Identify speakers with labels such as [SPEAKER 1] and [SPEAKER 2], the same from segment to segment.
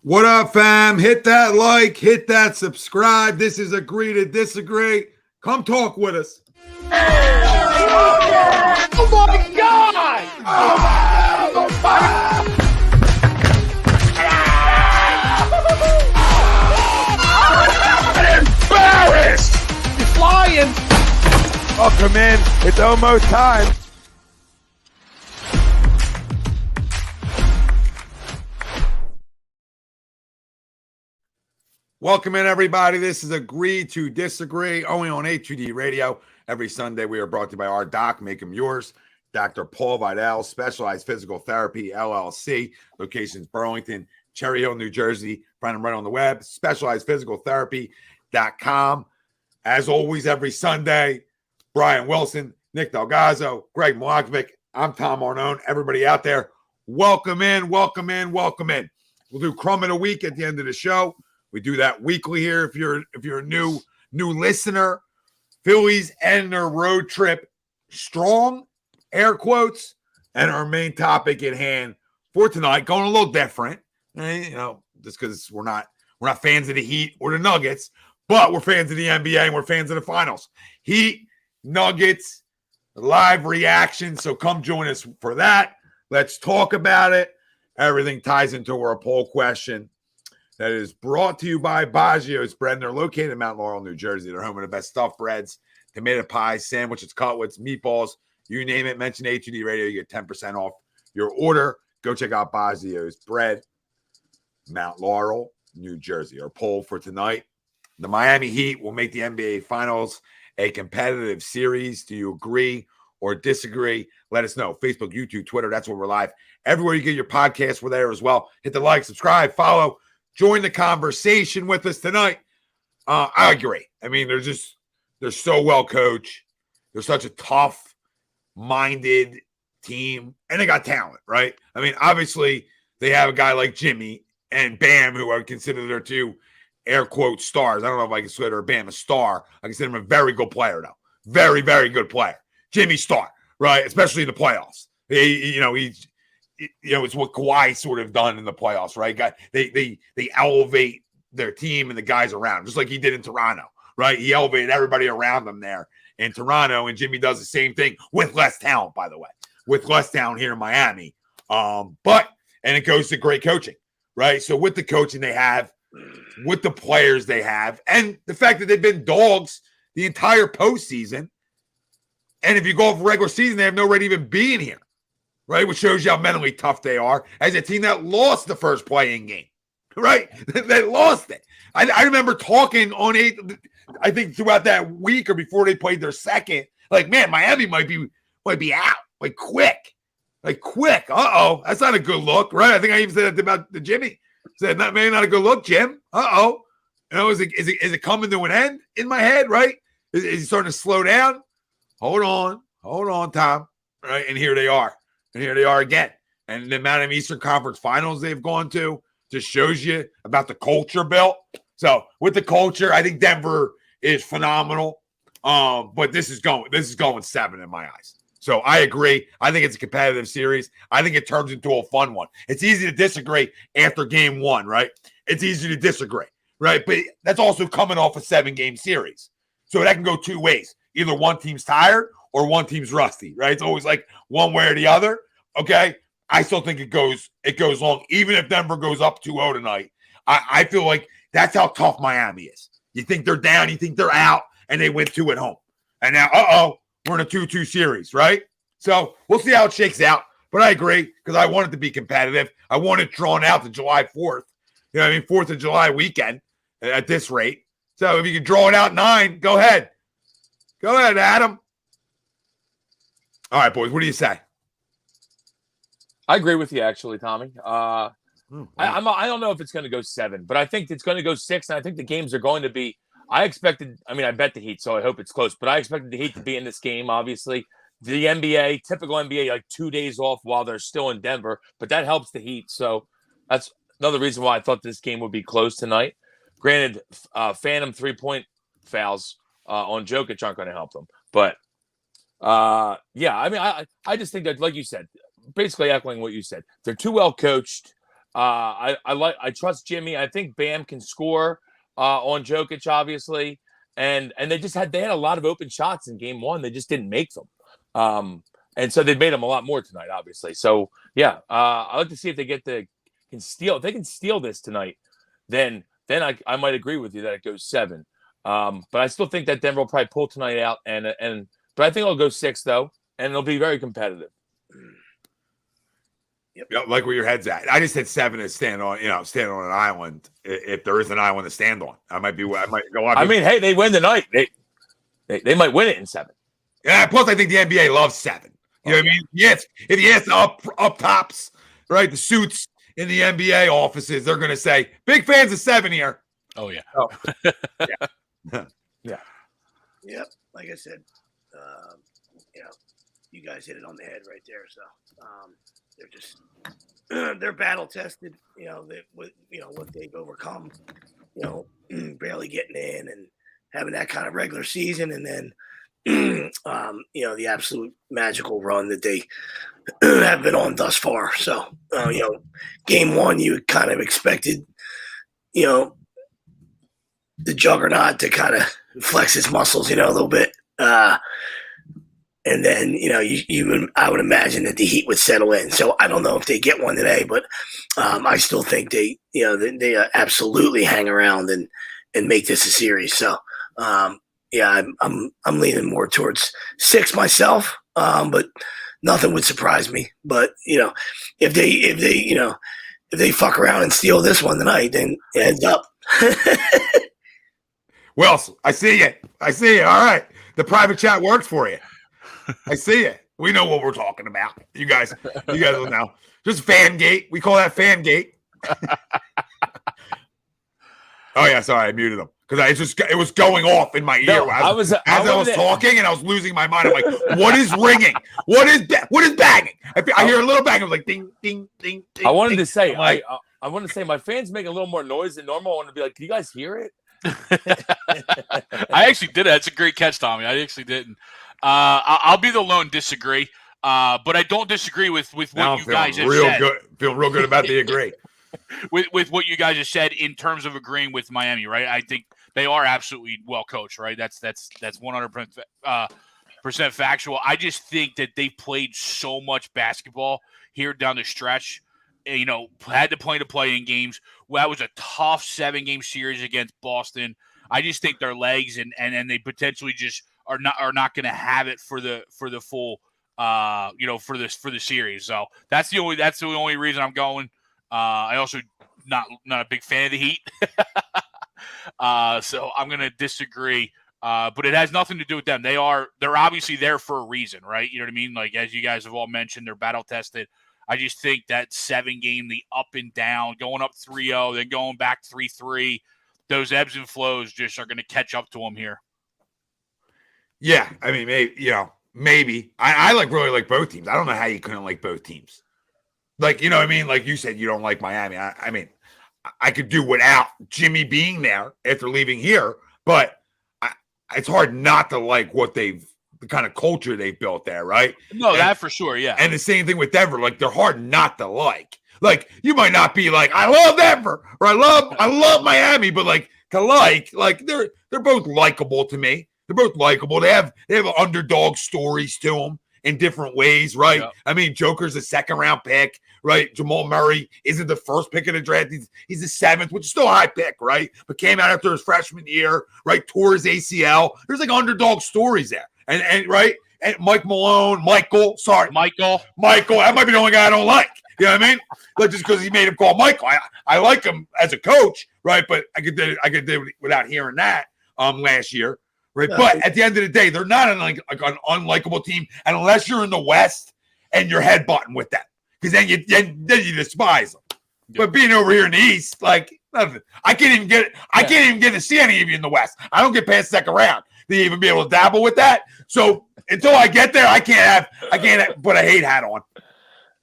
[SPEAKER 1] What up, fam? Hit that like, hit that subscribe. This is Agree to Disagree. Come talk with us.
[SPEAKER 2] Oh my God! I'm embarrassed! You're flying!
[SPEAKER 3] Oh, come in. It's almost time.
[SPEAKER 1] Welcome in, everybody. This is Agree to Disagree, only on A2D Radio. Every Sunday, we are brought to you by our doc, Make Them Yours, Dr. Paul Vidal, Specialized Physical Therapy, LLC, locations Burlington, Cherry Hill, New Jersey. Find them right on the web, specializedphysicaltherapy.com. As always, every Sunday, Brian Wilson, Nick DelGozzo, Greg Milakovic. I'm Tom Arnone. Everybody out there, welcome in, welcome in, welcome in. We'll do Crumb in a week at the end of the show. We do that weekly here. If you're a new listener, Phillies end their road trip strong, air quotes, and our main topic at hand for tonight going a little different. Just because we're not fans of the Heat or the Nuggets, but we're fans of the NBA and we're fans of the finals. Heat, Nuggets, live reaction. So come join us for that. Let's talk about it. Everything ties into our poll question. That is brought to you by Baggio's Bread. And they're located in Mount Laurel, New Jersey. They're home of the best stuffed breads, tomato pies, sandwiches, cutlets, meatballs. You name it. Mention A2D Radio. You get 10% off your order. Go check out Baggio's Bread, Mount Laurel, New Jersey. Our poll for tonight. The Miami Heat will make the NBA Finals a competitive series. Do you agree or disagree? Let us know. Facebook, YouTube, Twitter. That's where we're live. Everywhere you get your podcasts, we're there as well. Hit the like, subscribe, follow. Join the conversation with us tonight. I agree. I mean, they're so well coached. They're such a tough-minded team, and they got talent, right? I mean, obviously, they have a guy like Jimmy and Bam, who I would consider their two air quote stars. I don't know if I consider Bam a star. I consider him a very good player, though. Very, very good player. Jimmy star, right? Especially in the playoffs. It's what Kawhi sort of done in the playoffs, right? They elevate their team and the guys around, just like he did in Toronto, right? He elevated everybody around them there in Toronto, and Jimmy does the same thing with less talent, by the way, with less talent here in Miami. And it goes to great coaching, right? So with the coaching they have, with the players they have, and the fact that they've been dogs the entire postseason, and if you go off regular season, they have no right to even being here. Right, which shows you how mentally tough they are as a team that lost the first playing game, right? That lost it. I remember talking on I think throughout that week or before they played their second, like, man, Miami might be out, like quick. Uh-oh, that's not a good look, right? I think I even said that about the Jimmy. Said, not a good look, Jim. Uh-oh. Is it coming to an end in my head, right? Is he starting to slow down? Hold on, Tom. Right, and here they are. And here they are again. And the amount of Eastern Conference Finals they've gone to just shows you about the culture built. So with the culture, I think Denver is phenomenal. But this is going 7 in my eyes. So I agree. I think it's a competitive series. I think it turns into a fun one. It's easy to disagree after game 1, right? It's easy to disagree, right? But that's also coming off a 7-game series. So that can go two ways. Either one team's tired or one team's rusty, right? It's always like one way or the other. Okay, I still think it goes long. Even if Denver goes up 2-0 tonight, I feel like that's how tough Miami is. You think they're down, you think they're out, and they win 2 at home. And now, we're in a 2-2 series, right? So we'll see how it shakes out. But I agree because I want it to be competitive. I want it drawn out to July 4th. 4th of July weekend at this rate. So if you can draw it out 9, go ahead. Go ahead, Adam. All right, boys, what do you say?
[SPEAKER 4] I agree with you, actually, Tommy. I don't know if it's going to go 7, but I think it's going to go 6, and I think the games are going to be – I bet the Heat, so I hope it's close, but I expected the Heat to be in this game, obviously. The NBA, typical NBA, like 2 days off while they're still in Denver, but that helps the Heat, so that's another reason why I thought this game would be close tonight. Granted, phantom 3-point fouls on Jokic aren't going to help them, but I just think that, like you said, basically echoing what you said. They're too well coached. I trust Jimmy. I think Bam can score on Jokic, obviously, and they had a lot of open shots in game one. They just didn't make them, and so they made them a lot more tonight, obviously. So yeah, I like to see if they can steal. If they can steal this tonight, then I might agree with you that it goes 7. But I still think that Denver will probably pull tonight out, but I think it'll go 6 though, and it'll be very competitive.
[SPEAKER 1] Yep. Like where your head's at. I just said 7 is stand on an island. If there is an island to stand on, I might go on.
[SPEAKER 4] I mean, hey, they win tonight. They might win it in 7.
[SPEAKER 1] Yeah. Plus, I think the NBA loves 7. You know what I mean? Yes. If you ask the up tops, right, the suits in the NBA offices, they're going to say, big fans of 7 here.
[SPEAKER 5] Oh, yeah.
[SPEAKER 1] Oh. Yeah.
[SPEAKER 4] Yeah.
[SPEAKER 6] Yep. Like I said, you guys hit it on the head right there. So they're just they're battle tested. What they've overcome. Barely getting in and having that kind of regular season, and then the absolute magical run that they have been on thus far. So game one, you kind of expected, the juggernaut to kind of flex his muscles, a little bit. And then, I would imagine that the Heat would settle in. So I don't know if they get one today, but I still think they absolutely hang around and make this a series. So, I'm leaning more towards 6 myself, but nothing would surprise me. But, if they fuck around and steal this one tonight, then heads up.
[SPEAKER 1] Well, I see you. All right. The private chat works for you. I see it. We know what we're talking about. You guys will know. Just fan gate. We call that fan gate. Oh yeah, sorry, I muted them because it was going off in my ear.
[SPEAKER 4] No,
[SPEAKER 1] I was talking and I was losing my mind. I'm like, what is ringing? What is banging? I hear a little bang. I'm like, ding, ding, ding, ding.
[SPEAKER 4] I wanted
[SPEAKER 1] ding.
[SPEAKER 4] to say, I want to say, my fans make a little more noise than normal. I want to be like, can you guys hear it?
[SPEAKER 5] I actually did it. That's a great catch, Tommy. I actually didn't. I'll be the lone disagree, but I don't disagree with what you guys have said.
[SPEAKER 1] Feel real good about the agree.
[SPEAKER 5] with what you guys have said in terms of agreeing with Miami, right? I think they are absolutely well coached, right? That's 100% factual. I just think that they played so much basketball here down the stretch. Had to play in games. Well, that was a tough 7-game series against Boston. I just think their legs and they potentially just are not going to have it for the full for the series. So that's the only reason I'm going. I also not a big fan of the Heat. So I'm going to disagree. But it has nothing to do with them. They're obviously there for a reason, right? You know what I mean? Like, as you guys have all mentioned, they're battle tested. I just think that 7-game, the up and down, going up 3-0, then going back 3-3, those ebbs and flows just are going to catch up to them here.
[SPEAKER 1] Yeah, I mean, maybe. I really like both teams. I don't know how you couldn't like both teams. Like, you know what I mean? Like you said, you don't like Miami. I mean, I could do without Jimmy being there after leaving here, but it's hard not to like the kind of culture they've built there, right?
[SPEAKER 5] No, that for sure, yeah.
[SPEAKER 1] And the same thing with Denver. Like, they're hard not to like. Like, you might not be like, I love Denver or I love Miami, but like they're both likable to me. They're both likable. They have underdog stories to them in different ways, right? Yeah. I mean, Joker's a 2nd-round pick, right? Jamal Murray isn't the first pick of the draft. He's the 7th, which is still a high pick, right? But came out after his freshman year, right? Tore his ACL. There's like underdog stories there. And right? And Michael. That might be the only guy I don't like. You know what I mean? Like, just because he made him call Michael. I like him as a coach, right? But I could do it without hearing that last year. Right. But at the end of the day, they're not an unlikable team unless you're in the West and you're headbutting with them. Because then you despise them. Yep. But being over here in the East, like nothing. I can't even get to see any of you in the West. I don't get past 2nd round to even be able to dabble with that. So until I get there, I can't put a hate hat on.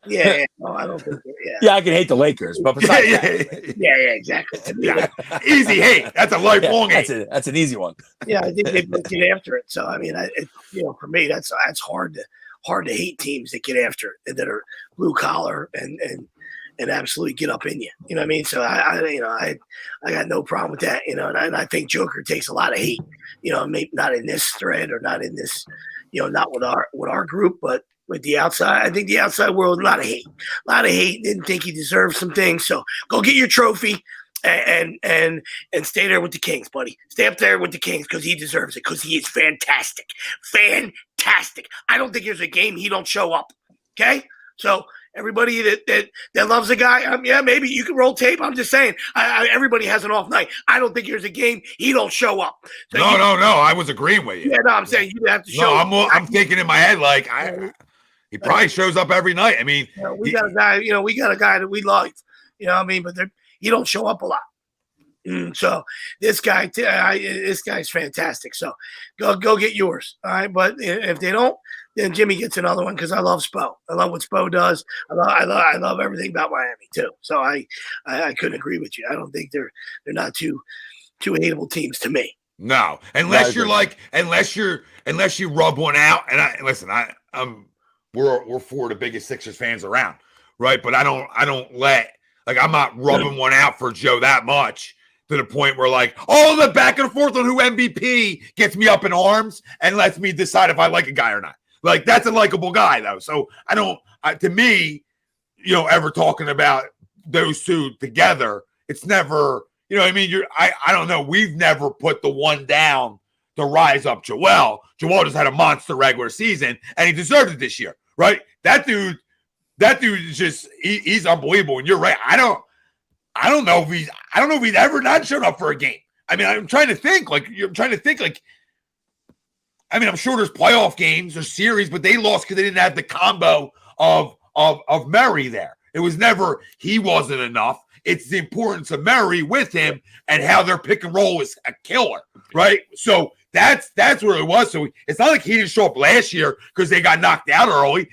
[SPEAKER 6] Yeah. No, I don't think.
[SPEAKER 4] Yeah, I can hate the Lakers, but besides
[SPEAKER 6] exactly.
[SPEAKER 1] Yeah. Easy hate. That's a lifelong hate.
[SPEAKER 4] That's an easy one.
[SPEAKER 6] Yeah, I think they get after it. So I mean, for me, that's hard to hate teams that get after it, that are blue collar and and absolutely get up in you. You know what I mean? So I got no problem with that. And I think Joker takes a lot of heat. Maybe not in this thread or not in this, not with our group, but with the outside. I think the outside world, a lot of hate. Didn't think he deserved some things. So go get your trophy and stay there with the Kings, buddy. Stay up there with the Kings because he deserves it, because he is fantastic. Fantastic. I don't think there's a game he don't show up. Okay? So everybody that loves a guy, yeah, maybe you can roll tape. I'm just saying, everybody has an off night. I don't think there's a game he don't show up. So
[SPEAKER 1] no. I was agreeing with you.
[SPEAKER 6] Yeah, no, I'm saying you have to show up.
[SPEAKER 1] I'm thinking in my head, like, he probably shows up every night. I mean,
[SPEAKER 6] we got a guy, that we love, what I mean? But he don't show up a lot. So this guy's fantastic. So go get yours. All right. But if they don't, then Jimmy gets another one because I love Spo. I love what Spo does. I love everything about Miami too. So I couldn't agree with you. I don't think they're not two hateable teams to me.
[SPEAKER 1] No, unless you rub one out. And we're four of the biggest Sixers fans around, right? But I'm not rubbing one out for Joe that much to the point where the back and forth on who MVP gets me up in arms and lets me decide if I like a guy or not. That's a likable guy though. So to me, ever talking about those two together, it's never, I mean, I don't know. We've never put the one down to rise up Joel. Joel just had a monster regular season and he deserved it this year, right? That dude is just, he's unbelievable. And you're right. I don't know if he's ever not shown up for a game. I mean, I'm trying to think I mean, I'm sure there's playoff games or series, but they lost because they didn't have the combo of Murray there. It was never, he wasn't enough. It's the importance of Murray with him and how their pick and roll is a killer, right? So that's where it was. So it's not like he didn't show up last year because they got knocked out early.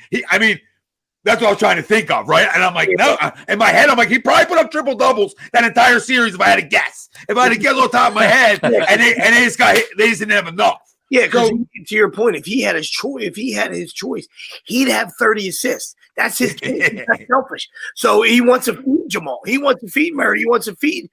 [SPEAKER 1] That's what I was trying to think of, right? And I'm like, no, in my head, I'm like, he probably put up triple doubles that entire series if I had to guess. If I had to guess on top of my head, and they just didn't have enough.
[SPEAKER 6] Yeah, because to your point, if he had his choice, he'd have 30 assists. That's his game. That's selfish. So he wants to feed Jamal. He wants to feed Murray. He wants to feed,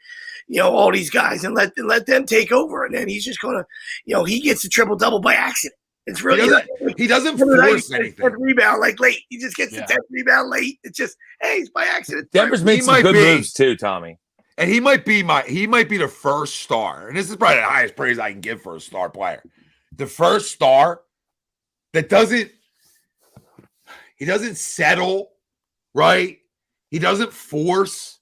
[SPEAKER 6] all these guys and let them take over. And then he's just gonna, he gets a triple double by accident. It's really
[SPEAKER 1] he doesn't force anything.
[SPEAKER 6] Rebound late. He just gets the 10th rebound late. It's just it's by accident.
[SPEAKER 4] Denver's made some good moves too, Tommy.
[SPEAKER 1] And he might be the first star. And this is probably the highest praise I can give for a star player. The first star that doesn't settle, right? He doesn't force.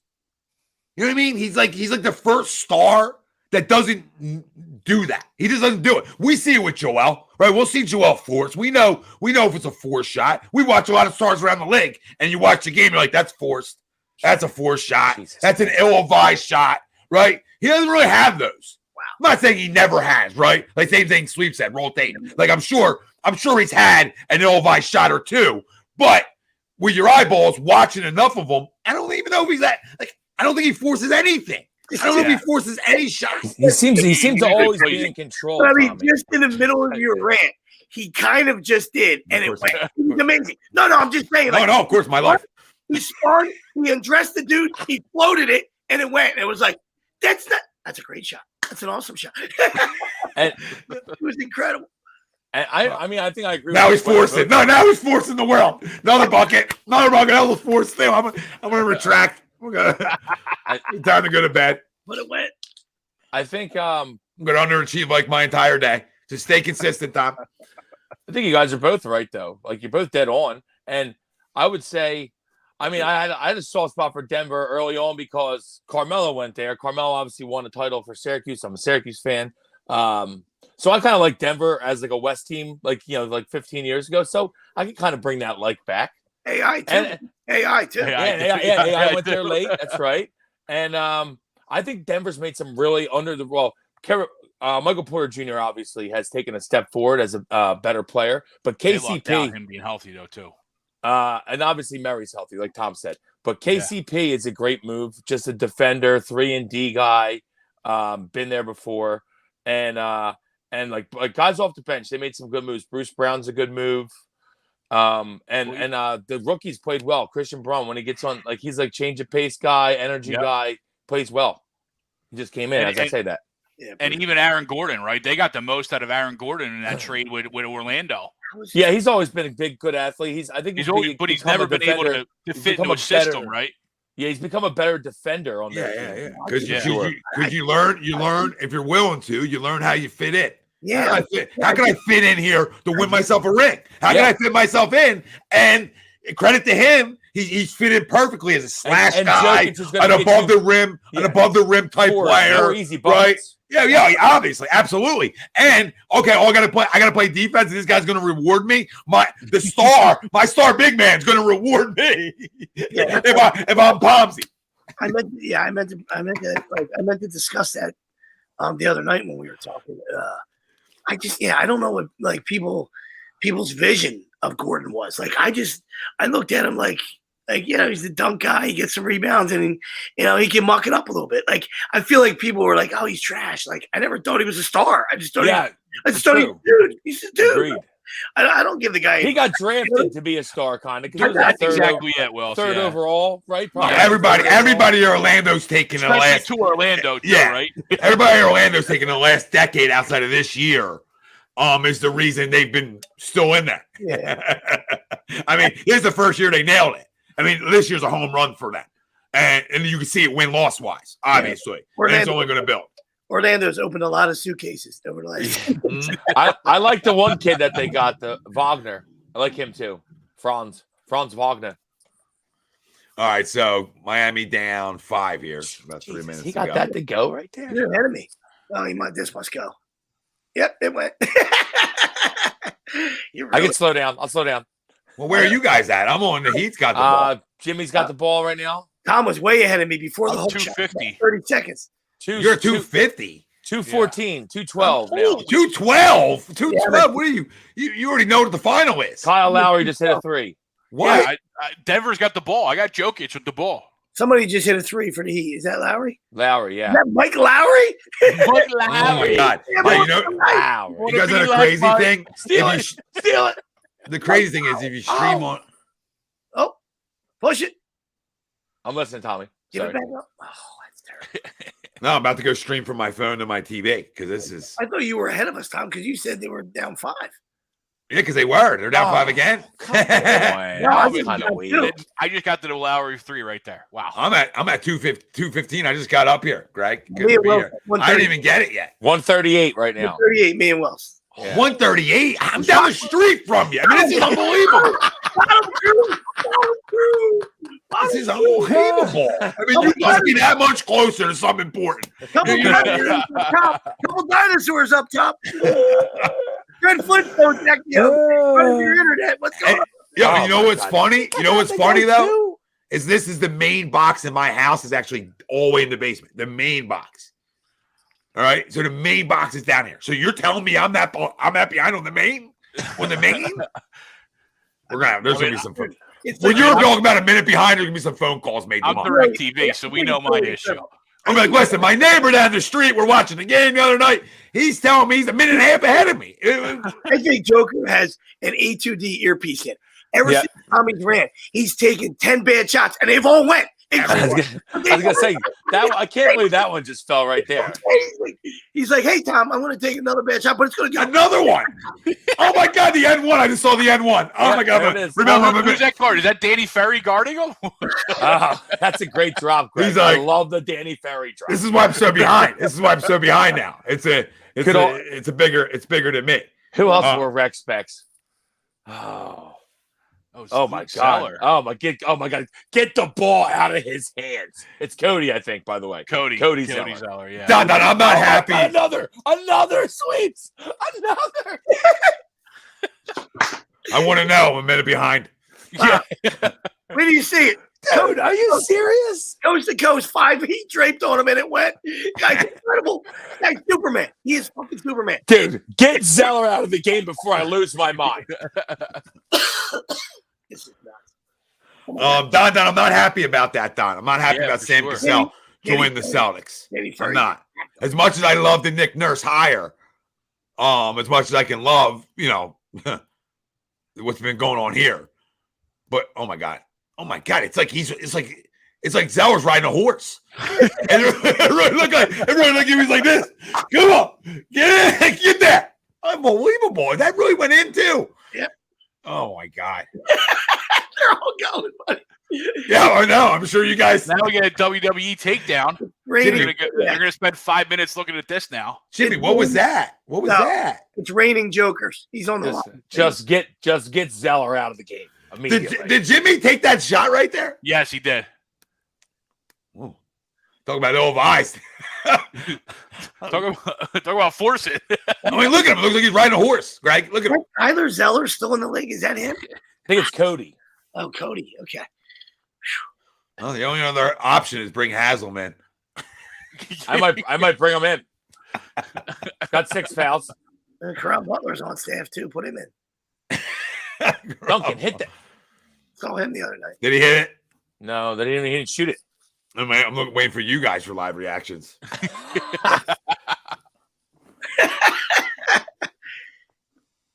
[SPEAKER 1] You know what I mean? He's like the first star that doesn't do that. He just doesn't do it. We see it with Joel, right? We'll see Joel force. We know if it's a forced shot. We watch a lot of stars around the league, and you watch the game, you're like, that's forced. That's a forced shot. Jesus. That's an ill-advised shot, right? He doesn't really have those. Wow. I'm not saying he never has, right? Like same thing Sleep said, roll tape. Like I'm sure he's had an ill-advised shot or two, but with your eyeballs watching enough of them, I don't even know if he's that. Like I don't think he forces anything. I don't know if he forces any shots.
[SPEAKER 4] He seems to always be in control.
[SPEAKER 6] I mean, just in the middle of your rant, he kind of just did, and it went. It was amazing. No, I'm just saying.
[SPEAKER 1] No, of course, my life.
[SPEAKER 6] He spun, he undressed the dude, he floated it, and it went. And it was like, that's a great shot. That's an awesome shot.
[SPEAKER 4] And
[SPEAKER 6] it was incredible.
[SPEAKER 4] And I think I agree.
[SPEAKER 1] Now he's forcing. No, now he's forcing the world. Another bucket. That was forced too. I'm gonna retract. Time to go to bed.
[SPEAKER 6] But it went.
[SPEAKER 4] I think
[SPEAKER 1] I'm gonna underachieve like my entire day. Just stay consistent, Tom.
[SPEAKER 4] I think you guys are both right though. Like you're both dead on. And I would say, I mean, I had a soft spot for Denver early on because Carmelo went there. Carmelo obviously won a title for Syracuse. I'm a Syracuse fan. So I kind of like Denver as like a West team, like 15 years ago. So I can kind of bring that like back.
[SPEAKER 6] AI too.
[SPEAKER 4] AI went there late. That's right. And I think Denver's made some really Michael Porter Jr. obviously has taken a step forward as a better player, but KCP
[SPEAKER 5] him being healthy though too.
[SPEAKER 4] And obviously Murray's healthy, like Tom said. But KCP is a great move, just a defender, 3-and-D guy, been there before, and like guys off the bench, they made some good moves. Bruce Brown's a good move. And the rookies played well. Christian Braun, when he gets on, like he's like change of pace guy, energy guy, plays well. He just came in as I say that.
[SPEAKER 5] Yeah, and even Aaron Gordon, right? They got the most out of Aaron Gordon in that trade with Orlando.
[SPEAKER 4] Yeah, he's always been a big, good athlete. He's
[SPEAKER 5] never been able to fit into a system, right?
[SPEAKER 4] Yeah, he's become a better defender on that.
[SPEAKER 1] Yeah. Because you learn if you're willing to, you learn how you fit in.
[SPEAKER 6] Yeah.
[SPEAKER 1] How can I fit in here to win myself a ring? How can I fit myself in? And credit to him, he's fit in perfectly as a slash guy, an above the rim type player, right? Yeah, obviously, absolutely. And okay, I gotta play defense, and this guy's gonna reward me. My star big man's gonna reward me if I'm Pomsy.
[SPEAKER 6] I meant to discuss that the other night when we were talking. I don't know what like people's vision of Gordon was. Like I looked at him like he's the dunk guy, he gets some rebounds and he can muck it up a little bit. Like I feel like people were like, oh, he's trash. Like I never thought he was a star. I just thought he's a dude.
[SPEAKER 4] Agreed.
[SPEAKER 6] I don't give the guy.
[SPEAKER 4] He got drafted to be a star, kind of.
[SPEAKER 5] That's exactly it. Well,
[SPEAKER 4] third overall, right?
[SPEAKER 1] Probably. Everybody in Orlando's taking the last
[SPEAKER 5] to Orlando, too, right?
[SPEAKER 1] Everybody in Orlando's taking the last decade outside of this year. Is the reason they've been still in there.
[SPEAKER 6] Yeah.
[SPEAKER 1] I mean, here's the first year they nailed it. I mean, this year's a home run for them, and you can see it win-loss wise, obviously. And it's only going to build.
[SPEAKER 6] Orlando's opened a lot of suitcases over the last.
[SPEAKER 4] I like the one kid that they got, the Wagner. I like him too, Franz Wagner.
[SPEAKER 1] All right, so Miami down 5 here. About 3 minutes.
[SPEAKER 4] He got that to go right there.
[SPEAKER 6] You're ahead of me. Oh, this must go. Yep, it went.
[SPEAKER 4] I can slow down. I'll slow down.
[SPEAKER 1] Well, where are you guys at? I'm on the Heat's got the ball.
[SPEAKER 4] Jimmy's got the ball right now.
[SPEAKER 6] Tom was way ahead of me before the whole
[SPEAKER 5] 250.
[SPEAKER 6] shot. 30 seconds.
[SPEAKER 1] You're 250.
[SPEAKER 4] 214, 212 now.
[SPEAKER 1] 212? 212? What are you? You already know what the final is.
[SPEAKER 4] Kyle Lowry just hit a three.
[SPEAKER 1] What?
[SPEAKER 5] Yeah, Denver's got the ball. I got Jokic with the ball.
[SPEAKER 6] Somebody just hit a three for the Heat. Is that Lowry?
[SPEAKER 4] Lowry, yeah.
[SPEAKER 6] Is that Mike Lowry?
[SPEAKER 5] Mike Lowry.
[SPEAKER 1] Oh, my God.
[SPEAKER 4] Lowry.
[SPEAKER 1] You guys know the crazy thing?
[SPEAKER 6] Steal it.
[SPEAKER 1] The crazy thing is if you stream on.
[SPEAKER 6] Oh, push it.
[SPEAKER 4] I'm listening, Tommy.
[SPEAKER 6] Get it back up. Oh, that's terrible.
[SPEAKER 1] No, I'm about to go stream from my phone to my TV because this is.
[SPEAKER 6] I thought you were ahead of us, Tom, because you said they were down 5.
[SPEAKER 1] Yeah, because they were. They're down 5 again.
[SPEAKER 4] That was kind of weird.
[SPEAKER 5] I just got to the Lowry 3 right there. Wow.
[SPEAKER 1] I'm at 215. I just got up here, Greg. Good to be here. I didn't even get it yet.
[SPEAKER 4] 138 right now.
[SPEAKER 6] 138, me and Wells.
[SPEAKER 1] Yeah. 138. I'm down the street from you. I mean, this is unbelievable. This is unbelievable. I mean, you must be that much closer to something important.
[SPEAKER 6] Couple dinosaurs up top. Good Flintstones back your internet. What's going on?
[SPEAKER 1] Yeah, you know what's funny? You know what's funny though? Is this is the main box in my house is actually all the way in the basement. The main box. All right. So the main box is down here. So you're telling me I'm that behind on the main? On the main? There's gonna be some fun. When you're talking about a minute behind, there's gonna be some phone calls made.
[SPEAKER 5] I'm Direct TV, so we know my issue.
[SPEAKER 1] I'm like, listen, my neighbor down the street, we're watching the game the other night. He's telling me he's a minute and a half ahead of me.
[SPEAKER 6] I think Joker has an A2D earpiece in. Ever since Tommy's ran, he's taken 10 bad shots, and they've all went.
[SPEAKER 4] I was gonna say that. I can't believe that one just fell right there.
[SPEAKER 6] He's like, "Hey Tom, I'm going to take another bad shot, but it's going to get
[SPEAKER 1] another one." Oh my God, the N1! I just saw the N1. Oh my God!
[SPEAKER 5] Remember who's that guard? Is that Danny Ferry guarding him?
[SPEAKER 4] That's a great drop, Greg.
[SPEAKER 1] He's like,
[SPEAKER 4] I love the Danny Ferry drop.
[SPEAKER 1] This is why I'm so behind. Now. It's bigger than me.
[SPEAKER 4] Who else wore rec specs? Oh my God! Oh my God! Get the ball out of his hands. It's Cody, I think. By the way,
[SPEAKER 5] Cody
[SPEAKER 4] Zeller.
[SPEAKER 5] Yeah.
[SPEAKER 1] Don, I'm not happy.
[SPEAKER 4] Another sweeps. Another.
[SPEAKER 1] I want to know. I'm a minute behind.
[SPEAKER 5] Yeah.
[SPEAKER 6] Where do you see it?
[SPEAKER 4] Dude, are you serious?
[SPEAKER 6] Coast to coast, 5 heat draped on him, and it went. Guy's incredible. Guy's Superman. He is fucking Superman.
[SPEAKER 4] Dude, get Zeller out of the game before I lose my mind.
[SPEAKER 6] This is nuts.
[SPEAKER 1] Don, I'm not happy about that, Don. I'm not happy about Sam Cassell joining the Celtics. I'm not. As much as I love the Nick Nurse hire, as much as I can love, what's been going on here. But oh my god, it's like Zeller's riding a horse. And everyone look like he was like this. Come on, get that. Unbelievable. That really went in too.
[SPEAKER 6] Yep.
[SPEAKER 1] Oh my god.
[SPEAKER 6] They're all going, buddy.
[SPEAKER 1] Yeah, I know. I'm sure you guys.
[SPEAKER 5] Now we get a WWE takedown. You're gonna spend 5 minutes looking at this now.
[SPEAKER 1] Jimmy, what was that? What was that?
[SPEAKER 6] It's raining jokers. He's on the line.
[SPEAKER 4] Just get Zeller out of the game immediately.
[SPEAKER 1] Did Jimmy take that shot right there?
[SPEAKER 5] Yes, he did.
[SPEAKER 1] Whoa. Talk about ill advised.
[SPEAKER 5] Talk about forcing.
[SPEAKER 1] I mean, look at him. Looks like he's riding a horse. Greg, look at him.
[SPEAKER 6] Tyler Zeller's still in the league. Is that him?
[SPEAKER 4] I think it's Cody.
[SPEAKER 6] Oh, Cody. Okay.
[SPEAKER 1] Well, the only other option is bring Haselman.
[SPEAKER 4] I might bring him in. Got 6 fouls.
[SPEAKER 6] Crumb Butler's on staff too. Put him in.
[SPEAKER 4] Duncan hit that.
[SPEAKER 6] Saw him the other night.
[SPEAKER 1] Did he hit it?
[SPEAKER 4] No, he didn't shoot it.
[SPEAKER 1] I'm waiting for you guys for live reactions.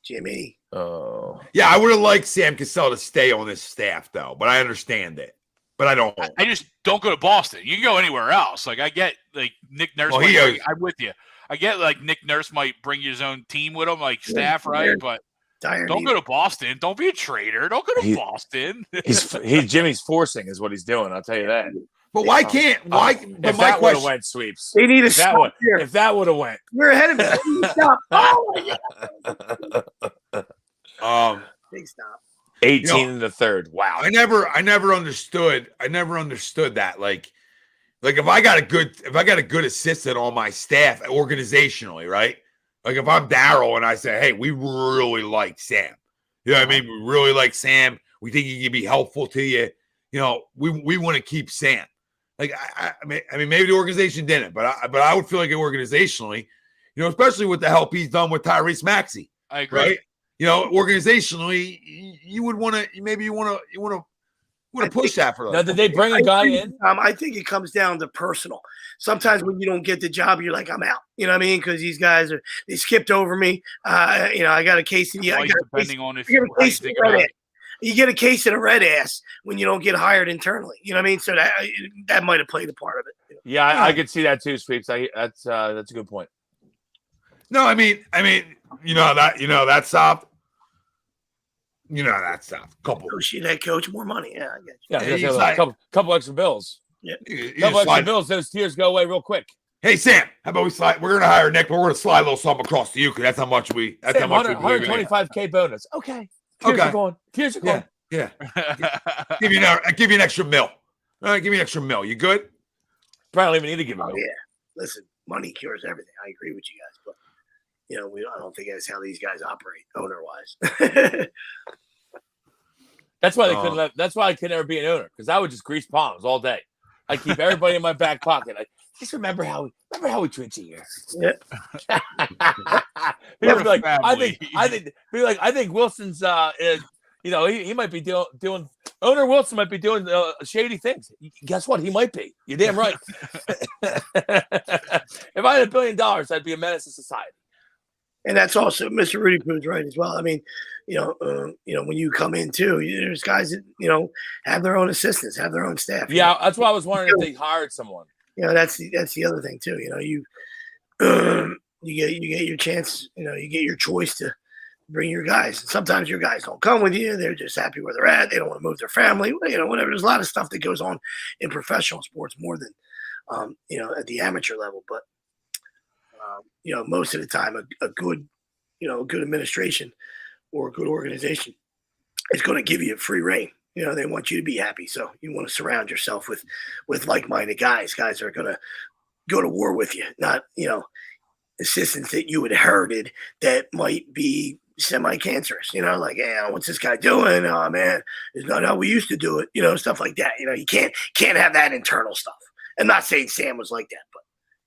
[SPEAKER 6] Jimmy.
[SPEAKER 4] Oh.
[SPEAKER 1] Yeah, I would have liked Sam Cassell to stay on this staff, though, but I understand it. But I don't.
[SPEAKER 5] I just don't go to Boston. You can go anywhere else. Like I get, like Nick Nurse.
[SPEAKER 1] Well,
[SPEAKER 5] I'm with you. I get like Nick Nurse might bring his own team with him, like staff, right? But don't go to Boston. Don't be a traitor. Don't go to Boston.
[SPEAKER 4] Jimmy's forcing is what he's doing. I'll tell you that.
[SPEAKER 1] But why can't? Why? But
[SPEAKER 4] If
[SPEAKER 1] my
[SPEAKER 4] that would have
[SPEAKER 1] question.
[SPEAKER 4] went sweeps.
[SPEAKER 6] They need a
[SPEAKER 4] If that
[SPEAKER 6] stop
[SPEAKER 4] would
[SPEAKER 6] here.
[SPEAKER 4] if that would have went.
[SPEAKER 6] We're ahead of him. Stop. Oh my God. Big stop.
[SPEAKER 4] 18 in the third. Wow.
[SPEAKER 1] I never understood that. Like if I got a good assistant on my staff organizationally, right? Like if I'm Daryl and I say, hey, we really like Sam. You know what I mean? We really like Sam. We think he can be helpful to you. You know, we want to keep Sam. Like I mean, maybe the organization didn't, but I would feel like organizationally, you know, especially with the help he's done with Tyrese Maxey.
[SPEAKER 5] I agree.
[SPEAKER 1] Right? You know, organizationally, you would want to push that for them.
[SPEAKER 4] Now, did they bring a guy in?
[SPEAKER 6] I think it comes down to personal. Sometimes when you don't get the job, you're like, I'm out. You know what I mean? Because these guys they skipped over me. You know, I got a case of the.
[SPEAKER 5] Depending on if
[SPEAKER 6] you get a case of the red ass when you don't get hired internally. You know what I mean? So that might have played a part of it.
[SPEAKER 4] Yeah, I could see that too, Sweeps. That's a good point.
[SPEAKER 1] No, I mean, that stopped. You know that stopped. Couple.
[SPEAKER 6] Negotiate that coach more money. Yeah, I get you.
[SPEAKER 4] Yeah, couple extra bills.
[SPEAKER 6] Yeah,
[SPEAKER 4] couple extra bills. Those tears go away real quick.
[SPEAKER 1] Hey Sam, how about we slide? We're gonna hire Nick, but we're gonna slide a little something across to you because that's how much we. That's
[SPEAKER 4] Sam,
[SPEAKER 1] how much
[SPEAKER 4] 125K bonus. Okay. Tears are going. Tears are going.
[SPEAKER 1] Yeah. give you an extra $1 million. All right, give me an extra $1 million. You good?
[SPEAKER 4] Probably don't even need to give him.
[SPEAKER 6] Yeah. Listen, money cures everything. I agree with you guys, but you know, I don't think that's how these guys operate, owner-wise.
[SPEAKER 4] That's why they couldn't. That's why I could never be an owner because I would just grease palms all day. I keep everybody in my back pocket. I just remember how we treat you here.
[SPEAKER 6] Yeah.
[SPEAKER 4] He'd be like, I think Wilson's. You know, he might be doing. Owner Wilson might be doing shady things. Guess what? He might be. You're damn right. If I had $1 billion, I'd be a menace to society.
[SPEAKER 6] And that's also Mr. Rudy Poo's right as well. I mean, you know, when you come in too, there's guys that have their own assistants, have their own staff.
[SPEAKER 4] Yeah, that's why I was wondering if they hired someone.
[SPEAKER 6] You know, that's the other thing too. You know, you get your chance. You know, you get your choice to bring your guys. Sometimes your guys don't come with you. They're just happy where they're at. They don't want to move their family. You know, whatever. There's a lot of stuff that goes on in professional sports more than at the amateur level, but. Most of the time, a good administration or a good organization is going to give you free reign. You know, they want you to be happy, so you want to surround yourself with like-minded guys that are going to go to war with you, not assistants that you inherited that might be semi-cancerous. You know, like, hey, what's this guy doing? Oh man, it's not how we used to do it. You know, stuff like that. You know, you can't have that internal stuff. I'm not saying Sam was like that, but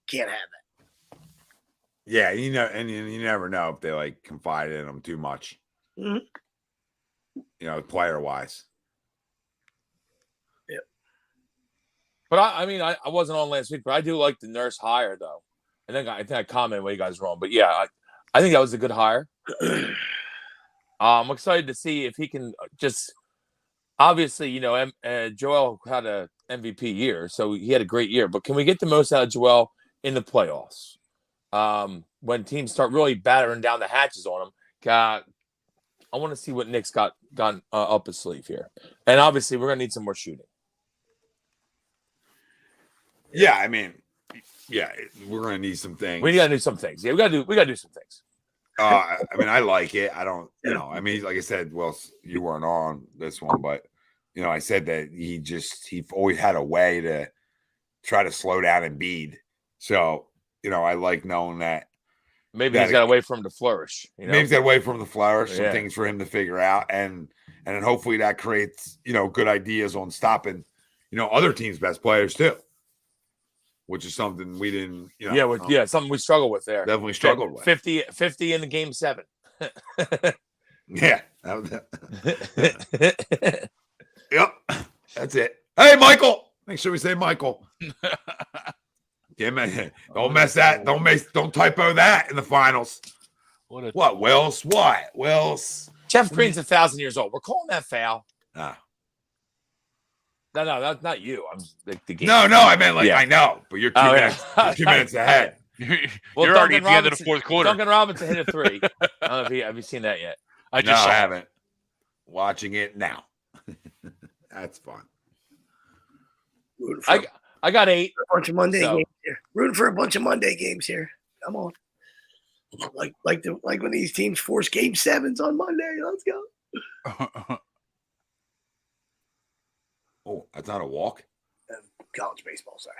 [SPEAKER 6] can't have that.
[SPEAKER 1] Yeah, and you never know if they like confide in them too much.
[SPEAKER 6] Mm-hmm.
[SPEAKER 1] You know, player wise.
[SPEAKER 6] Yeah.
[SPEAKER 4] But I wasn't on last week, but I do like the Nurse hire though. I think I commented where you guys wrong, but yeah, I think that was a good hire. I'm excited to see if he can just. Obviously, Joel had a MVP year, so he had a great year. But can we get the most out of Joel in the playoffs? When teams start really battering down the hatches on him, I want to see what Nick's got up his sleeve here. And obviously, we're gonna need some more shooting.
[SPEAKER 1] Yeah, I mean, we're gonna need some things.
[SPEAKER 4] We gotta do some things. Yeah, we gotta do some things.
[SPEAKER 1] I mean, I like it. I don't, I mean, like I said, well, you weren't on this one, but I said that he always had a way to try to slow down Embiid. So, I like knowing that.
[SPEAKER 4] Maybe he's got a way for him to flourish.
[SPEAKER 1] Maybe he's got a way for him to flourish. Some things for him to figure out, and then hopefully that creates good ideas on stopping other teams' best players too. Which is something we didn't,
[SPEAKER 4] something we struggled with there.
[SPEAKER 1] Definitely struggled with.
[SPEAKER 4] 50 in the game 7.
[SPEAKER 1] Yeah. Yep. That's it. Hey, Michael. Make sure we say Michael. Yeah, man. Don't mess that. Don't typo that in the finals. What, Wills? What? Wills?
[SPEAKER 4] Jeff Green's 1,000 years old. We're calling that foul.
[SPEAKER 1] Ah.
[SPEAKER 4] No, that's not you. I'm the game.
[SPEAKER 1] No, I meant I know, but you're 2 minutes. You're 2 minutes ahead.
[SPEAKER 5] You're already at the end of the fourth quarter.
[SPEAKER 4] Duncan Robinson hit a 3. I don't know if have you seen that yet?
[SPEAKER 5] I
[SPEAKER 1] haven't. Watching it now. That's fun.
[SPEAKER 4] I got 8.
[SPEAKER 6] A bunch of Monday games here. Rooting for a bunch of Monday games here. Come on. Like when these teams force game 7s on Monday. Let's go.
[SPEAKER 1] Oh, that's not a walk?
[SPEAKER 6] College baseball, sorry.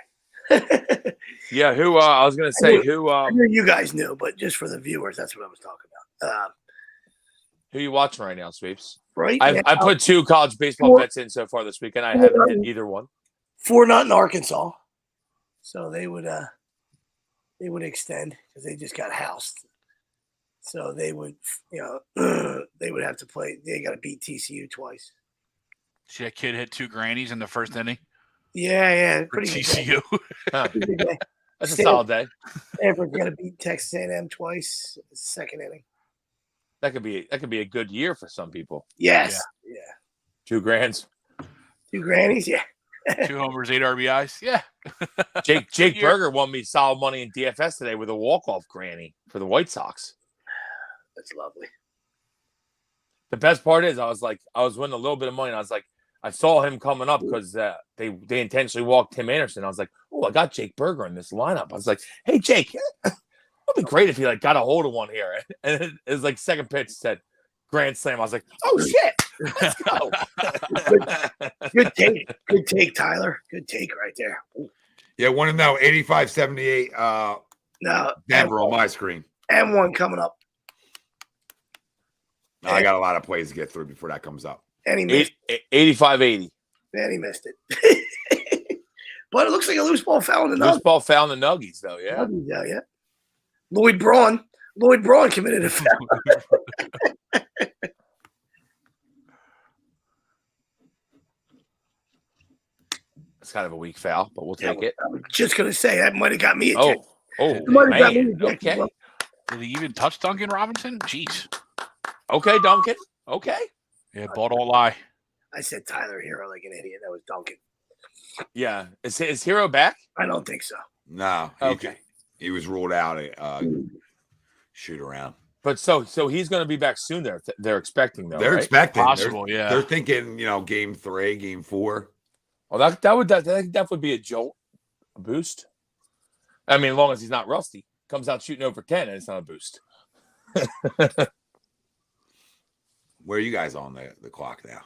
[SPEAKER 4] Yeah, who I was gonna say who
[SPEAKER 6] I knew you guys knew, but just for the viewers, that's what I was talking about.
[SPEAKER 4] Who you watching right now, Sweeps?
[SPEAKER 6] Right?
[SPEAKER 4] I put 2 college baseball bets in so far this weekend. I haven't hit either one.
[SPEAKER 6] 4-0 Arkansas. So they would extend because they just got housed. So they would, they would have to play. They got to beat TCU twice.
[SPEAKER 5] See that kid hit 2 grannies in the first inning?
[SPEAKER 6] Yeah. Pretty
[SPEAKER 5] TCU.
[SPEAKER 6] good day.
[SPEAKER 4] That's a solid day.
[SPEAKER 6] Stanford's got to beat Texas A&M twice. Second inning.
[SPEAKER 4] That could be a good year for some people.
[SPEAKER 6] Yes. Yeah.
[SPEAKER 4] 2 grands.
[SPEAKER 6] 2 grannies. Yeah.
[SPEAKER 5] 2 homers, 8 RBIs. Yeah.
[SPEAKER 4] Jake Berger won me solid money in DFS today with a walk-off granny for the White Sox.
[SPEAKER 6] That's lovely.
[SPEAKER 4] The best part is I was winning a little bit of money. And I was like, I saw him coming up because they intentionally walked Tim Anderson. I was like, oh, I got Jake Berger in this lineup. I was like, hey, Jake, it'd be great if he got a hold of one here. And it was like second pitch said grand slam. I was like, oh shit, let's go.
[SPEAKER 6] Good take. Good take, Tyler. Good take right there.
[SPEAKER 1] Yeah, want to know 85-78
[SPEAKER 6] No,
[SPEAKER 1] Denver on my screen.
[SPEAKER 6] And one coming up.
[SPEAKER 1] No, I got a lot of plays to get through before that comes up.
[SPEAKER 6] And he missed
[SPEAKER 4] 85-80.
[SPEAKER 6] And he missed it. But it looks like a loose ball foul in the Nuggies.
[SPEAKER 4] Loose ball foul in the Nuggies, though, yeah.
[SPEAKER 6] Yeah. Lloyd Braun committed a foul.
[SPEAKER 4] It's kind of a weak foul, but we'll take it.
[SPEAKER 6] I was just going to say, that might have got me ejected.
[SPEAKER 4] Man. Okay.
[SPEAKER 5] Did he even touch Duncan Robinson? Jeez.
[SPEAKER 4] Okay, Duncan. Okay.
[SPEAKER 5] Yeah, ball don't lie.
[SPEAKER 6] I said Tyler Hero like an idiot. That was Duncan.
[SPEAKER 4] Yeah. Is Hero back?
[SPEAKER 6] I don't think so.
[SPEAKER 1] No.
[SPEAKER 4] Okay.
[SPEAKER 1] He was ruled out shoot around.
[SPEAKER 4] But so he's going to be back soon. They're expecting though.
[SPEAKER 1] They're
[SPEAKER 4] right?
[SPEAKER 1] expecting.
[SPEAKER 5] Possible, yeah.
[SPEAKER 1] They're thinking, game 3, game 4.
[SPEAKER 4] Well, that would definitely be a jolt, a boost. I mean, as long as he's not rusty, comes out shooting over 10, and it's not a boost.
[SPEAKER 1] Where are you guys on the clock now?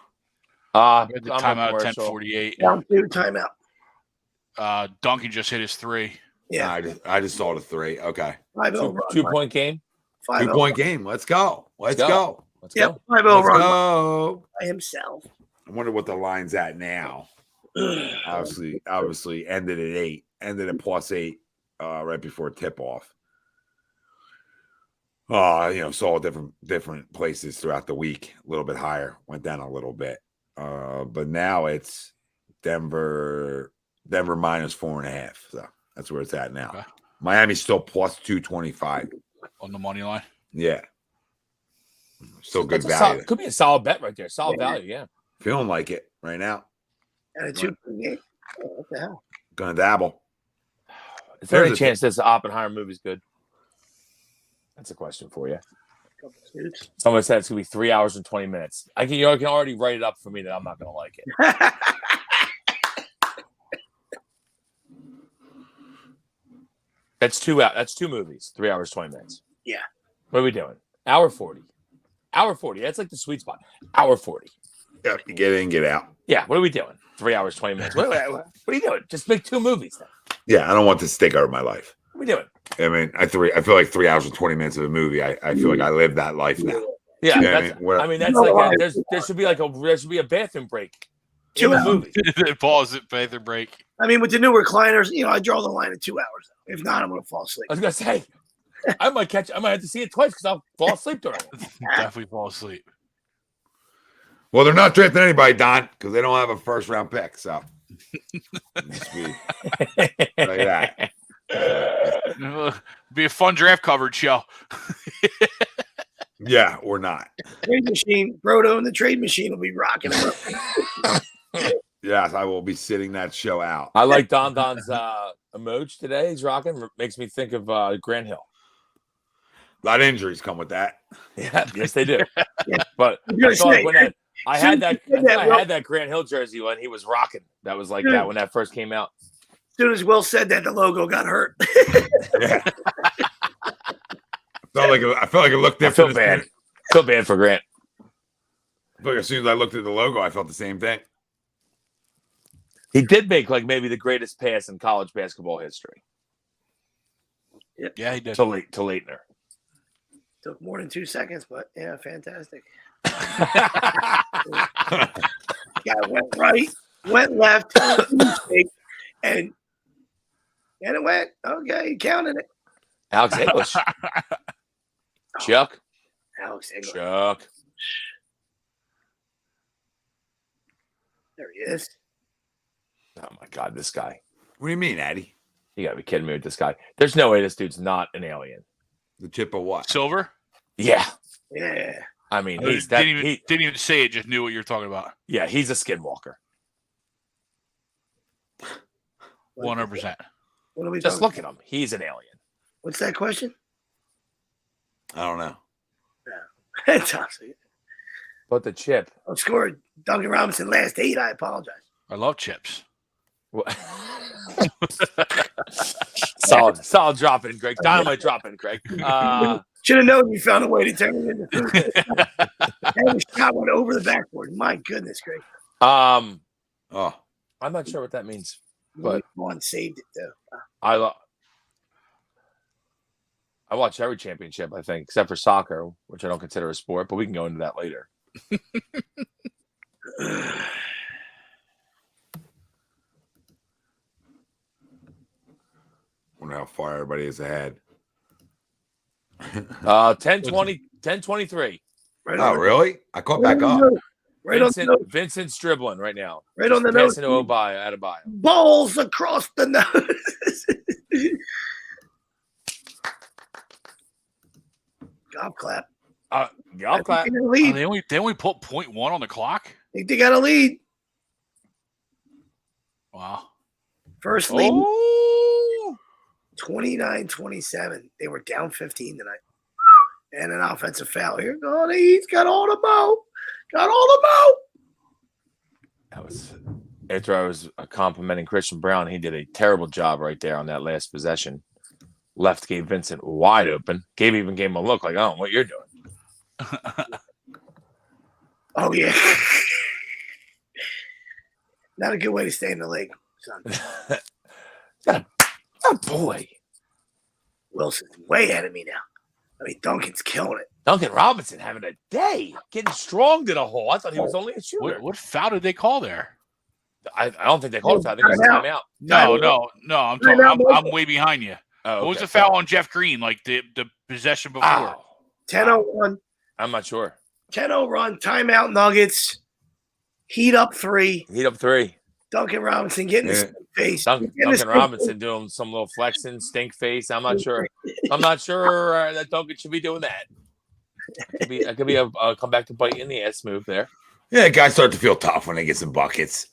[SPEAKER 5] The timeout at 10:48.
[SPEAKER 6] Down 2 timeout.
[SPEAKER 5] Duncan just hit his 3.
[SPEAKER 6] Yeah.
[SPEAKER 1] I just saw the 3. Okay.
[SPEAKER 6] 5-0
[SPEAKER 4] 2-point game.
[SPEAKER 6] 5-0.
[SPEAKER 1] 2-point game. Let's go. Let's go.
[SPEAKER 6] Yep. 5-0
[SPEAKER 1] Let's
[SPEAKER 6] run
[SPEAKER 1] go.
[SPEAKER 6] by himself.
[SPEAKER 1] I wonder what the line's at now. Obviously ended at 8. Ended at +8 right before tip off. Saw different places throughout the week. A little bit higher. Went down a little bit. But now it's Denver -4.5. So that's where it's at now.
[SPEAKER 5] Okay.
[SPEAKER 1] Miami's still +225
[SPEAKER 5] On the money line.
[SPEAKER 1] Yeah. Still good
[SPEAKER 4] That's
[SPEAKER 1] value.
[SPEAKER 4] could be a solid bet right there. Solid value, yeah.
[SPEAKER 1] Feeling like it right now.
[SPEAKER 6] And a 2-point game. Oh, what the hell?
[SPEAKER 1] Gonna dabble.
[SPEAKER 4] Is there any
[SPEAKER 1] Here's the
[SPEAKER 4] chance this Oppenheimer movie's good? That's a question for you.
[SPEAKER 6] Couple suits.
[SPEAKER 4] Someone said it's gonna be 3 hours and 20 minutes. You can already write it up for me that I'm not gonna like it. That's two movies. 3 hours, 20 minutes.
[SPEAKER 6] Yeah.
[SPEAKER 4] What are we doing? Hour 40. Hour 40. That's like the sweet spot. Hour 40.
[SPEAKER 1] Yeah, you get in, get out.
[SPEAKER 4] Yeah. What are we doing? 3 hours, 20 minutes. What are you doing? Just make two movies then.
[SPEAKER 1] Yeah, I don't want this to take over my life.
[SPEAKER 4] What are we doing?
[SPEAKER 1] I mean, I feel like 3 hours and 20 minutes of a movie. I feel like I live that life now.
[SPEAKER 4] Yeah.
[SPEAKER 1] You know
[SPEAKER 4] That's,
[SPEAKER 1] what I mean?
[SPEAKER 4] that's like there should be a bathroom break. In the movie.
[SPEAKER 5] Pause it, bathroom break.
[SPEAKER 6] I mean, with the new recliners, I draw the line at 2 hours. If not, I'm going to fall asleep.
[SPEAKER 4] I was gonna say, I might have to see it twice because I'll fall asleep during it.
[SPEAKER 5] Definitely fall asleep.
[SPEAKER 1] Well, they're not drafting anybody, Don, because they don't have a first round pick. So, like that.
[SPEAKER 5] Be a fun draft coverage show.
[SPEAKER 1] Yeah, or not.
[SPEAKER 6] Trade machine, Brodo and the trade machine will be rocking.
[SPEAKER 1] Yes, I will be sitting that show out.
[SPEAKER 4] I like Don's emoji today. He's rocking. Makes me think of Grant Hill.
[SPEAKER 1] A lot of injuries come with that.
[SPEAKER 4] Yeah, yes, they do.
[SPEAKER 6] Yeah.
[SPEAKER 4] But
[SPEAKER 6] You're
[SPEAKER 4] I thought
[SPEAKER 6] saying-
[SPEAKER 4] when I had that
[SPEAKER 6] I
[SPEAKER 4] I had that Grant Hill jersey when he was rocking. That was like that when that first came out.
[SPEAKER 6] As soon as Will said that, the logo got hurt.
[SPEAKER 1] Yeah. I felt like it looked
[SPEAKER 4] I
[SPEAKER 1] different.
[SPEAKER 4] feel bad. Feel bad for Grant.
[SPEAKER 1] I feel like as soon as I looked at the logo, I felt the same thing.
[SPEAKER 4] He did make like maybe the greatest pass in college basketball history.
[SPEAKER 5] Yeah, he did.
[SPEAKER 4] To Leitner.
[SPEAKER 6] Took more than 2 seconds, but yeah, fantastic. Guy went right, went left, and it went. Okay, he counted it.
[SPEAKER 4] Alex English. Chuck.
[SPEAKER 6] Alex English.
[SPEAKER 4] Chuck.
[SPEAKER 6] There he is.
[SPEAKER 4] Oh my God, this guy.
[SPEAKER 1] What do you mean, Addy?
[SPEAKER 4] You gotta be kidding me with this guy. There's no way this dude's not an alien.
[SPEAKER 1] The chip of what?
[SPEAKER 5] Silver?
[SPEAKER 4] Yeah.
[SPEAKER 6] Yeah.
[SPEAKER 4] I mean,
[SPEAKER 5] Didn't even say it, just knew what you're talking about.
[SPEAKER 4] yeah, he's a skinwalker.
[SPEAKER 5] 100%.
[SPEAKER 6] What are we
[SPEAKER 4] Just
[SPEAKER 6] talking?
[SPEAKER 4] look at him. He's an alien.
[SPEAKER 6] What's that question?
[SPEAKER 1] I don't know.
[SPEAKER 6] Fantastic.
[SPEAKER 4] But the chip.
[SPEAKER 6] Outscored Duncan Robinson last 8. I apologize.
[SPEAKER 5] I love chips.
[SPEAKER 4] solid drop in, Greg. Dynamite drop in, Greg.
[SPEAKER 6] Should have known you found a way to turn it into food. That shot went over the backboard. My goodness, Greg.
[SPEAKER 1] Oh,
[SPEAKER 4] I'm not sure what that means, but
[SPEAKER 6] one saved it though.
[SPEAKER 4] I watch every championship, I think, except for soccer, which I don't consider a sport, but we can go into that later.
[SPEAKER 1] wonder how far everybody is ahead.
[SPEAKER 4] 10-20, 10-23.
[SPEAKER 6] Right
[SPEAKER 1] Oh,
[SPEAKER 6] on
[SPEAKER 1] really? I caught back up.
[SPEAKER 6] Right on the nose.
[SPEAKER 4] Vincent's dribbling right now.
[SPEAKER 6] Right on the nose.
[SPEAKER 4] Passing to Adebayo.
[SPEAKER 6] Balls across the nose. Golf clap.
[SPEAKER 4] Golf clap.
[SPEAKER 6] They got a lead.
[SPEAKER 5] They only put 0.1 on the clock?
[SPEAKER 6] I think they got a lead.
[SPEAKER 5] Wow.
[SPEAKER 6] First lead.
[SPEAKER 4] Oh,
[SPEAKER 6] 29-27. They were down 15 tonight. And an offensive foul. Here goes. He's got all the mo. Got all the mo.
[SPEAKER 4] that was after I was complimenting Christian Brown. He did a terrible job right there on that last possession. Left gave Vincent wide open. Gave him a look like, oh, what you're doing.
[SPEAKER 6] Oh, yeah. Not a good way to stay in the league, son.
[SPEAKER 4] Oh, boy.
[SPEAKER 6] Wilson's way ahead of me now. I mean, Duncan's killing it.
[SPEAKER 4] Duncan Robinson having a day. Getting strong to the hole. I thought he was only a shooter.
[SPEAKER 5] What foul did they call there?
[SPEAKER 4] I don't think they called a foul. I think it was a timeout.
[SPEAKER 5] No. I'm way behind you.
[SPEAKER 4] Oh,
[SPEAKER 5] What was
[SPEAKER 4] okay.
[SPEAKER 5] the foul on Jeff Green? Like the possession before?
[SPEAKER 4] Ow.
[SPEAKER 6] 10-01.
[SPEAKER 4] I'm not sure.
[SPEAKER 6] 10-0 run. Timeout Nuggets. Heat up 3.
[SPEAKER 4] Heat up 3.
[SPEAKER 6] Duncan Robinson getting his face.
[SPEAKER 4] Duncan Robinson doing some little flexing, stink face. I'm not sure. I'm not sure that Duncan should be doing that. That could be a come back to bite you in the ass move there.
[SPEAKER 1] Yeah, guys start to feel tough when they get some buckets.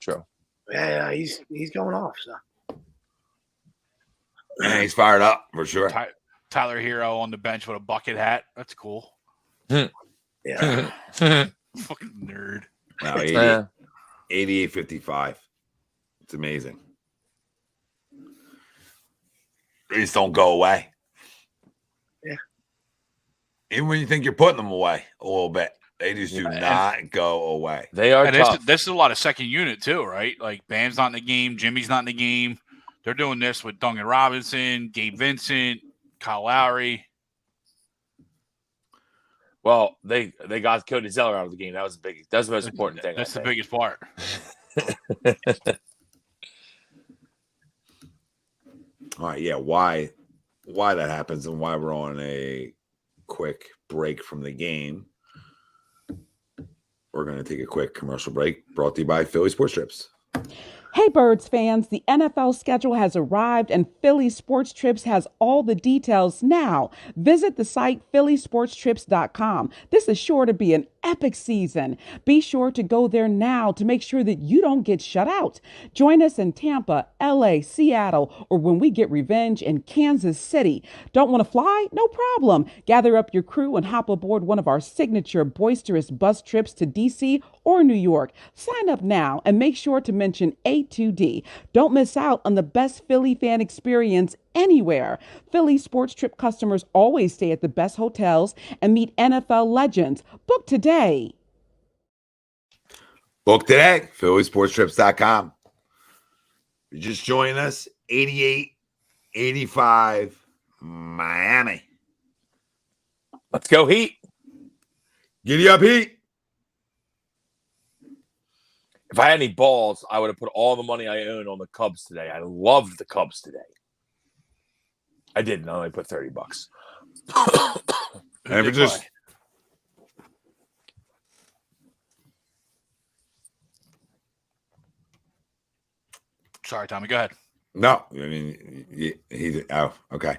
[SPEAKER 4] True.
[SPEAKER 6] Yeah, he's going off. So
[SPEAKER 1] And he's fired up for sure.
[SPEAKER 5] Tyler Hero on the bench with a bucket hat. That's cool.
[SPEAKER 6] yeah,
[SPEAKER 5] Fucking nerd.
[SPEAKER 1] Wow, 88-55. It's amazing. They just don't go away.
[SPEAKER 6] Yeah.
[SPEAKER 1] Even when you think you're putting them away a little bit, they just do not go away.
[SPEAKER 4] They are
[SPEAKER 5] And
[SPEAKER 4] tough.
[SPEAKER 5] this is a lot of second unit too, right? Like Bam's not in the game, Jimmy's not in the game. They're doing this with Duncan Robinson, Gabe Vincent, Kyle Lowry.
[SPEAKER 4] Well, they got Cody Zeller out of the game. That was the most important thing.
[SPEAKER 5] That's the biggest part.
[SPEAKER 1] All right, yeah. Why that happens and why we're on a quick break from the game. We're going to take a quick commercial break brought to you by Philly Sports Trips.
[SPEAKER 7] Hey, Birds fans, the NFL schedule has arrived and Philly Sports Trips has all the details now. Visit the site phillysportstrips.com. This is sure to be an epic season. Be sure to go there now to make sure that you don't get shut out. Join us in Tampa, LA, Seattle, or when we get revenge in Kansas City. Don't want to fly? No problem. Gather up your crew and hop aboard one of our signature boisterous bus trips to DC or New York. Sign up now and make sure to mention A2D. Don't miss out on the best Philly fan experience anywhere. Philly Sports Trip customers always stay at the best hotels and meet NFL legends. Book today.
[SPEAKER 1] Book today, phillysportstrips.com. You just joined us, 88-85 Miami.
[SPEAKER 4] Let's go Heat.
[SPEAKER 1] Giddy up, Heat.
[SPEAKER 4] If I had any balls, I would have put all the money I own on the Cubs today. I loved the Cubs today. I didn't. I only put $30.
[SPEAKER 1] And if it just
[SPEAKER 5] Sorry, Tommy. Go ahead.
[SPEAKER 1] no, I mean he oh, okay.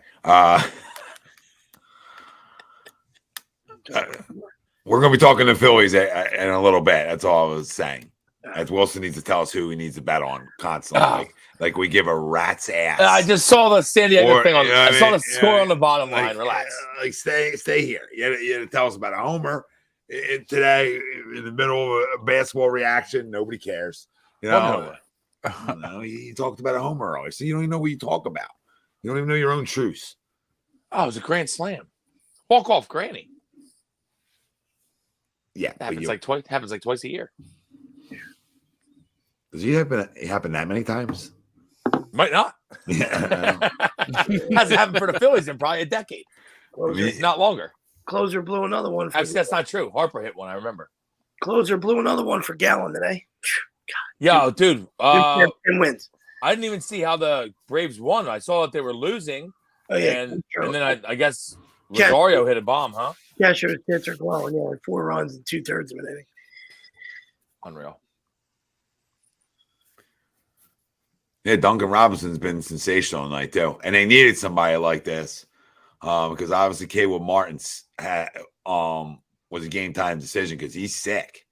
[SPEAKER 1] We're gonna be talking to Phillies in a little bit. That's all I was saying. As Wilson needs to tell us who he needs to bet on constantly, like we give a rat's ass.
[SPEAKER 4] I just saw the San Diego thing on.
[SPEAKER 1] you know what
[SPEAKER 4] I saw
[SPEAKER 1] mean?
[SPEAKER 4] the score on the bottom
[SPEAKER 1] Like,
[SPEAKER 4] line. Relax.
[SPEAKER 1] Like stay here. You had to tell us about a homer today in the middle of a basketball reaction. Nobody cares. You know. No, you talked about a homer earlier, so you don't even know what you talk about. You don't even know your own truths.
[SPEAKER 4] Oh, it was a grand slam. Walk off granny.
[SPEAKER 1] Yeah,
[SPEAKER 4] It happens like twice a year.
[SPEAKER 1] Does it happen that many times?
[SPEAKER 4] Might not.
[SPEAKER 1] Yeah.
[SPEAKER 4] Hasn't happened for the Phillies in probably a decade. It's not longer.
[SPEAKER 6] Closer blew another one.
[SPEAKER 4] Actually, that's not true. Harper hit one. I remember.
[SPEAKER 6] Closer blew another one for Gallon today.
[SPEAKER 4] Yo, dude.
[SPEAKER 6] 10 wins.
[SPEAKER 4] I didn't even see how the Braves won. I saw that they were losing,
[SPEAKER 6] Oh yeah,
[SPEAKER 4] and then I guess
[SPEAKER 6] Yeah.
[SPEAKER 4] Rosario hit a bomb, huh?
[SPEAKER 6] yeah, sure. His hits are glowing. Yeah, like 4 runs in 2/3 of an inning.
[SPEAKER 4] Unreal.
[SPEAKER 1] Yeah, Duncan Robinson's been sensational tonight too, and they needed somebody like this because obviously Caleb Martin's was a game time decision because he's sick,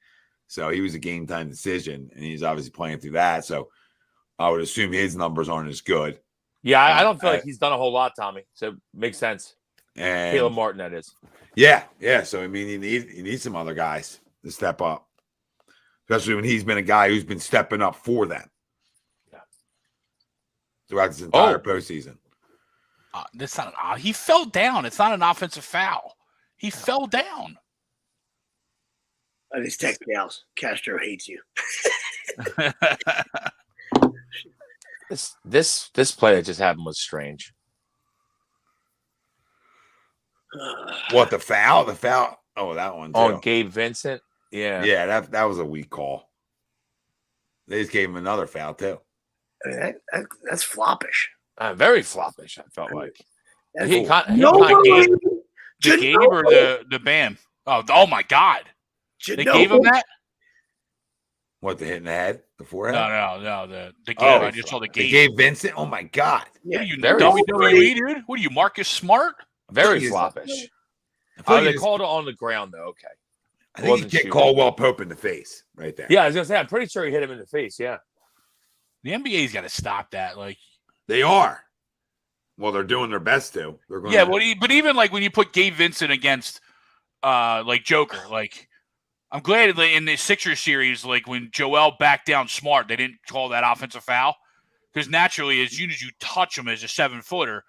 [SPEAKER 1] so he was a game time decision, and he's obviously playing through that. So I would assume his numbers aren't as good.
[SPEAKER 4] Yeah, I don't feel like he's done a whole lot, Tommy. So it makes sense.
[SPEAKER 1] And
[SPEAKER 4] Caleb Martin, that is.
[SPEAKER 1] yeah. So I mean, you need some other guys to step up, especially when he's been a guy who's been stepping up for them. Throughout this entire postseason.
[SPEAKER 5] That's not an. He fell down. It's not an offensive foul. He fell down.
[SPEAKER 6] I just text Gals. Castro hates you.
[SPEAKER 4] This play that just happened was strange.
[SPEAKER 1] What, the foul? The foul? Oh, that one too.
[SPEAKER 4] On Gabe Vincent? Yeah.
[SPEAKER 1] Yeah, that was a weak call. They just gave him another foul too.
[SPEAKER 6] I mean, that's floppish.
[SPEAKER 4] Very floppish, I felt like.
[SPEAKER 6] That's
[SPEAKER 4] He kind
[SPEAKER 5] The Gabe or the Bam? Oh my God! They gave him that?
[SPEAKER 1] What, the hit in the head? The forehead?
[SPEAKER 5] No. The Gabe. I just saw the
[SPEAKER 1] They
[SPEAKER 5] Gabe.
[SPEAKER 1] gave Vincent? Oh my God.
[SPEAKER 6] Yeah,
[SPEAKER 5] What are you,
[SPEAKER 4] very
[SPEAKER 5] WWE, dude? What are you, Marcus Smart?
[SPEAKER 4] Very
[SPEAKER 1] Jeez.
[SPEAKER 4] floppish.
[SPEAKER 1] feel like
[SPEAKER 4] they
[SPEAKER 1] you just-
[SPEAKER 4] called it on the ground though. Okay.
[SPEAKER 1] I think you
[SPEAKER 4] wasn't
[SPEAKER 1] get
[SPEAKER 4] shooting.
[SPEAKER 1] Caldwell Pope in the face right there.
[SPEAKER 4] Yeah, I was gonna say I'm pretty sure he hit him in the face. Yeah.
[SPEAKER 5] The NBA's got to stop that. Like,
[SPEAKER 1] They are. Well, they're doing their best to. They're going
[SPEAKER 5] yeah, but even like when you put Gabe Vincent against like Joker, like I'm glad that in the Sixers series, like when Joel backed down Smart, they didn't call that offensive foul because naturally, as soon as you touch him as a 7-footer,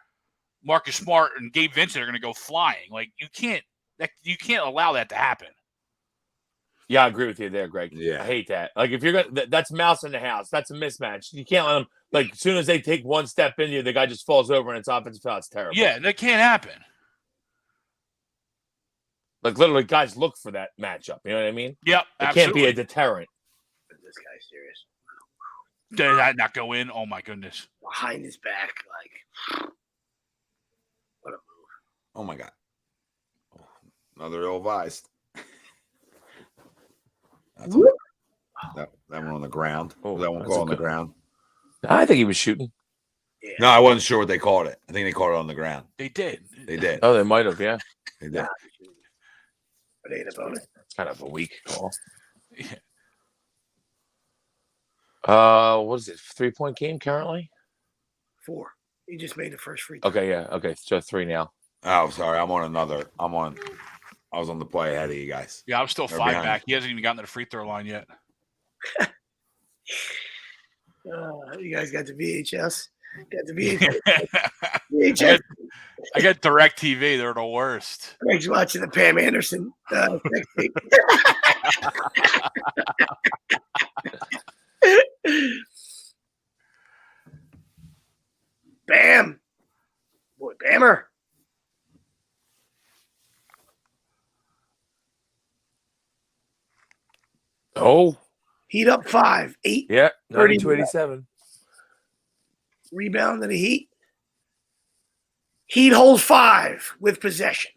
[SPEAKER 5] Marcus Smart and Gabe Vincent are going to go flying. Like you can't allow that to happen.
[SPEAKER 4] Yeah, I agree with you there, Greg.
[SPEAKER 1] Yeah.
[SPEAKER 4] I hate that. Like if you're gonna, that's mouse in the house. That's a mismatch. You can't let them. Like as soon as they take one step in you, the guy just falls over and it's offensive foul. It's terrible.
[SPEAKER 5] Yeah, that can't happen.
[SPEAKER 4] Like literally, guys look for that matchup. You know what I mean?
[SPEAKER 5] Yep,
[SPEAKER 4] It can't
[SPEAKER 5] absolutely.
[SPEAKER 4] be a deterrent.
[SPEAKER 6] This guy's serious.
[SPEAKER 5] Did that not go in? Oh my goodness!
[SPEAKER 6] Behind his back, like what a move.
[SPEAKER 1] Oh my God. Another ill-advised. That's that one on the ground.
[SPEAKER 4] Oh,
[SPEAKER 1] that one
[SPEAKER 4] that's
[SPEAKER 1] called
[SPEAKER 4] a
[SPEAKER 1] on the
[SPEAKER 4] good-
[SPEAKER 1] ground.
[SPEAKER 4] I think he was shooting.
[SPEAKER 6] Yeah.
[SPEAKER 1] No, I wasn't sure what they called it. I think they called it on the ground.
[SPEAKER 5] They did.
[SPEAKER 1] They did.
[SPEAKER 4] Oh, they might have. Yeah,
[SPEAKER 1] They did.
[SPEAKER 6] But ain't about it.
[SPEAKER 4] it's kind of a weak call.
[SPEAKER 5] Yeah.
[SPEAKER 4] What is it? 3-point game currently?
[SPEAKER 6] 4. He just made the first free throw.
[SPEAKER 4] Okay, yeah. Okay, so 3 now.
[SPEAKER 1] Oh, sorry. I was on the play ahead of you guys.
[SPEAKER 5] Yeah, I'm still
[SPEAKER 1] They're
[SPEAKER 5] 5
[SPEAKER 1] behind.
[SPEAKER 5] back. He hasn't even gotten to the free throw line yet.
[SPEAKER 6] You guys got the VHS? Got the
[SPEAKER 5] I
[SPEAKER 6] VHS.
[SPEAKER 5] got Direct TV. They're the worst.
[SPEAKER 6] Greg's watching the Pam Anderson sex tape. Bam. Boy, Bammer.
[SPEAKER 4] Oh,
[SPEAKER 6] Heat up 5. 8
[SPEAKER 4] yeah.
[SPEAKER 6] 30
[SPEAKER 4] 92-87.
[SPEAKER 6] rebound to the Heat. Heat holds 5 with possession.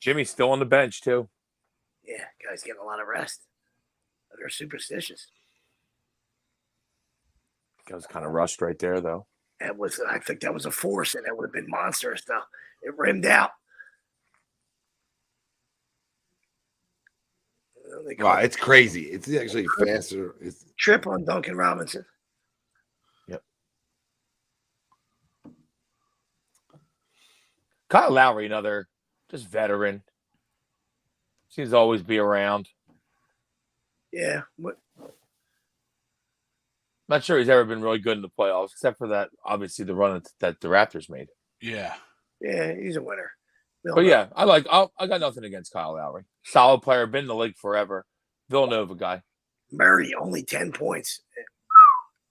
[SPEAKER 4] Jimmy's still on the bench too.
[SPEAKER 6] Yeah, guys getting a lot of rest. They're superstitious.
[SPEAKER 4] That was kind of rushed right there, though.
[SPEAKER 6] I think that was a force, and that would have been monstrous, though. It rimmed out. They
[SPEAKER 1] Wow,
[SPEAKER 6] call
[SPEAKER 1] it's crazy. It's actually faster. It's
[SPEAKER 6] trip on Duncan Robinson.
[SPEAKER 4] Kyle Lowry, another just veteran. Seems to always be around.
[SPEAKER 6] Yeah. What?
[SPEAKER 4] Not sure he's ever been really good in the playoffs, except for that, obviously, the run that the Raptors made.
[SPEAKER 5] Yeah.
[SPEAKER 6] Yeah, he's a winner.
[SPEAKER 4] But yeah, I got nothing against Kyle Lowry. Solid player, been in the league forever. Villanova guy.
[SPEAKER 6] Murray, only 10 points.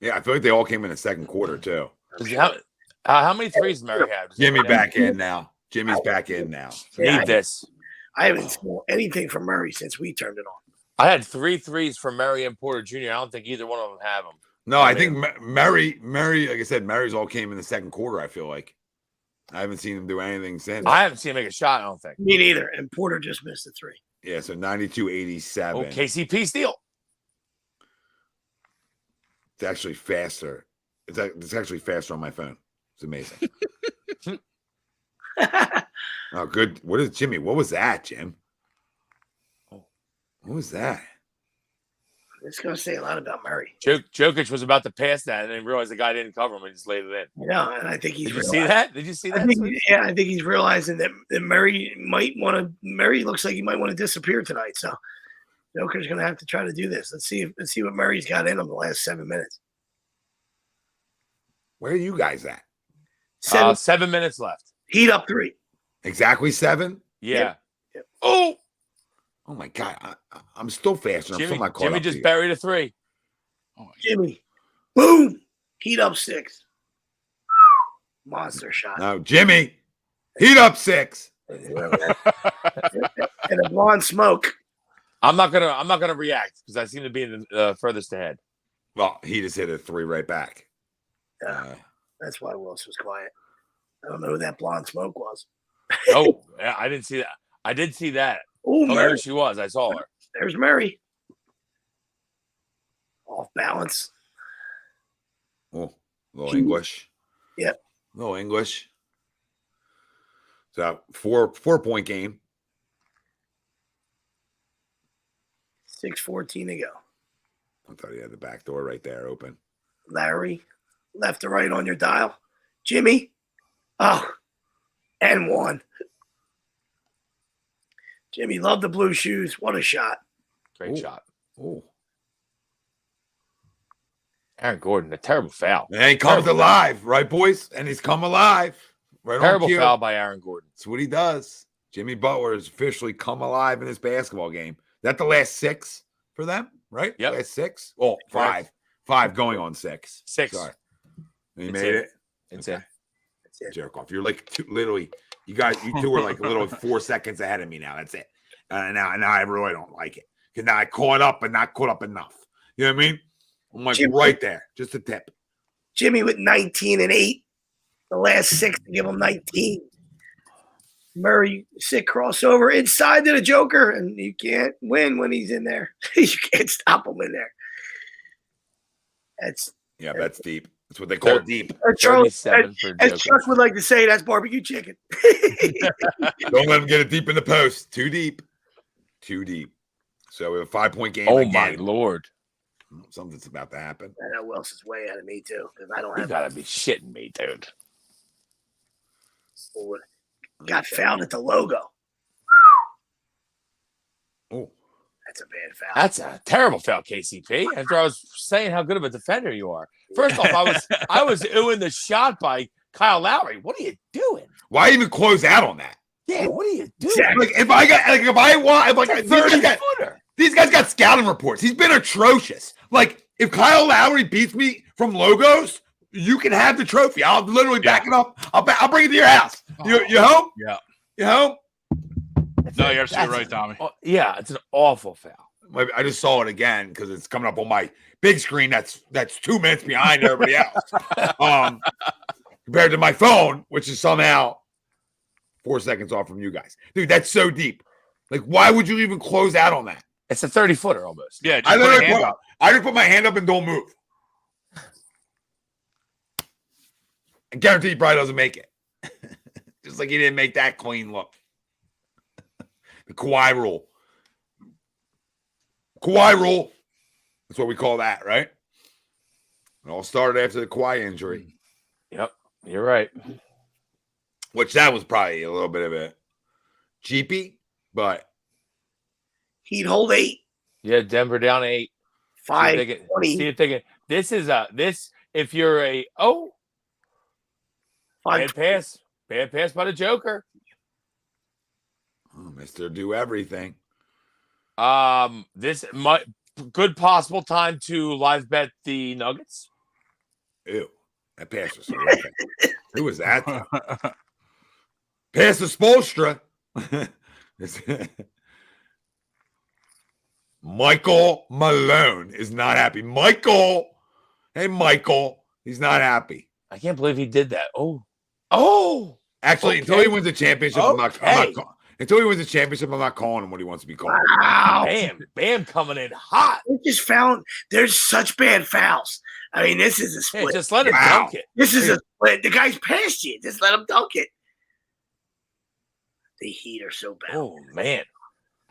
[SPEAKER 1] yeah. I feel like they all came in the second quarter too.
[SPEAKER 4] How many threes Murray had?
[SPEAKER 1] Jimmy back in now. Jimmy's back in now.
[SPEAKER 6] Yeah,
[SPEAKER 4] Need this.
[SPEAKER 6] I haven't seen anything from Murray since we turned it on.
[SPEAKER 4] I had 3 threes from Murray and Porter Jr. I don't think either one of them have them.
[SPEAKER 1] No, I think Murray, like I said, Murray's all came in the second quarter. I feel like I haven't seen him do anything since.
[SPEAKER 4] I haven't seen him make a shot, I don't think.
[SPEAKER 6] Me neither. And Porter just missed a 3.
[SPEAKER 1] Yeah, so 92-87.
[SPEAKER 4] Oh, KCP steal.
[SPEAKER 1] It's actually faster. It's actually faster on my phone. It's amazing. Oh, good. What is Jimmy? What was that, Jim? What was that?
[SPEAKER 6] It's going to say a lot about Murray.
[SPEAKER 4] Jokic was about to pass that and then realized the guy didn't cover him and just laid it in.
[SPEAKER 6] Yeah, and I think he's.
[SPEAKER 4] Did you see that? Did you see that?
[SPEAKER 6] I think he's realizing that Murray might want to. Murray looks like he might want to disappear tonight. So Joker's going to have to try to do this. Let's see what Murray's got in him the last 7 minutes.
[SPEAKER 1] Where are you guys at?
[SPEAKER 4] 7 minutes left.
[SPEAKER 6] Heat up 3.
[SPEAKER 1] Exactly 7?
[SPEAKER 4] Yeah.
[SPEAKER 6] Yep.
[SPEAKER 4] Oh,
[SPEAKER 1] Oh my God. I'm still faster. I'm still not caught
[SPEAKER 4] Jimmy
[SPEAKER 1] up
[SPEAKER 4] just
[SPEAKER 1] to you.
[SPEAKER 4] buried a 3.
[SPEAKER 5] Oh my
[SPEAKER 6] Jimmy, boom, heat up 6. Monster shot.
[SPEAKER 1] No, Jimmy, heat up 6.
[SPEAKER 6] And a blonde smoke.
[SPEAKER 4] I'm not gonna react because I seem to be in the furthest ahead.
[SPEAKER 1] Well, he just hit a 3 right back.
[SPEAKER 6] Yeah, that's why Wilson was quiet. I don't know who that blonde smoke was.
[SPEAKER 4] Oh, yeah, I didn't see that. I did see that.
[SPEAKER 6] Oh,
[SPEAKER 4] Oh,
[SPEAKER 6] Murray.
[SPEAKER 4] there she was. I saw her.
[SPEAKER 6] There's Murray. Off balance.
[SPEAKER 1] Oh, little English.
[SPEAKER 6] Yep.
[SPEAKER 1] Little English. So 4-point game.
[SPEAKER 6] 6:14 to go.
[SPEAKER 1] I thought he had the back door right there open.
[SPEAKER 6] Larry, left to right on your dial. Jimmy, and one. Jimmy, love the blue shoes. What a shot.
[SPEAKER 4] Great shot.
[SPEAKER 1] Oh,
[SPEAKER 4] Aaron Gordon, a terrible foul.
[SPEAKER 1] and he comes alive, right, boys? And he's come alive. Right
[SPEAKER 4] Terrible
[SPEAKER 1] on cue.
[SPEAKER 4] foul by Aaron Gordon.
[SPEAKER 1] That's what he does. Jimmy Butler has officially come alive in this basketball game. That the last 6 for them, right?
[SPEAKER 4] Yep.
[SPEAKER 1] Last 6? Oh, 5. 5 going on 6.
[SPEAKER 4] 6.
[SPEAKER 1] Sorry. You
[SPEAKER 4] It's
[SPEAKER 1] made
[SPEAKER 4] in.
[SPEAKER 1] it?
[SPEAKER 4] It's
[SPEAKER 1] Okay.
[SPEAKER 4] in.
[SPEAKER 6] That's it.
[SPEAKER 1] Jerk off. You're like literally, you two are like a little 4 seconds ahead of me now. That's it. Now I really don't like it. Because now I caught up and not caught up enough. You know what I mean? I'm like
[SPEAKER 6] Jimmy,
[SPEAKER 1] right there. Just a tip.
[SPEAKER 6] Jimmy with 19 and 8. The last 6 to give him 19. Murray, sick crossover inside to the Joker, and you can't win when he's in there. You can't stop him in there. That's
[SPEAKER 1] Deep. That's what they call deep.
[SPEAKER 6] Charles,
[SPEAKER 4] 37 for
[SPEAKER 6] as
[SPEAKER 4] Joker.
[SPEAKER 6] Chuck would like to say, that's barbecue chicken.
[SPEAKER 1] Don't let them get it deep in the post. Too deep. Too deep. So we have a 5-point game.
[SPEAKER 4] Oh,
[SPEAKER 1] again.
[SPEAKER 4] my Lord.
[SPEAKER 1] Something's about to happen.
[SPEAKER 6] I know Wells is way out of me, too, because I don't
[SPEAKER 4] You
[SPEAKER 6] have
[SPEAKER 4] got to be shitting me, dude.
[SPEAKER 6] got fouled at the logo.
[SPEAKER 1] Oh,
[SPEAKER 6] That's a bad foul.
[SPEAKER 4] That's a terrible foul, KCP. After I was saying how good of a defender you are. First off, I was oohing the shot by Kyle Lowry. What are you doing?
[SPEAKER 1] why even close out on that?
[SPEAKER 4] Yeah, what are you doing?
[SPEAKER 1] Like if I got
[SPEAKER 4] 30 footer.
[SPEAKER 1] these guys got scouting reports. He's been atrocious. Like if Kyle Lowry beats me from logos, you can have the trophy. I'll literally back it up. I'll bring it to your house. You home?
[SPEAKER 5] Yeah.
[SPEAKER 1] You home?
[SPEAKER 5] No, you're absolutely right, Tommy.
[SPEAKER 4] Yeah, it's an awful foul.
[SPEAKER 1] I just saw it again because it's coming up on my big screen. That's 2 minutes behind everybody else. Compared to my phone, which is somehow 4 seconds off from you guys. Dude, that's so deep. Like, why would you even close out on that?
[SPEAKER 4] It's a 30-footer almost.
[SPEAKER 5] Yeah, just
[SPEAKER 1] I
[SPEAKER 5] put a
[SPEAKER 1] literally
[SPEAKER 5] hand up.
[SPEAKER 1] I just put my hand up and don't move. I guarantee he probably doesn't make it. Just like he didn't make that clean look. The Kawhi rule. Kawhi rule. That's what we call that, right? It all started after the Kawhi injury.
[SPEAKER 4] Yep, you're right.
[SPEAKER 1] Which that was probably a little bit of a cheapy, but
[SPEAKER 6] He'd hold 8.
[SPEAKER 4] Yeah, Denver down 8.
[SPEAKER 6] 5,
[SPEAKER 4] See
[SPEAKER 6] 20,
[SPEAKER 4] if they can. This is if you're a
[SPEAKER 6] 5,
[SPEAKER 4] bad pass by the Joker.
[SPEAKER 1] Mr. Do Everything.
[SPEAKER 4] This might good possible time to live bet the Nuggets.
[SPEAKER 1] Ew. That pass was horrific. Who was that? Pass to Spoelstra. Michael Malone is not happy. Michael. He's not happy.
[SPEAKER 4] I can't believe he did that. Oh.
[SPEAKER 1] Actually, until he wins the championship, I'm not until he wins the championship, I'm not calling him what he wants to be called.
[SPEAKER 6] Wow.
[SPEAKER 4] Bam coming in hot.
[SPEAKER 6] We just found there's such bad fouls. I mean, this is a
[SPEAKER 4] Yeah,
[SPEAKER 6] split.
[SPEAKER 4] just let him dunk it.
[SPEAKER 6] This is a split. The guy's past you. Just let him dunk it. The Heat are so bad.
[SPEAKER 4] Oh man.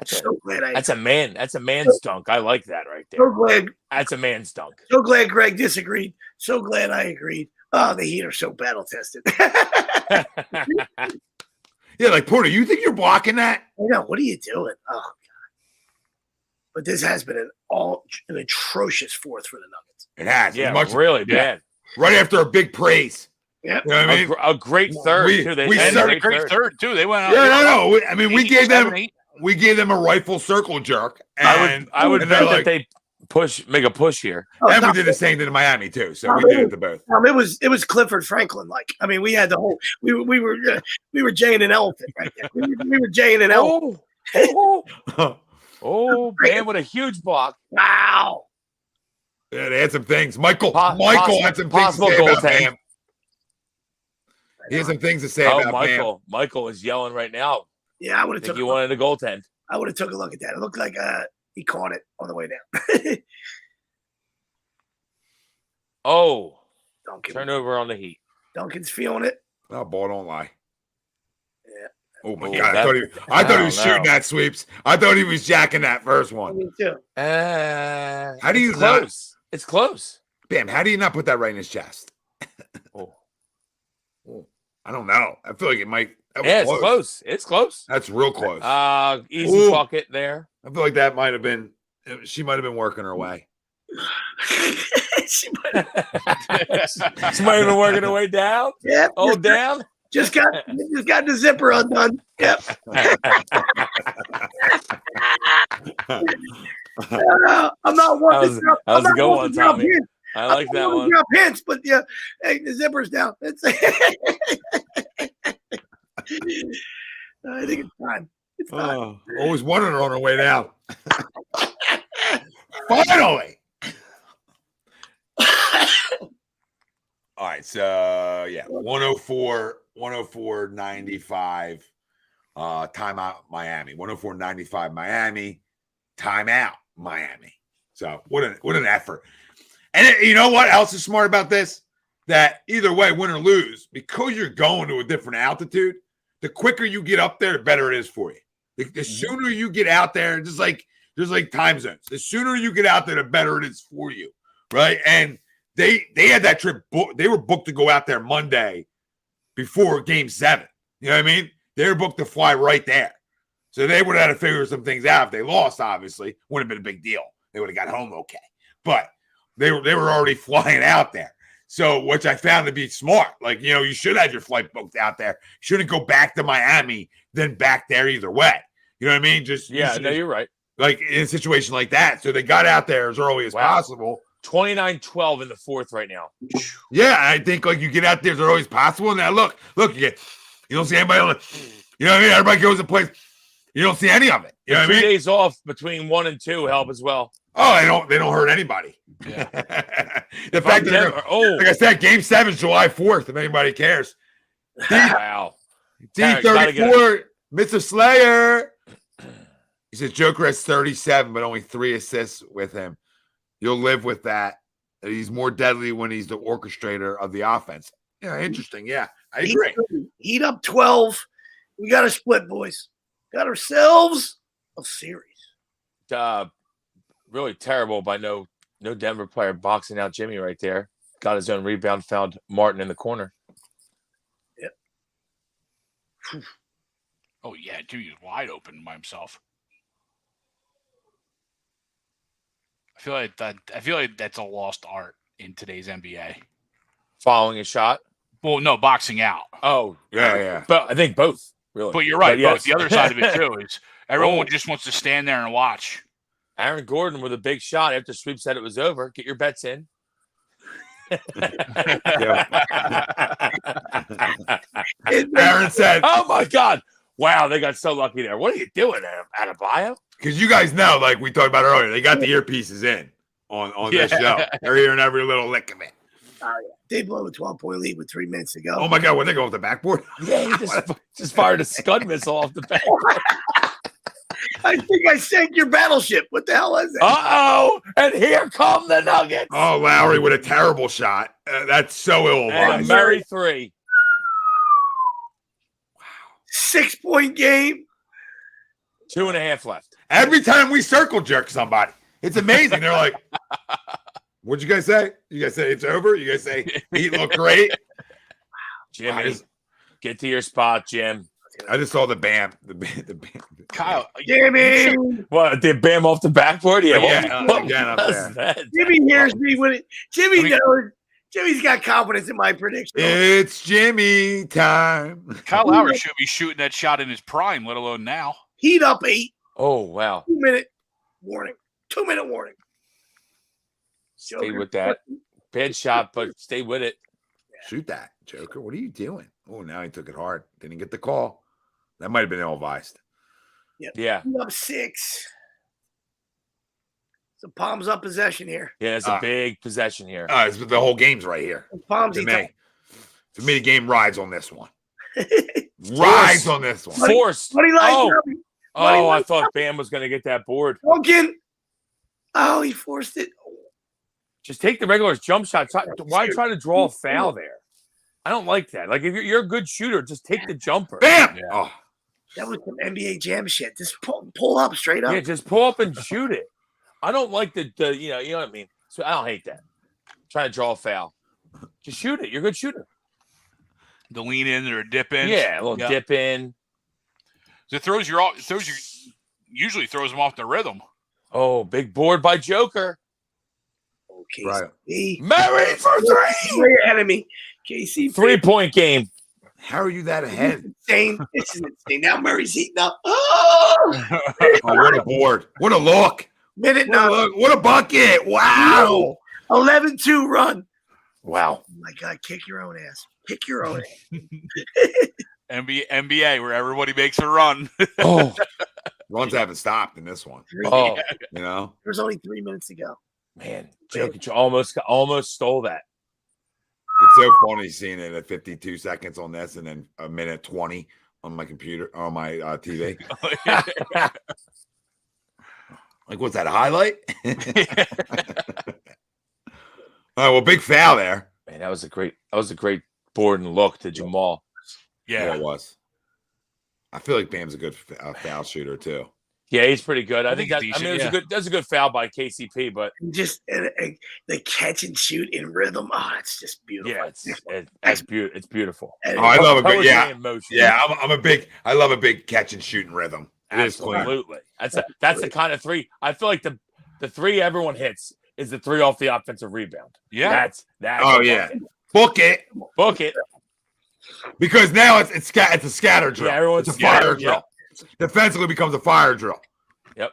[SPEAKER 6] So glad
[SPEAKER 4] That's a man's dunk. I like that right there.
[SPEAKER 6] So glad.
[SPEAKER 4] That's a man's dunk.
[SPEAKER 6] So glad Greg disagreed. So glad I agreed. Oh, the Heat are so battle tested.
[SPEAKER 1] Yeah, like Porter, you think you're blocking that?
[SPEAKER 6] I know. What are you doing? Oh God! But this has been an atrocious fourth for the Nuggets.
[SPEAKER 1] It has.
[SPEAKER 4] Yeah,
[SPEAKER 1] Much,
[SPEAKER 4] really bad.
[SPEAKER 1] Right after a big praise.
[SPEAKER 6] Yep.
[SPEAKER 1] You know what I mean?
[SPEAKER 4] A great third too.
[SPEAKER 1] we
[SPEAKER 5] And
[SPEAKER 1] started
[SPEAKER 5] a great third too. They went out.
[SPEAKER 1] Yeah, no. I mean, we gave them
[SPEAKER 5] 8.
[SPEAKER 1] a rifle circle jerk. And,
[SPEAKER 4] I would
[SPEAKER 1] and
[SPEAKER 4] bet
[SPEAKER 1] they're
[SPEAKER 4] that
[SPEAKER 1] like,
[SPEAKER 4] they make a push here.
[SPEAKER 1] and we did the same thing in Miami too. So we did it to both.
[SPEAKER 6] It was Clifford Franklin like. I mean, we had the whole. We were jaying an elephant right there. We were jaying an elephant.
[SPEAKER 4] Bam with a huge block.
[SPEAKER 6] Wow.
[SPEAKER 1] Yeah, they had some things. Michael had some things to
[SPEAKER 4] possible
[SPEAKER 1] say about
[SPEAKER 4] goaltending.
[SPEAKER 1] Bam. He has some things to say about Bam.
[SPEAKER 4] Michael is yelling right now.
[SPEAKER 6] Yeah, I would have
[SPEAKER 4] Think
[SPEAKER 6] took.
[SPEAKER 4] you wanted a goaltend.
[SPEAKER 6] I would have took a look at that. It looked like he caught it on the way down.
[SPEAKER 4] Oh,
[SPEAKER 6] Duncan.
[SPEAKER 4] turnover on the Heat.
[SPEAKER 6] Duncan's feeling it.
[SPEAKER 1] Oh, ball don't lie.
[SPEAKER 6] Yeah.
[SPEAKER 1] Oh my God! I thought he was shooting that sweeps. I thought he was jacking that first one.
[SPEAKER 6] Me too.
[SPEAKER 1] How do you
[SPEAKER 4] close? It's close.
[SPEAKER 1] Bam! How do you not put that right in his chest?
[SPEAKER 4] Oh.
[SPEAKER 1] I don't know. I feel like it might.
[SPEAKER 4] It's close. It's close.
[SPEAKER 1] That's real close.
[SPEAKER 4] Easy bucket there.
[SPEAKER 1] I feel like that might have been. She might have been working her way.
[SPEAKER 6] She might
[SPEAKER 4] have been working her way down.
[SPEAKER 6] Yeah.
[SPEAKER 4] Oh, down.
[SPEAKER 6] Just got the zipper undone. Yep. I'm not working.
[SPEAKER 4] That was a good one, Tommy. I like that one.
[SPEAKER 6] Hints, but yeah, hey, the zipper's down. It's I think it's time. It's time.
[SPEAKER 1] Always wanted her on her way down. Finally. All right, so yeah, 104.95 timeout Miami. 104.95 Miami, timeout Miami. So what an effort. And you know what else is smart about this? That either way, win or lose, because you're going to a different altitude, the quicker you get up there, the better it is for you. The sooner you get out there, just like there's like time zones. The sooner you get out there, the better it is for you, right? And they had that trip booked. They were booked to go out there Monday before Game 7. You know what I mean? They were booked to fly right there. So they would have had to figure some things out. If they lost, obviously, wouldn't have been a big deal. They would have got home okay. But they were already flying out there. So, which I found to be smart. Like, you know, you should have your flight booked out there. You shouldn't go back to Miami, then back there either way. You know what I mean?
[SPEAKER 4] You're right.
[SPEAKER 1] Like in a situation like that. So they got out there as early as possible.
[SPEAKER 4] 29-12 in the fourth right now.
[SPEAKER 1] Yeah, I think like you get out there as early as possible. And now look, you don't see anybody on the, you know what I mean? Everybody goes and plays. You don't see any of it. You know what I mean?
[SPEAKER 4] 2 days off between 1 and 2 help as well.
[SPEAKER 1] Oh, they don't hurt anybody.
[SPEAKER 5] Yeah.
[SPEAKER 1] The fact that like I said, Game 7 is July 4th, if anybody cares.
[SPEAKER 4] Wow.
[SPEAKER 1] D34, Mr. Slayer. He says Joker has 37, but only 3 assists with him. You'll live with that. He's more deadly when he's the orchestrator of the offense. Yeah, interesting. Yeah, I agree.
[SPEAKER 6] Heat up 12. We got a split, boys. Got ourselves a series.
[SPEAKER 4] Really terrible by no Denver player boxing out Jimmy right there. Got his own rebound, found Martin in the corner.
[SPEAKER 6] Yep.
[SPEAKER 5] Oh yeah, dude, he's wide open by himself. I feel like that's a lost art in today's NBA.
[SPEAKER 4] Following a shot.
[SPEAKER 5] Well, no, boxing out.
[SPEAKER 4] Oh,
[SPEAKER 1] yeah.
[SPEAKER 4] But I think both, really.
[SPEAKER 5] But you're right.
[SPEAKER 4] But yes.
[SPEAKER 5] Both. The other side of it too is everyone just wants to stand there and watch.
[SPEAKER 4] Aaron Gordon with a big shot after Sweep said it was over. Get your bets in.
[SPEAKER 1] Aaron said,
[SPEAKER 4] "Oh my God! Wow, they got so lucky there. What are you doing, Adebayo?"
[SPEAKER 1] Because you guys know, like we talked about earlier, they got the earpieces in on this show. They're hearing every little lick of it.
[SPEAKER 6] Oh, yeah. They blow a 12-point lead with 3 minutes to go.
[SPEAKER 1] Oh my God, when they go off the backboard?
[SPEAKER 4] Yeah, he just fired a Scud missile off the backboard.
[SPEAKER 6] I think I sank your battleship. What the hell is that?
[SPEAKER 4] Uh-oh, and here come the Nuggets.
[SPEAKER 1] Oh, Lowry with a terrible shot. That's so ill-advised.
[SPEAKER 4] And a merry 3.
[SPEAKER 6] 6-point game.
[SPEAKER 4] 2.5 left.
[SPEAKER 1] Every time we circle jerk somebody, it's amazing. They're like, what'd you guys say? You guys say it's over? You guys say he looked great?
[SPEAKER 4] Jimmy, get to your spot, Jim.
[SPEAKER 1] I just saw the bam. The bam.
[SPEAKER 5] Kyle,
[SPEAKER 6] Jimmy.
[SPEAKER 4] What, did Bam off the backboard? Yeah.
[SPEAKER 1] Again up there.
[SPEAKER 6] Jimmy hears me when it. Jimmy knows. Jimmy's got confidence in my prediction.
[SPEAKER 1] It's Jimmy time.
[SPEAKER 5] Kyle Lowry should be shooting that shot in his prime, let alone now.
[SPEAKER 6] Heat up 8.
[SPEAKER 4] Oh, wow.
[SPEAKER 6] 2-minute warning. 2-minute warning.
[SPEAKER 4] Stay with that. Bad shot, but stay with it.
[SPEAKER 1] Shoot that, Joker. What are you doing? Oh, now he took it hard. Didn't get the call. That might have been ill-advised.
[SPEAKER 4] Yeah.
[SPEAKER 6] Heat up 6. It's a palms up possession here.
[SPEAKER 4] Yeah, it's a big possession here.
[SPEAKER 1] The whole game's right here.
[SPEAKER 6] Palms
[SPEAKER 1] For me, the game rides on this one. Rides on this one.
[SPEAKER 4] Forced. I thought Bam was going to get that board.
[SPEAKER 6] Duncan. Oh, he forced it.
[SPEAKER 4] Just take the regular jump shot. Why try to draw a foul there? I don't like that. Like, if you're a good shooter, just take the jumper.
[SPEAKER 1] Bam!
[SPEAKER 4] Yeah.
[SPEAKER 1] Oh.
[SPEAKER 6] That was some NBA Jam shit. Just pull up straight up.
[SPEAKER 4] Yeah, just pull up and shoot it. I don't like the you know what I mean. So I don't hate that. Trying to draw a foul. Just shoot it. You're a good shooter.
[SPEAKER 5] The lean in or a dip in.
[SPEAKER 4] Yeah, a little dip in.
[SPEAKER 5] So it usually throws them off the rhythm.
[SPEAKER 4] Oh, big board by Joker.
[SPEAKER 6] Okay.
[SPEAKER 1] Right.
[SPEAKER 4] Murray for three.
[SPEAKER 6] Way ahead of me. KC
[SPEAKER 4] 3-point game.
[SPEAKER 1] How are you that ahead?
[SPEAKER 6] Insane. This is insane. Now Murray's heating up. Oh,
[SPEAKER 1] Oh, what a board. What a look.
[SPEAKER 6] minute
[SPEAKER 1] What a,
[SPEAKER 6] now.
[SPEAKER 1] look. What a bucket. Wow.
[SPEAKER 6] 11-2 run.
[SPEAKER 4] Wow.
[SPEAKER 6] Oh my God, kick your own ass. Kick your own ass.
[SPEAKER 5] NBA, where everybody makes a run.
[SPEAKER 4] Oh,
[SPEAKER 1] Runs haven't stopped in this one.
[SPEAKER 4] oh,
[SPEAKER 1] You know?
[SPEAKER 6] There's only 3 minutes to go.
[SPEAKER 4] man. Jokic almost stole that.
[SPEAKER 1] It's so funny seeing it at 52 seconds on this and then a minute 20 on my computer, on my TV. Like, what's that, a highlight? All right, well, big foul there.
[SPEAKER 4] Man, that was a great board and look to Jamal.
[SPEAKER 1] Yeah, it was. I feel like Bam's a good foul shooter, too.
[SPEAKER 4] Yeah, he's pretty good. I think
[SPEAKER 5] he's
[SPEAKER 4] that.
[SPEAKER 5] decent,
[SPEAKER 4] I mean, that's a good foul by KCP, but
[SPEAKER 6] Just the catch and shoot in rhythm. Oh, it's just beautiful.
[SPEAKER 4] yeah, it's beautiful.
[SPEAKER 6] And
[SPEAKER 1] Oh, I love a good,
[SPEAKER 4] Poetry
[SPEAKER 1] yeah.
[SPEAKER 4] in motion.
[SPEAKER 1] Yeah, I love a big catch and shoot in rhythm. It is clean.
[SPEAKER 4] Absolutely. That's the kind of three. I feel like the three everyone hits is the three off the offensive rebound.
[SPEAKER 5] Yeah.
[SPEAKER 4] That's
[SPEAKER 1] Oh, yeah. Book it.
[SPEAKER 4] Book it.
[SPEAKER 1] Because now it's a scatter drill.
[SPEAKER 4] Yeah, everyone's
[SPEAKER 1] it's a fire
[SPEAKER 4] scattered,
[SPEAKER 1] drill. Defensively becomes a fire drill.
[SPEAKER 4] Yep.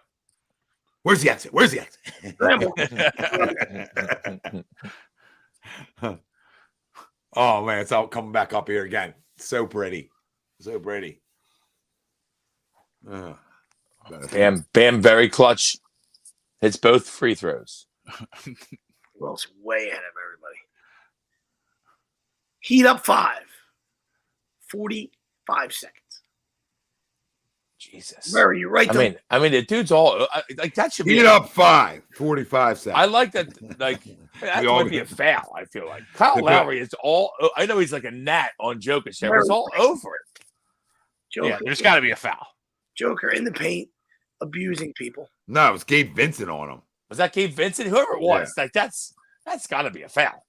[SPEAKER 1] Where's the exit? Where's the exit? Oh man, it's all coming back up here again. So pretty. So pretty.
[SPEAKER 4] Bam, very clutch. Hits both free throws.
[SPEAKER 6] Will's way ahead of everybody. Heat up 5. 45 seconds.
[SPEAKER 4] Jesus.
[SPEAKER 6] Murray, you're right.
[SPEAKER 4] I mean, the dude's all like that should be
[SPEAKER 1] Heat up 5. 45 seconds.
[SPEAKER 4] I like that. Like that
[SPEAKER 1] all
[SPEAKER 4] might be a foul. I feel like Kyle Lowry is all. I know he's like a gnat on Jokic. There was all over it.
[SPEAKER 6] Joker,
[SPEAKER 5] Yeah, there's got to be a foul.
[SPEAKER 6] Joker in the paint, abusing people.
[SPEAKER 1] No, it was Gabe Vincent on him.
[SPEAKER 4] Was that Gabe Vincent? Whoever it was, like that's got to be a foul.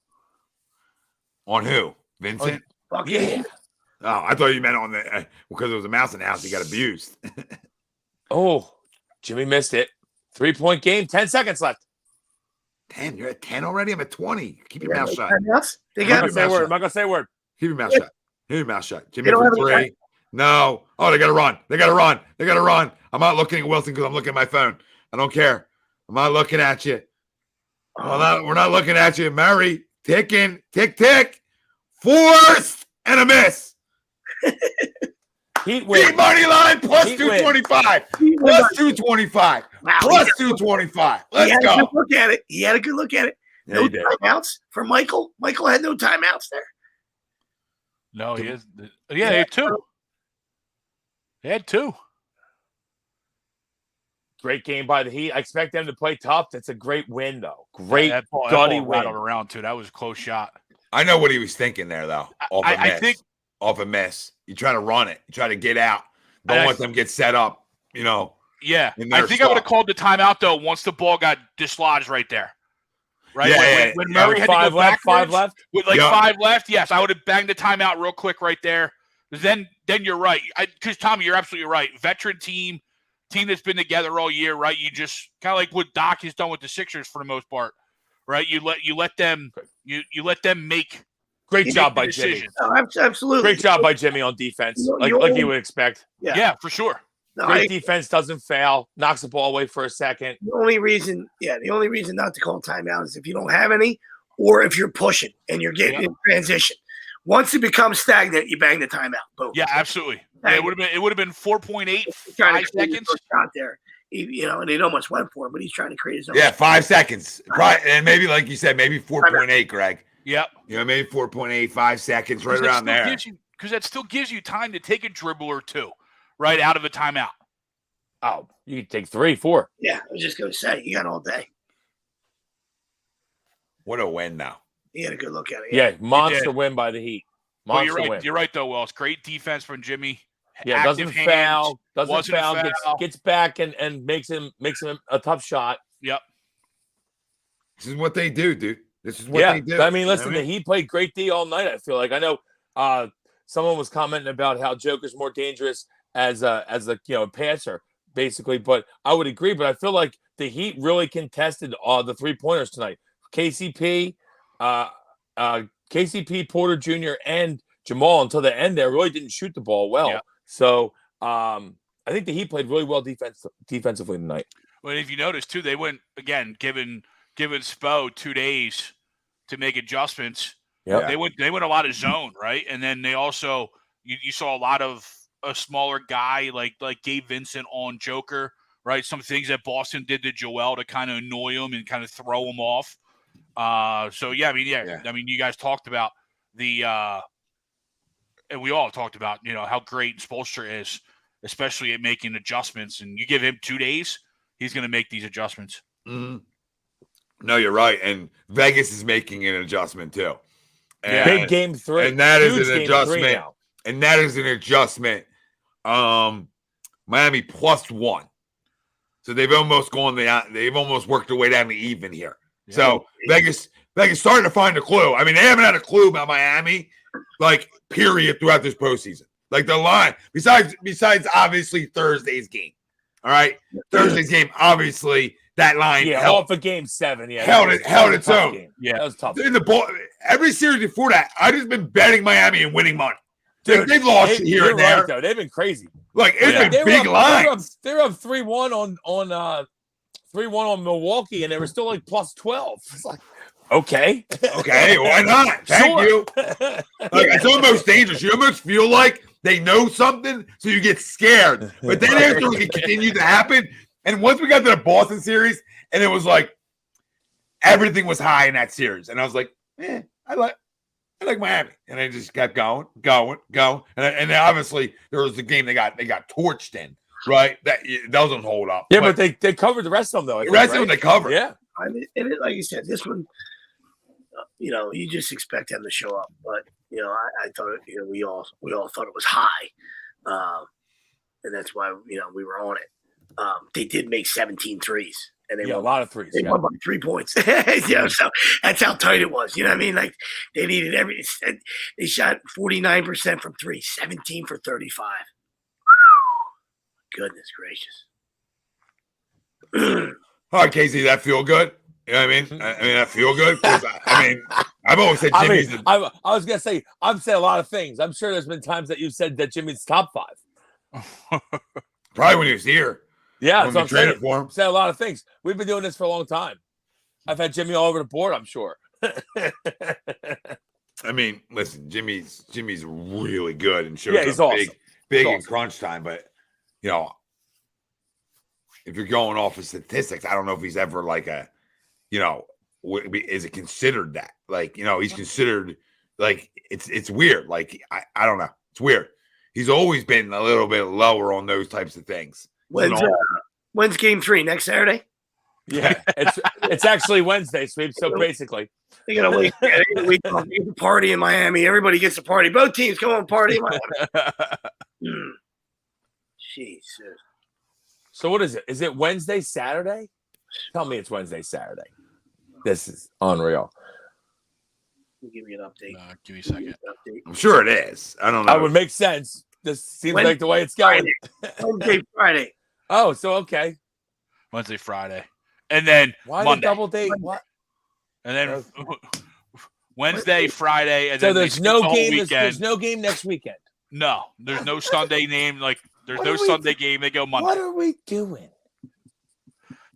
[SPEAKER 1] On who? Vincent?
[SPEAKER 4] Yeah.
[SPEAKER 1] Oh, I thought you meant on the because it was a mouse in the house. He got abused.
[SPEAKER 4] Oh, Jimmy missed it. 3-point game. 10 seconds left.
[SPEAKER 1] 10. You're at 10 already. I'm at 20. Keep your
[SPEAKER 6] Yeah,
[SPEAKER 1] mouth shut.
[SPEAKER 6] They
[SPEAKER 4] I'm
[SPEAKER 6] got
[SPEAKER 4] not gonna say a word. I'm not gonna say a word.
[SPEAKER 1] Keep your mouth shut. Keep your mouth shut. Jimmy
[SPEAKER 6] They don't
[SPEAKER 1] for
[SPEAKER 6] have any
[SPEAKER 1] 3. No. Oh, they got to run. They got to run. They got to run. I'm not looking at Wilson because I'm looking at my phone. I don't care. I'm not looking at you. We're not looking at you. Murray, ticking, tick, tick. Forced and a miss.
[SPEAKER 4] Heat win.
[SPEAKER 1] Beat money line plus
[SPEAKER 4] Heat win.
[SPEAKER 1] 225. Plus 225.
[SPEAKER 6] Wow,
[SPEAKER 1] Plus 225.
[SPEAKER 6] He
[SPEAKER 1] Let's
[SPEAKER 6] had a
[SPEAKER 1] go.
[SPEAKER 6] good look at it. He had a good look at it.
[SPEAKER 1] Yeah,
[SPEAKER 6] No
[SPEAKER 1] he did.
[SPEAKER 6] timeouts for Michael. Michael had no timeouts there.
[SPEAKER 5] No, he is. Yeah, they had 2. They had 2.
[SPEAKER 4] Great game by the Heat. I expect them to play tough. That's a great win, though. Great
[SPEAKER 5] that ball
[SPEAKER 4] gutty win.
[SPEAKER 5] rattled around too. That was a close shot.
[SPEAKER 1] I know what he was thinking there, though.
[SPEAKER 5] I think
[SPEAKER 1] Off a miss. You try to run it. You try to get out. Don't let them get set up, you know.
[SPEAKER 5] Yeah,
[SPEAKER 1] in
[SPEAKER 5] I
[SPEAKER 1] their
[SPEAKER 5] think I would have
[SPEAKER 1] stuff.
[SPEAKER 5] called the timeout though once the ball got dislodged right there. Right
[SPEAKER 1] Yeah,
[SPEAKER 5] when Murray had to go
[SPEAKER 4] Five
[SPEAKER 5] backwards
[SPEAKER 4] left.
[SPEAKER 5] with like
[SPEAKER 1] Yeah.
[SPEAKER 5] 5 left. Yes, I would have banged the timeout real quick right there. Then you're right. Because Tommy, you're absolutely right. Veteran team that's been together all year, right? You just kind of like what Doc has done with the Sixers for the most part, right? You let them make.
[SPEAKER 4] Great
[SPEAKER 5] Make
[SPEAKER 4] job
[SPEAKER 5] the
[SPEAKER 4] by Jimmy.
[SPEAKER 5] decision.
[SPEAKER 6] No, absolutely.
[SPEAKER 4] Great job by Jimmy on defense, like you would expect.
[SPEAKER 5] Yeah, for sure.
[SPEAKER 6] No,
[SPEAKER 4] Great defense, doesn't foul, knocks the ball away for a second.
[SPEAKER 6] the only reason not to call timeout is if you don't have any, or if you're pushing and you're getting in transition. Once it becomes stagnant, you bang the timeout. Boom.
[SPEAKER 5] Yeah, absolutely. Yeah, it would have been 4.8
[SPEAKER 6] Trying
[SPEAKER 5] 5
[SPEAKER 6] to create his
[SPEAKER 5] seconds.
[SPEAKER 6] first shot there. And it almost went for him, but he's trying to create his own.
[SPEAKER 1] Yeah, 5 seconds. Probably, and maybe, like you said, maybe 4.8, Greg.
[SPEAKER 5] Yep.
[SPEAKER 1] You know, maybe 4.8, 5 seconds, right around there.
[SPEAKER 5] Because that still gives you time to take a dribble or two, right out of a timeout.
[SPEAKER 4] Oh, you can take 3, 4.
[SPEAKER 6] Yeah, I was just going to say, you got all day.
[SPEAKER 1] What a win now.
[SPEAKER 6] He had a good look at it.
[SPEAKER 4] Yeah, monster win by the Heat.
[SPEAKER 5] Well,
[SPEAKER 4] Monster
[SPEAKER 5] you're right.
[SPEAKER 4] win.
[SPEAKER 5] You're right, though, Wells. Great defense from Jimmy.
[SPEAKER 4] Yeah,
[SPEAKER 5] active
[SPEAKER 4] doesn't
[SPEAKER 5] hands,
[SPEAKER 4] foul, gets back and makes him a tough shot.
[SPEAKER 5] Yep.
[SPEAKER 1] This is what they do, dude. This is what they do.
[SPEAKER 4] I mean, listen, the Heat played great D all night. I feel like I know someone was commenting about how Joker's more dangerous as a passer, basically. But I would agree. But I feel like the Heat really contested the 3-pointers tonight. KCP, Porter Jr., and Jamal until the end there really didn't shoot the ball well.
[SPEAKER 5] Yeah.
[SPEAKER 4] So I think the Heat played really well defensively tonight.
[SPEAKER 5] But if you notice too, they went again given Spo 2 days to make adjustments.
[SPEAKER 4] Yeah,
[SPEAKER 5] they went a lot of zone, right? And then they also you saw a lot of a smaller guy like Gabe Vincent on Joker, right? Some things that Boston did to Joel to kind of annoy him and kind of throw him off. So yeah, I mean, you guys talked about the and we all talked about how great Spoelstra is, especially at making adjustments. And you give him 2 days, he's going to make these adjustments.
[SPEAKER 1] Mm-hmm. No, you're right. And Vegas is making an adjustment too. And,
[SPEAKER 4] big game 3.
[SPEAKER 1] And that is an adjustment. And that is an adjustment. Miami +1. So they've almost worked their way down to even here. Yeah. So Vegas starting to find a clue. I mean, they haven't had a clue about Miami, period, throughout this postseason. Like the line, besides obviously Thursday's game. All right. Thursday's game, obviously. That line
[SPEAKER 4] held for game 7. Yeah,
[SPEAKER 1] held its own.
[SPEAKER 4] Game. Yeah, that was tough.
[SPEAKER 1] In the ball, every series before that, I just been betting Miami and winning money. Dude, they've lost here and there.
[SPEAKER 4] Right, though. They've been crazy.
[SPEAKER 1] It's been big lines.
[SPEAKER 4] They're up 3-1 on 3-1 on Milwaukee, and they were still +12. It's like, okay,
[SPEAKER 1] why not? Thank you. It's almost dangerous. You almost feel like they know something, so you get scared. But then after it continued to happen. And once we got to the Boston series, and it was like everything was high in that series, and I was like, I like Miami, and I just kept going, and then obviously there was the game they got torched in, right? That doesn't hold up.
[SPEAKER 4] Yeah, but they covered the rest of them though.
[SPEAKER 1] The rest of them they covered.
[SPEAKER 4] Yeah,
[SPEAKER 6] I mean, and like you said, this one, you just expect them to show up, but I thought we all thought it was high, and that's why we were on it. They did make 17 threes, and they won,
[SPEAKER 4] a lot of threes.
[SPEAKER 6] They won by 3 points. So that's how tight it was. You know what I mean? Like they needed they shot 49% from 3, 17 for 35. Goodness gracious.
[SPEAKER 1] All right, Casey, that feel good? You know what I mean? I mean, that feel good? I've always said Jimmy's.
[SPEAKER 4] I was gonna say I've said a lot of things. I'm sure there's been times that you've said that Jimmy's top 5.
[SPEAKER 1] Probably when he was here.
[SPEAKER 4] Yeah, that's what I'm saying.
[SPEAKER 1] For him.
[SPEAKER 4] Said a lot of things. We've been doing this for a long time. I've had Jimmy all over the board, I'm sure.
[SPEAKER 1] I mean, listen, Jimmy's really good and shows
[SPEAKER 4] he's
[SPEAKER 1] up
[SPEAKER 4] awesome.
[SPEAKER 1] big in crunch time. But if you're going off of statistics, I don't know if he's ever is it considered that? He's considered it's weird. I don't know. It's weird. He's always been a little bit lower on those types of things.
[SPEAKER 6] When's game 3? Next Saturday?
[SPEAKER 4] Yeah, it's actually Wednesday, Sweep. So basically,
[SPEAKER 6] they got a week. To party in Miami. Everybody gets to party. Both teams come on party in Miami. Jesus.
[SPEAKER 4] So what is it? Is it Wednesday, Saturday? Tell me it's Wednesday, Saturday. This is unreal.
[SPEAKER 6] We'll give you an update.
[SPEAKER 5] Give me a second.
[SPEAKER 1] I'm sure it is. I don't know.
[SPEAKER 4] That would make sense. This seems like the way it's going.
[SPEAKER 6] Wednesday, Friday.
[SPEAKER 4] Oh, so okay.
[SPEAKER 5] Wednesday, Friday. And then
[SPEAKER 4] why
[SPEAKER 5] Monday.
[SPEAKER 4] The double date? What?
[SPEAKER 5] And then Wednesday, Friday, and
[SPEAKER 4] so
[SPEAKER 5] then
[SPEAKER 4] there's no game.
[SPEAKER 5] Weekend.
[SPEAKER 4] There's no game next weekend.
[SPEAKER 5] No, there's no Sunday name. There's no Sunday game. They go Monday.
[SPEAKER 4] What are we doing?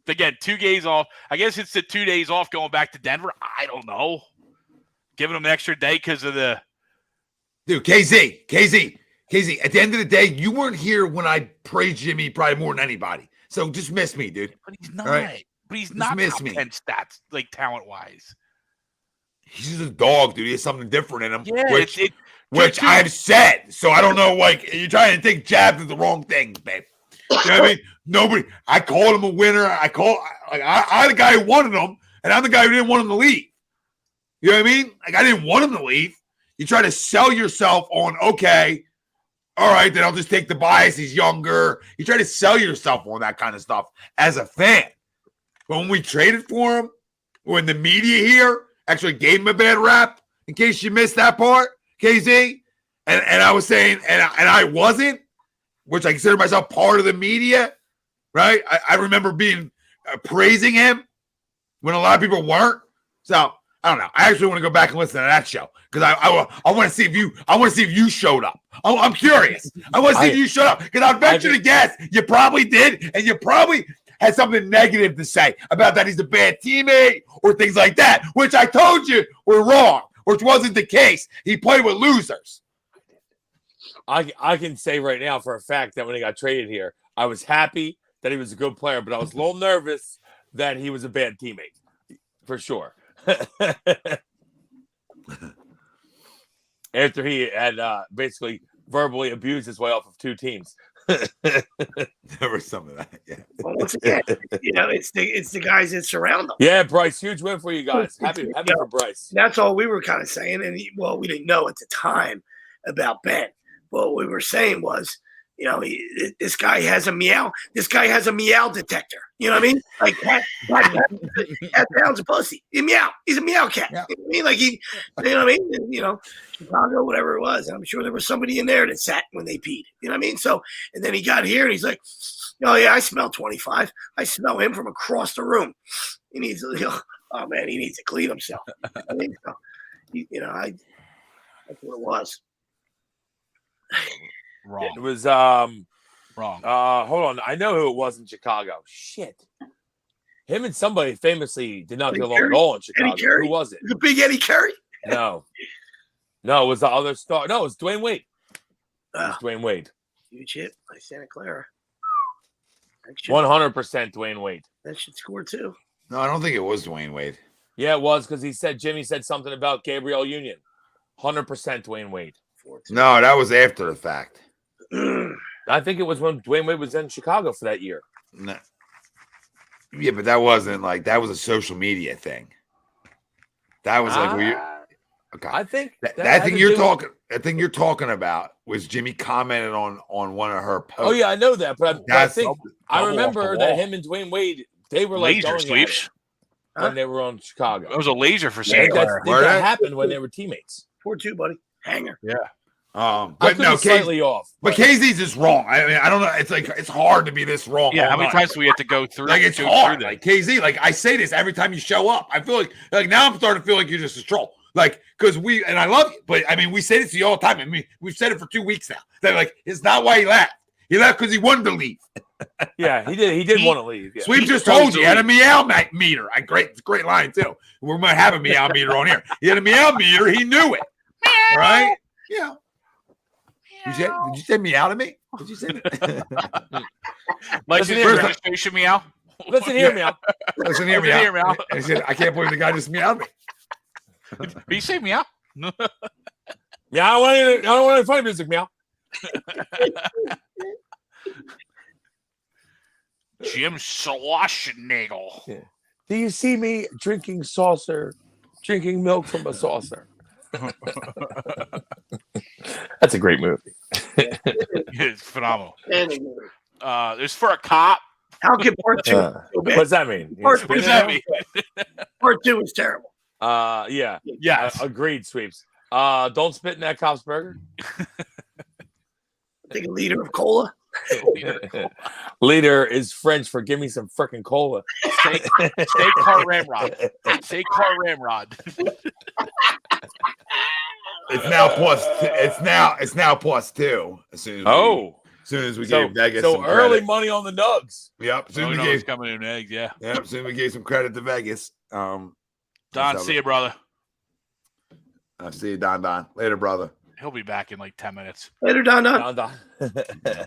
[SPEAKER 5] Again, 2 days off. I guess it's the 2 days off going back to Denver. I don't know. Giving them an extra day because of the
[SPEAKER 1] dude. KZ. At the end of the day, you weren't here when I praised Jimmy probably more than anybody. So just miss me, dude.
[SPEAKER 5] But he's not.
[SPEAKER 1] Right?
[SPEAKER 5] But he's
[SPEAKER 1] just
[SPEAKER 5] not
[SPEAKER 1] miss
[SPEAKER 5] top
[SPEAKER 1] me.
[SPEAKER 5] 10 stats, talent wise.
[SPEAKER 1] He's just a dog, dude. He has something different in him.
[SPEAKER 5] Yeah,
[SPEAKER 1] which I've said. So I don't know. You're trying to take jabs at the wrong things, babe. You know what I mean? Nobody. I called him a winner. I'm the guy who wanted him, and I'm the guy who didn't want him to leave. You know what I mean? I didn't want him to leave. You try to sell yourself on, okay, all right, then I'll just take the bias. He's younger. You try to sell yourself on that kind of stuff as a fan. But when we traded for him, when the media here actually gave him a bad rap, in case you missed that part, KZ, and I was saying, and I wasn't, which I consider myself part of the media, right? I remember being praising him when a lot of people weren't. So I don't know. I actually want to go back and listen to that show because I want to see if you showed up. I'm curious. I want to see if you showed up because I venture to guess you probably did, and you probably had something negative to say about that he's a bad teammate or things like that, which I told you were wrong, which wasn't the case. He played with losers.
[SPEAKER 4] I can say right now for a fact that when he got traded here, I was happy that he was a good player, but I was a little nervous that he was a bad teammate, for sure. After he had basically verbally abused his way off of 2 teams.
[SPEAKER 1] There was some of that, yeah.
[SPEAKER 6] Well, once again, it's the guys that surround them.
[SPEAKER 4] Yeah, Bryce, huge win for you guys. Happy for Bryce.
[SPEAKER 6] That's all we were kind of saying, and we didn't know at the time about Ben. What we were saying was, this guy has a meow. This guy has a meow detector. You know what I mean? Like cat sounds a pussy. He's meow. He's a meow cat.
[SPEAKER 1] Yeah.
[SPEAKER 6] You know what I mean? Like you know what I mean? And, Chicago, whatever it was. I'm sure there was somebody in there that sat when they peed. You know what I mean? So, and then he got here and he's like, "Oh yeah, I smell 25. I smell him from across the room. He needs, oh man, he needs to clean himself." I mean, so, that's what it was.
[SPEAKER 5] Wrong.
[SPEAKER 4] It was
[SPEAKER 5] Wrong.
[SPEAKER 4] hold on. I know who it was in Chicago. Shit. Him and somebody famously did not get along at all in Chicago. Who was it?
[SPEAKER 6] The big Eddie Curry?
[SPEAKER 4] No. No, it was the other star. No, it was Dwayne Wade. It was Dwayne Wade.
[SPEAKER 6] Huge hit by Santa Clara.
[SPEAKER 4] 100% Dwayne Wade.
[SPEAKER 6] That should score too.
[SPEAKER 1] No, I don't think it was Dwayne Wade.
[SPEAKER 4] Yeah, it was because Jimmy said something about Gabrielle Union. 100% Dwayne Wade.
[SPEAKER 1] No, that was after the fact.
[SPEAKER 4] I think it was when Dwayne Wade was in Chicago for that year.
[SPEAKER 1] No. Yeah, but that wasn't that was a social media thing. That was okay.
[SPEAKER 4] I think
[SPEAKER 1] that thing you're talking about was Jimmy commented on one of her posts.
[SPEAKER 4] Oh yeah, I know that, but I think I remember that
[SPEAKER 5] wall.
[SPEAKER 4] him and Dwayne Wade, they were like
[SPEAKER 5] Laser sweeps
[SPEAKER 4] when they were on Chicago.
[SPEAKER 5] It was a laser for
[SPEAKER 4] I
[SPEAKER 5] Santa
[SPEAKER 4] think
[SPEAKER 5] Clara.
[SPEAKER 4] that happened when they were teammates.
[SPEAKER 6] 4-2, buddy. Hanger.
[SPEAKER 5] Yeah.
[SPEAKER 4] I
[SPEAKER 1] But
[SPEAKER 4] could
[SPEAKER 1] no,
[SPEAKER 4] be slightly off.
[SPEAKER 1] But KZ's just wrong. I mean, I don't know. It's hard to be this wrong.
[SPEAKER 5] Yeah.
[SPEAKER 1] all
[SPEAKER 5] How many
[SPEAKER 1] night.
[SPEAKER 5] times do we have to go through?
[SPEAKER 1] It's
[SPEAKER 5] go
[SPEAKER 1] hard.
[SPEAKER 5] through
[SPEAKER 1] Like KZ, I say this every time you show up. I feel like now I'm starting to feel like you're just a troll. Because and I love you, but I mean, we say this to you all the time. I mean, we've said it for 2 weeks now. That it's not why he left. He left because he wanted to leave.
[SPEAKER 4] Yeah, he did. He did want to leave. Yeah.
[SPEAKER 1] Sweep just told you he had a meow meter. Great line too. We might have a meow meter on here. He had a meow meter. He knew it. Right? Yeah. Did you say meow to me? Did you say that?
[SPEAKER 5] License registration meow.
[SPEAKER 4] Listen here, meow.
[SPEAKER 1] Listen here, meow. And he said, I can't believe the guy just meowed me.
[SPEAKER 5] Did you say meow?
[SPEAKER 4] Yeah, I don't want any funny music, meow.
[SPEAKER 5] Jim Schlossnagel.
[SPEAKER 4] Yeah. Do you see me drinking milk from a saucer? That's a great movie.
[SPEAKER 5] It's phenomenal. It's for a cop.
[SPEAKER 6] How can part 2?
[SPEAKER 4] What does that mean?
[SPEAKER 5] What does that mean?
[SPEAKER 6] Part 2 is terrible.
[SPEAKER 4] Yeah.
[SPEAKER 5] Yes.
[SPEAKER 4] Agreed, Sweeps. Don't spit in that cop's burger.
[SPEAKER 6] Take a liter of cola.
[SPEAKER 4] Liter is French for give me some freaking cola.
[SPEAKER 5] Say car ramrod. Say car ramrod.
[SPEAKER 1] It's now plus. It's now plus 2. As soon as we gave Vegas some
[SPEAKER 4] early
[SPEAKER 1] credit.
[SPEAKER 4] money on the Nugs.
[SPEAKER 1] Yep. Soon we
[SPEAKER 5] it's
[SPEAKER 1] gave
[SPEAKER 5] coming in eggs. Yeah.
[SPEAKER 1] Yep. Soon we gave some credit to Vegas.
[SPEAKER 5] Don, see you, brother.
[SPEAKER 1] I'll see you, Don. Later, brother.
[SPEAKER 5] He'll be back in like 10 minutes.
[SPEAKER 6] Later, Don.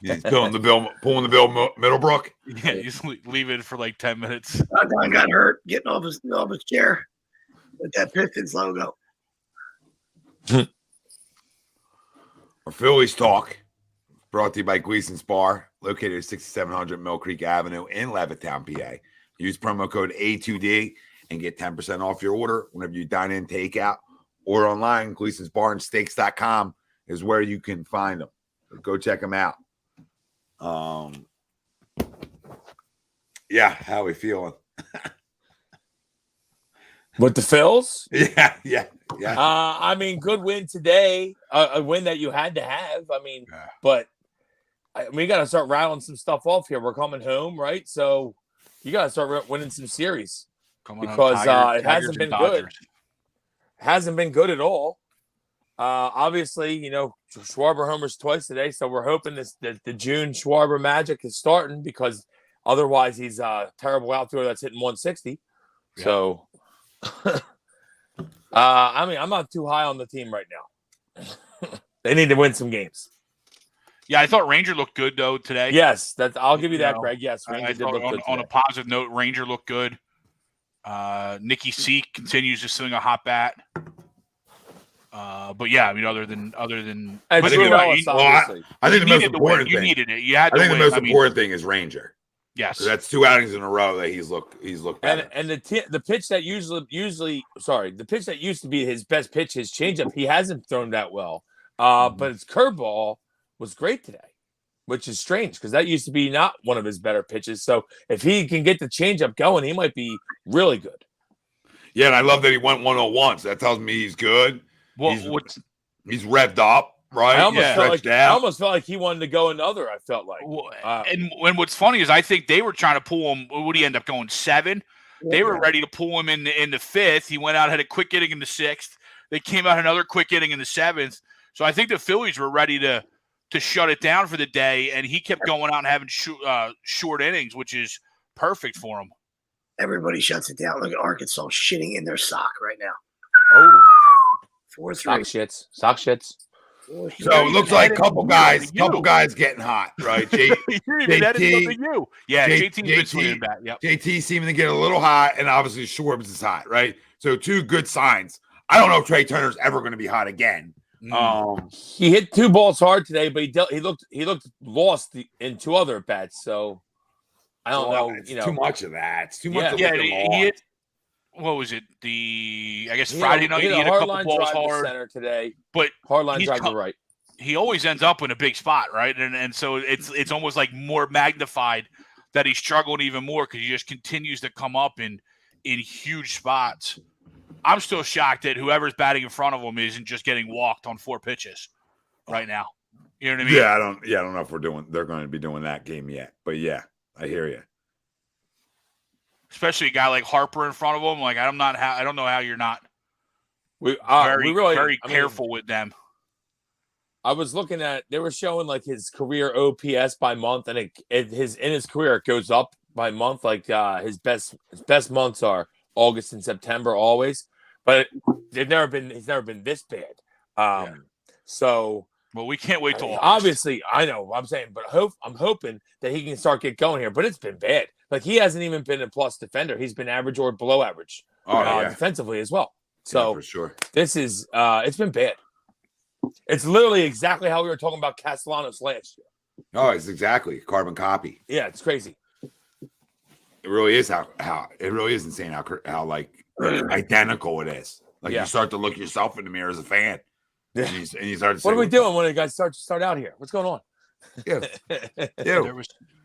[SPEAKER 1] He's pulling the bill, Middlebrook.
[SPEAKER 5] Yeah, he's leaving for like 10 minutes.
[SPEAKER 6] Don got hurt getting off his chair with that Pistons logo.
[SPEAKER 1] Our Phillies talk brought to you by Gleason's Bar, located at 6700 Mill Creek Avenue in Levittown, PA. Use promo code A2D and get 10% off your order whenever you dine in, take out, or online. Gleason's Bar and Steaks.com is where you can find them. Go check him out. Yeah, how we feeling?
[SPEAKER 4] With the Phils?
[SPEAKER 1] Yeah.
[SPEAKER 4] I mean, good win today. A win that you had to have. I mean, but we got to start rattling some stuff off here. We're coming home, right? So you got to start winning some series because it hasn't been good. Hasn't been good at all. Obviously, Schwarber homers twice today, so we're hoping that the June Schwarber magic is starting because otherwise he's a terrible outfielder that's hitting 160. Yeah. So, I mean, I'm not too high on the team right now. They need to win some games.
[SPEAKER 5] Yeah, I thought Ranger looked good though today.
[SPEAKER 4] Yes, I'll give you that, Greg. Yes,
[SPEAKER 5] Ranger did look good on a positive note. Ranger looked good. Nicky Seek continues to swing a hot bat. But yeah, I mean, other than
[SPEAKER 1] I think the most important thing
[SPEAKER 5] you needed it. You had.
[SPEAKER 1] I think the most important thing is Ranger.
[SPEAKER 5] Yes,
[SPEAKER 1] that's 2 outings in a row that he's looked better.
[SPEAKER 4] And the pitch that the pitch that used to be his best pitch, his changeup, he hasn't thrown that well. But his curveball was great today, which is strange because that used to be not one of his better pitches. So if he can get the changeup going, he might be really good.
[SPEAKER 1] Yeah, and I love that he went 101. So that tells me he's good.
[SPEAKER 5] Well,
[SPEAKER 1] he's revved up, right?
[SPEAKER 4] I almost felt like he wanted to go another. I felt like.
[SPEAKER 5] And what's funny is I think they were trying to pull him. What did he end up going 7? They were ready to pull him in the 5th. He went out, had a quick inning in the 6th. They came out another quick inning in the 7th. So I think the Phillies were ready to shut it down for the day, and he kept going out and having short innings, which is perfect for him.
[SPEAKER 6] Everybody shuts it down. Look at Arkansas shitting in their sock right now.
[SPEAKER 4] Oh.
[SPEAKER 6] 4-3.
[SPEAKER 4] Sock shits.
[SPEAKER 1] So it looks like a couple guys getting hot, right?
[SPEAKER 5] JT, yeah, JT's been back. Yep.
[SPEAKER 1] JT seeming to get a little hot, and obviously Schwartz is hot, right? So 2 good signs. I don't know if Trey Turner's ever going to be hot again.
[SPEAKER 4] He hit 2 balls hard today, but he looked lost in 2 other at bats. So I don't know.
[SPEAKER 1] It's too much of that. It's too much.
[SPEAKER 5] Yeah, he hit. What was it? Friday night he hit a couple balls hard
[SPEAKER 4] center today,
[SPEAKER 5] but
[SPEAKER 4] hard line drive to right.
[SPEAKER 5] He always ends up in a big spot, right? And so it's almost like more magnified that he's struggling even more because he just continues to come up in huge spots. I'm still shocked that whoever's batting in front of him isn't just getting walked on 4 pitches right now. You know what I mean?
[SPEAKER 1] Yeah, I don't know if they're going to be doing that game yet, but yeah, I hear you.
[SPEAKER 5] Especially a guy like Harper in front of him. Like I don't know how you're not very careful with them.
[SPEAKER 4] I was looking at they were showing like his career OPS by month, and in his career it goes up by month. Like his best months are August and September always, but he's never been this bad. So
[SPEAKER 5] well, we can't wait till August.
[SPEAKER 4] Obviously I know what I'm saying, but I'm hoping that he can start get going here. But it's been bad. Like he hasn't even been a plus defender. He's been average or below average defensively as well. So
[SPEAKER 1] for sure,
[SPEAKER 4] this is it's been bad. It's literally exactly how we were talking about Castellanos last year.
[SPEAKER 1] Oh, it's exactly carbon copy.
[SPEAKER 4] Yeah, it's crazy.
[SPEAKER 1] It really is how it really is insane how like identical it is. Like you start to look yourself in the mirror as a fan, and you start to say,
[SPEAKER 4] "What are we doing when the guys start out here? What's going on?"
[SPEAKER 1] Yeah,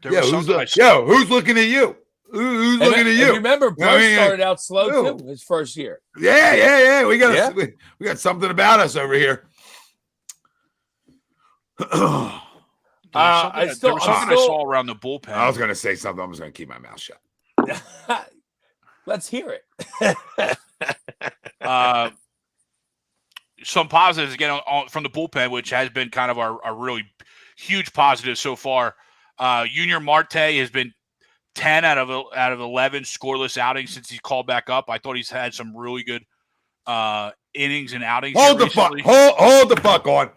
[SPEAKER 5] who's
[SPEAKER 1] looking at you? Who's looking at you?
[SPEAKER 4] Remember, Bruce started out slow too his first year.
[SPEAKER 1] Yeah. We got something about us over here.
[SPEAKER 5] I saw around the bullpen.
[SPEAKER 1] I was going to say something. I'm just going to keep my mouth shut.
[SPEAKER 4] Let's hear it.
[SPEAKER 5] Some positives again from the bullpen, which has been kind of our really huge positive so far. Junior Marte has been 10 out of 11 scoreless outings since he's called back up. I thought he's had some really good innings and outings.
[SPEAKER 1] Hold the fuck on.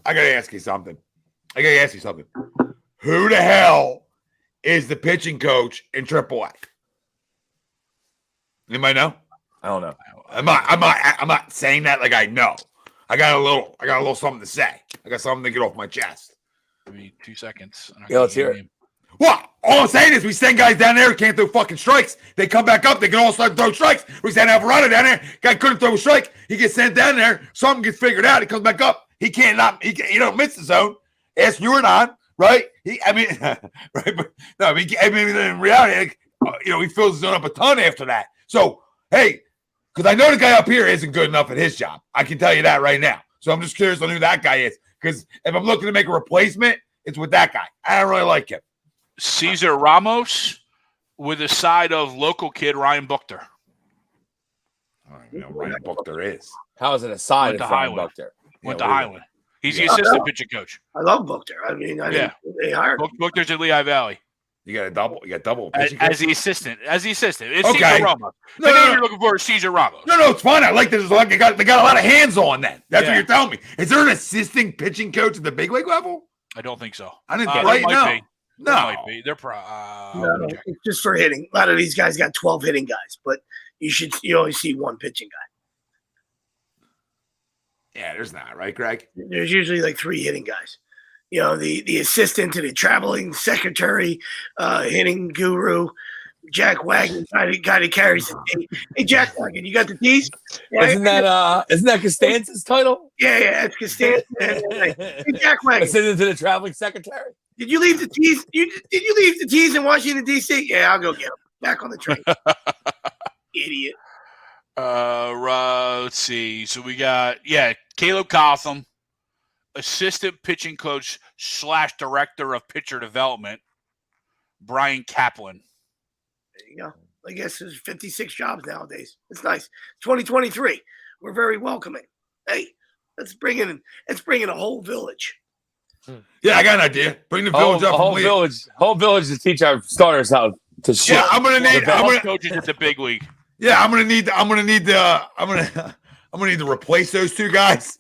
[SPEAKER 1] I gotta ask you something. Who the hell is the pitching coach in AAA? Anybody know?
[SPEAKER 4] I don't know.
[SPEAKER 1] I'm not saying that like I know. I got a little something to say. I got something to get off my chest.
[SPEAKER 5] Give me 2 seconds.
[SPEAKER 4] Yeah, let's hear it.
[SPEAKER 1] What? All I'm saying is we send guys down there who can't throw fucking strikes. They come back up. They can all start throwing strikes. We send Alvarado down there. Guy couldn't throw a strike. He gets sent down there. Something gets figured out. He comes back up. He don't miss the zone. Ask Arnone, right? Right? But no, in reality, he fills his zone up a ton after that. So, hey, because I know the guy up here isn't good enough at his job. I can tell you that right now. So I'm just curious on who that guy is. Because if I'm looking to make a replacement, it's with that guy. I don't really like him.
[SPEAKER 5] Cesar Ramos with a side of local kid Ryan Buchter.
[SPEAKER 1] I don't even know who Ryan Buchter is.
[SPEAKER 4] How is it a side
[SPEAKER 5] Went
[SPEAKER 4] of
[SPEAKER 5] to
[SPEAKER 4] Ryan
[SPEAKER 5] Highland.
[SPEAKER 4] Buchter?
[SPEAKER 5] Went to Highland. He's the assistant pitching coach.
[SPEAKER 6] I love Buchter. I mean, they hired him.
[SPEAKER 5] Buchter's in Lehigh Valley.
[SPEAKER 1] You got double
[SPEAKER 5] As the assistant. It's
[SPEAKER 1] Okay.
[SPEAKER 5] Cesar Ramos.
[SPEAKER 1] No,
[SPEAKER 5] The name
[SPEAKER 1] no.
[SPEAKER 5] you're looking for is Cesar Ramos.
[SPEAKER 1] No, it's fine. I like this. They got a lot of hands on that. That's
[SPEAKER 5] Yeah.
[SPEAKER 1] what you're telling me. Is there an assistant pitching coach at the big league level?
[SPEAKER 5] I don't think so.
[SPEAKER 1] I didn't
[SPEAKER 5] There
[SPEAKER 1] right
[SPEAKER 5] might
[SPEAKER 1] now.
[SPEAKER 5] be.
[SPEAKER 1] No.
[SPEAKER 5] There might be. They're
[SPEAKER 6] No, it's just for hitting. A lot of these guys got 12 hitting guys, but you always see one pitching guy.
[SPEAKER 1] Yeah, there's not, right, Greg?
[SPEAKER 6] There's usually like 3 hitting guys. The assistant to the traveling secretary, hitting guru, Jack Wagon, guy that carries it. Hey, Jack Wagon, you got the tees? Yeah,
[SPEAKER 4] Isn't that Costanza's title?
[SPEAKER 6] Yeah, that's Costanza. Hey, Jack Wagon,
[SPEAKER 4] Assistant to the traveling secretary.
[SPEAKER 6] did you leave the tees? Did you leave the tees in Washington D.C.? Yeah, I'll go get them. Back on the train. Idiot.
[SPEAKER 5] Let's see. So we got Caleb Cotham, assistant pitching coach / director of pitcher development, Brian Kaplan.
[SPEAKER 6] There you go. I guess there's 56 jobs nowadays. It's nice. 2023. We're very welcoming. Hey, let's bring in a whole village.
[SPEAKER 1] Yeah, I got an idea. Bring the village up.
[SPEAKER 4] Whole village to teach our starters how to shoot.
[SPEAKER 1] Yeah, I'm gonna need
[SPEAKER 5] coaches at the big league.
[SPEAKER 1] Yeah, I'm gonna need to replace those 2 guys.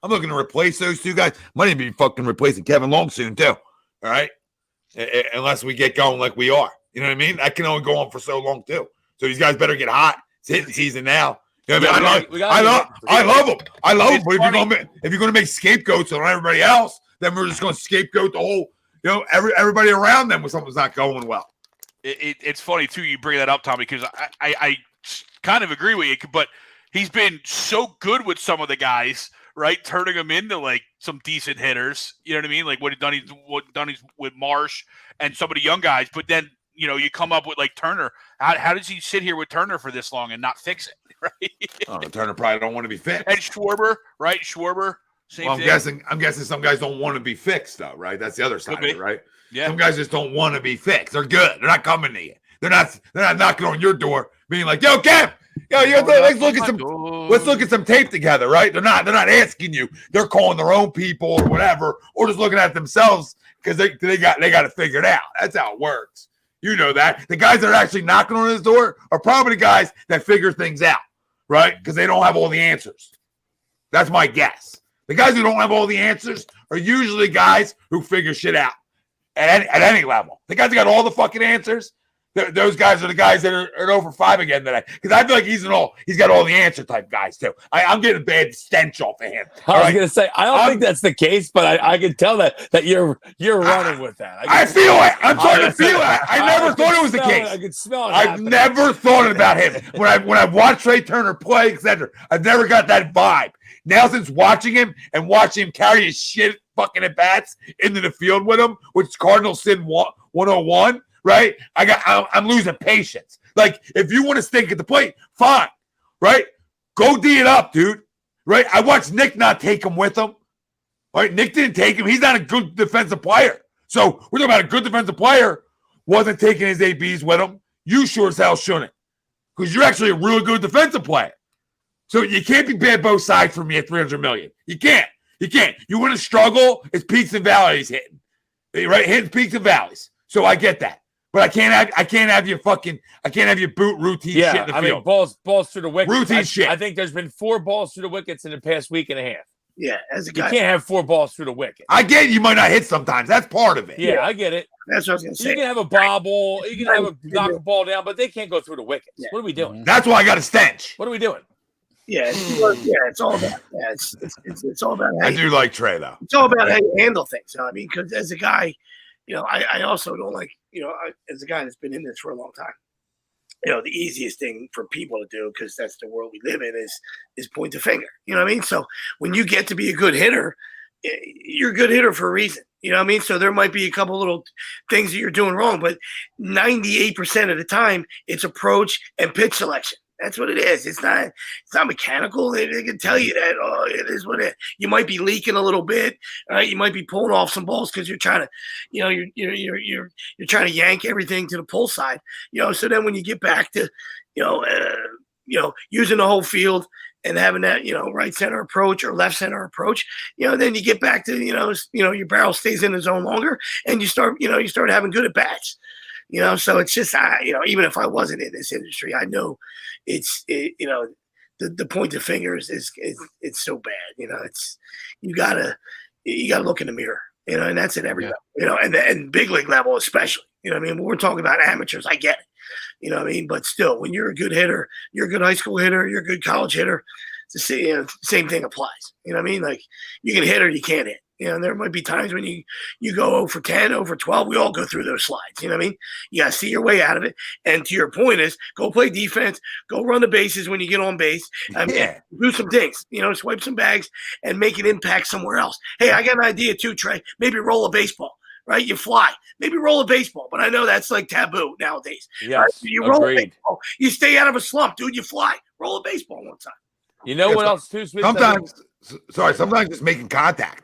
[SPEAKER 1] I'm looking to replace those 2 guys. Might even be fucking replacing Kevin Long soon too. All right, unless we get going like we are. You know what I mean? That can only go on for so long too. So these guys better get hot. It's hitting season now. You know what I mean? I love them. I love them. But if you're gonna make scapegoats on everybody else, then we're just gonna scapegoat the whole, everybody around them when something's not going well.
[SPEAKER 5] It's funny too. You bring that up, Tommy, because I kind of agree with you. But he's been so good with some of the guys, right? Turning them into like some decent hitters. You know what I mean? Like what he's with Marsh and some of the young guys. But then you come up with like Turner. How does he sit here with Turner for this long and not fix it? Right?
[SPEAKER 1] Turner probably don't want to be fixed.
[SPEAKER 5] And Schwarber, right? Same
[SPEAKER 1] well,
[SPEAKER 5] thing.
[SPEAKER 1] I'm guessing some guys don't want to be fixed though, right? That's the other side of it, right?
[SPEAKER 5] Yeah.
[SPEAKER 1] Some guys just don't want to be fixed. They're good. They're not coming to you. They're not knocking on your door, being like, "Yo, Kev, let's look at some tape together," right? They're not asking you. They're calling their own people or whatever, or just looking at themselves because they got to figure it out. That's how it works. You know that. The guys that are actually knocking on his door are probably the guys that figure things out, right? Because they don't have all the answers. That's my guess. The guys who don't have all the answers are usually guys who figure shit out at any level. The guys that got all the fucking answers, those guys are the guys that are at over 5 again today. Because I feel like he's got all the answer type guys too. I'm getting a bad stench off of him.
[SPEAKER 4] I was gonna say I don't think that's the case, but I can tell that you're running with that.
[SPEAKER 1] I feel it. I'm starting to feel it. I never thought it was the case.
[SPEAKER 4] I can smell it.
[SPEAKER 1] I've never thought about him when I've watched Trey Turner play, etc. I've never got that vibe. Now since watching him and watching him carry his shit fucking at bats into the field with him, which Cardinals sin 101. Right? I'm losing patience. Like, if you want to stink at the plate, fine. Right? Go D it up, dude. Right? I watched Nick not take him with him. Right? Nick didn't take him. He's not a good defensive player. So we're talking about a good defensive player wasn't taking his ABs with him. You sure as hell shouldn't. Because you're actually a really good defensive player. So you can't be bad both sides for me at $300 million. You can't. You want to struggle, it's peaks and valleys hitting. Right? Hitting peaks and valleys. So I get that. But I can't have you boot routine shit in the field.
[SPEAKER 4] I mean, balls through the wickets.
[SPEAKER 1] Routine shit.
[SPEAKER 4] I think there's been 4 balls through the wickets in the past week and a half.
[SPEAKER 6] Yeah, as a guy.
[SPEAKER 4] You can't have 4 balls through the wicket.
[SPEAKER 1] I get it, you might not hit sometimes. That's part of it.
[SPEAKER 4] Yeah, I get it.
[SPEAKER 6] That's what I was going to say.
[SPEAKER 4] You can have a bobble. You can have knock a ball down, but they can't go through the wickets.
[SPEAKER 6] Yeah.
[SPEAKER 4] What are we doing?
[SPEAKER 1] That's why I got a stench.
[SPEAKER 4] What are we doing?
[SPEAKER 6] Yeah, it's all about. Yeah, it's all about.
[SPEAKER 1] I do like Trey though.
[SPEAKER 6] It's all about how you handle things. I mean, because as a guy, I also don't like. As a guy that's been in this for a long time, the easiest thing for people to do, because that's the world we live in, is point the finger. You know what I mean? So when you get to be a good hitter, you're a good hitter for a reason. You know what I mean? So there might be a couple little things that you're doing wrong, but 98% of the time it's approach and pitch selection. That's what it is. It's not mechanical. They can tell you that. Oh, it is what it is. You might be leaking a little bit. Right? You might be pulling off some balls because you're trying to, you're trying to yank everything to the pull side. So then when you get back to, using the whole field and having that, right center approach or left center approach, then you get back to, your barrel stays in the zone longer and you start having good at bats. So it's just, even if I wasn't in this industry, I know the pointed fingers is it's so bad. You gotta look in the mirror, and that's at every level, and big league level especially. I mean, when we're talking about amateurs, I get it. What I mean? But still, when you're a good hitter, you're a good high school hitter, you're a good college hitter, it's the same thing applies. What I mean? Like, you can hit or you can't hit. There might be times when you go 0 for 10, 0 for 12. We all go through those slides. You know what I mean? You got to see your way out of it. And to your point is, go play defense, go run the bases when you get on base. Do some things, swipe some bags and make an impact somewhere else. Hey, I got an idea too, Trey. Maybe roll a baseball. Right, you fly. Maybe roll a baseball, but I know that's like taboo nowadays.
[SPEAKER 4] Yes,
[SPEAKER 6] right? You roll a baseball, you stay out of a slump, dude. You fly. Roll a baseball one time.
[SPEAKER 4] You know what else too?
[SPEAKER 1] Sometimes just making contact.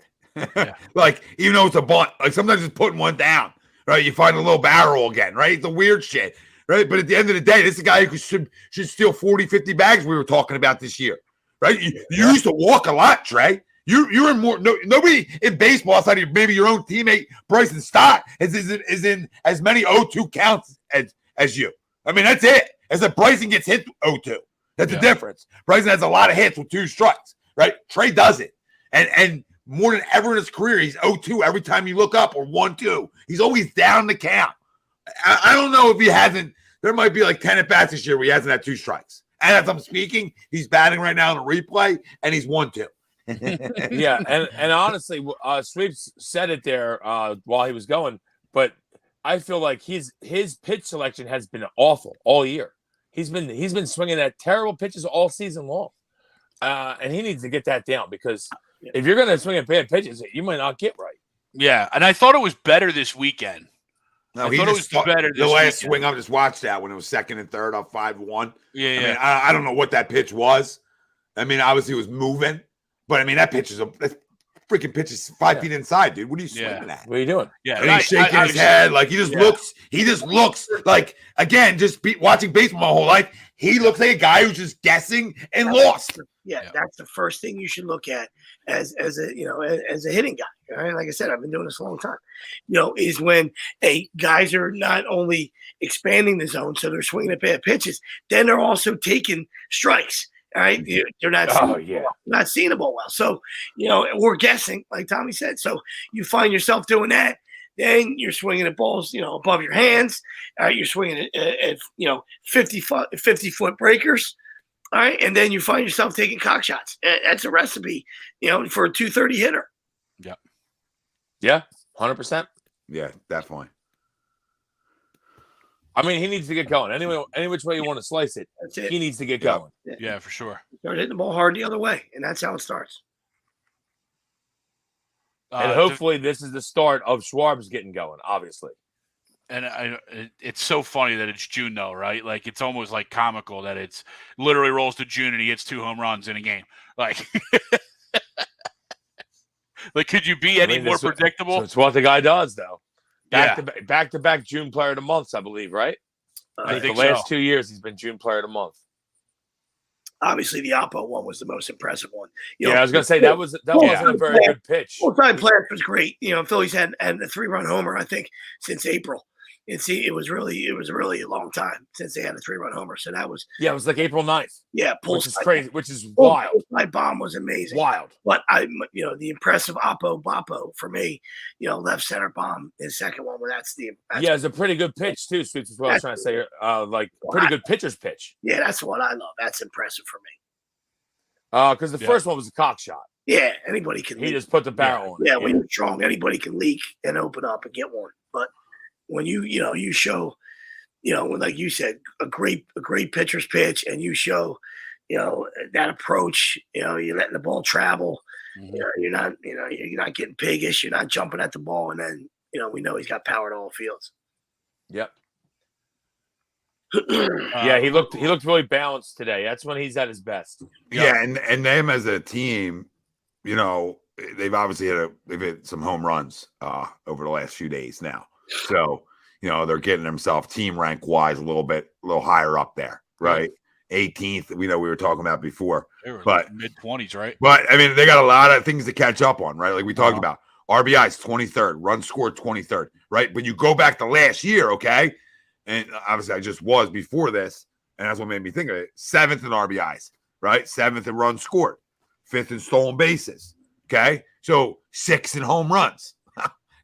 [SPEAKER 1] Like, even though it's a bunt, like sometimes just putting one down. Right, you find a little barrel again. Right, the weird shit. Right, but at the end of the day, this is a guy who should steal 40, 50 bags. We were talking about this year. Right, you used to walk a lot, Trey. You're in more. Nobody in baseball outside of maybe your own teammate Bryson Stott is in as many 0-2 counts as you. I mean, that's it. As if Bryson gets hit 0-2. That's the difference. Bryson has a lot of hits with 2 strikes. Right? Trey doesn't, and more than ever in his career, he's 0-2 every time you look up, or 1-2. He's always down the count. I don't know if he hasn't. There might be like 10 at bats this year where he hasn't had 2 strikes. And as I'm speaking, he's batting right now in a replay, and he's 1-2.
[SPEAKER 4] Yeah, and honestly, Sweeps said it there while he was going, but I feel like his pitch selection has been awful all year. He's been swinging at terrible pitches all season long, and he needs to get that down, because if you're going to swing at bad pitches, you might not get right.
[SPEAKER 5] Yeah, and I thought it was better this weekend.
[SPEAKER 1] No, he just better. The last swing, I just watched that when it was 2nd and 3rd off 5-1.
[SPEAKER 5] Yeah,
[SPEAKER 1] I mean, I don't know what that pitch was. I mean, obviously it was moving. But I mean, that freaking pitch is 5 feet inside, dude. What are you swinging at?
[SPEAKER 4] What are you doing?
[SPEAKER 5] Yeah,
[SPEAKER 1] and he's shaking his head like he just looks like, again, watching baseball my whole life. He looks like a guy who's just guessing and lost.
[SPEAKER 6] Yeah, that's the first thing you should look at as a hitting guy. Right? Like I said, I've been doing this a long time. Is when guys are not only expanding the zone, so they're swinging at bad pitches, then they're also taking strikes. All right, they're not not seeing the ball well. So, we're guessing, like Tommy said. So you find yourself doing that, then you're swinging at balls, above your hands. All right, you're swinging at 50-foot breakers. All right, and then you find yourself taking cock shots. That's a recipe, for a 230 hitter.
[SPEAKER 5] Yeah.
[SPEAKER 4] Yeah, 100%.
[SPEAKER 1] Yeah, definitely.
[SPEAKER 4] I mean, he needs to get going. Any which way you want to slice it, he needs to get going.
[SPEAKER 5] Yeah, for sure.
[SPEAKER 6] Start hitting the ball hard the other way, and that's how it starts.
[SPEAKER 4] And hopefully this is the start of Schwarb's getting going, obviously.
[SPEAKER 5] And it's so funny that it's June, though, right? Like, it's almost like comical that it's literally rolls to June and he hits 2 home runs in a game. Like, could you be any more predictable?
[SPEAKER 4] It's what the guy does, though. Back to back June Player of the Month, I believe, right? I think the last 2 years he's been June Player of the Month.
[SPEAKER 6] Obviously, the Oppo one was the most impressive one.
[SPEAKER 4] I was going to say that wasn't a very good pitch.
[SPEAKER 6] Full-time player was great. Phillies had a 3-run homer, I think, since April. It was really a long time since they had a 3-run homer. So that was
[SPEAKER 4] it was like April 9th.
[SPEAKER 6] Yeah,
[SPEAKER 4] which is crazy, which is wild.
[SPEAKER 6] My bomb was amazing.
[SPEAKER 4] Wild.
[SPEAKER 6] But the impressive Oppo for me, left center bomb, his second one. That's
[SPEAKER 4] it's a pretty good pitch too. Sweeps is what I was trying to say. Pretty good pitcher's pitch.
[SPEAKER 6] Yeah, that's what I love. That's impressive for
[SPEAKER 4] me. Because the first one was a cock shot.
[SPEAKER 6] Yeah, anybody can.
[SPEAKER 4] He just put the barrel on.
[SPEAKER 6] Yeah, when you're strong, anybody can leak and open up and get one. But when you show, like you said, a great pitcher's pitch, and you show, that approach, you're letting the ball travel, You're not getting piggish. You're not jumping at the ball, and then we know he's got power to all fields.
[SPEAKER 4] Yep. Yeah, he looked really balanced today. That's when he's at his best.
[SPEAKER 1] Yeah, and them as a team, they've obviously hit some home runs over the last few days now. So, they're getting themselves team rank wise a little higher up there, right? 18th, we were talking about before. But
[SPEAKER 5] mid-20s, right?
[SPEAKER 1] But I mean, they got a lot of things to catch up on, right? Like we talked about. RBIs 23rd, runs scored 23rd, right? But you go back to last year, okay? And obviously I just was before this, and that's what made me think of it. 7th in RBIs, right? 7th in runs scored, 5th in stolen bases. Okay. So 6th in home runs.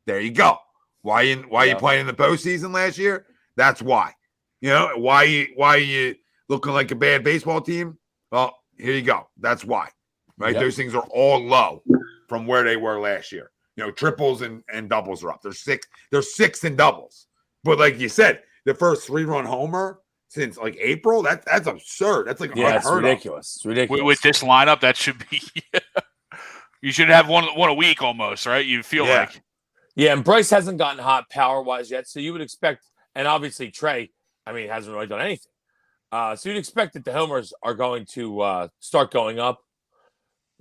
[SPEAKER 1] There you go. Why you playing in the postseason last year? That's why. Why you looking like a bad baseball team? Well, here you go. That's why. Right? Those things are all low from where they were last year. Triples and doubles are up. They're 6th in doubles. But like you said, the first 3-run homer since like April, that's absurd. That's like
[SPEAKER 4] it's
[SPEAKER 1] unheard
[SPEAKER 4] ridiculous. It's ridiculous.
[SPEAKER 5] With this lineup, that should be you should have one a week almost, right? You feel like.
[SPEAKER 4] Yeah, and Bryce hasn't gotten hot power-wise yet, so you would expect, and obviously Trey, hasn't really done anything. So you'd expect that the homers are going to start going up.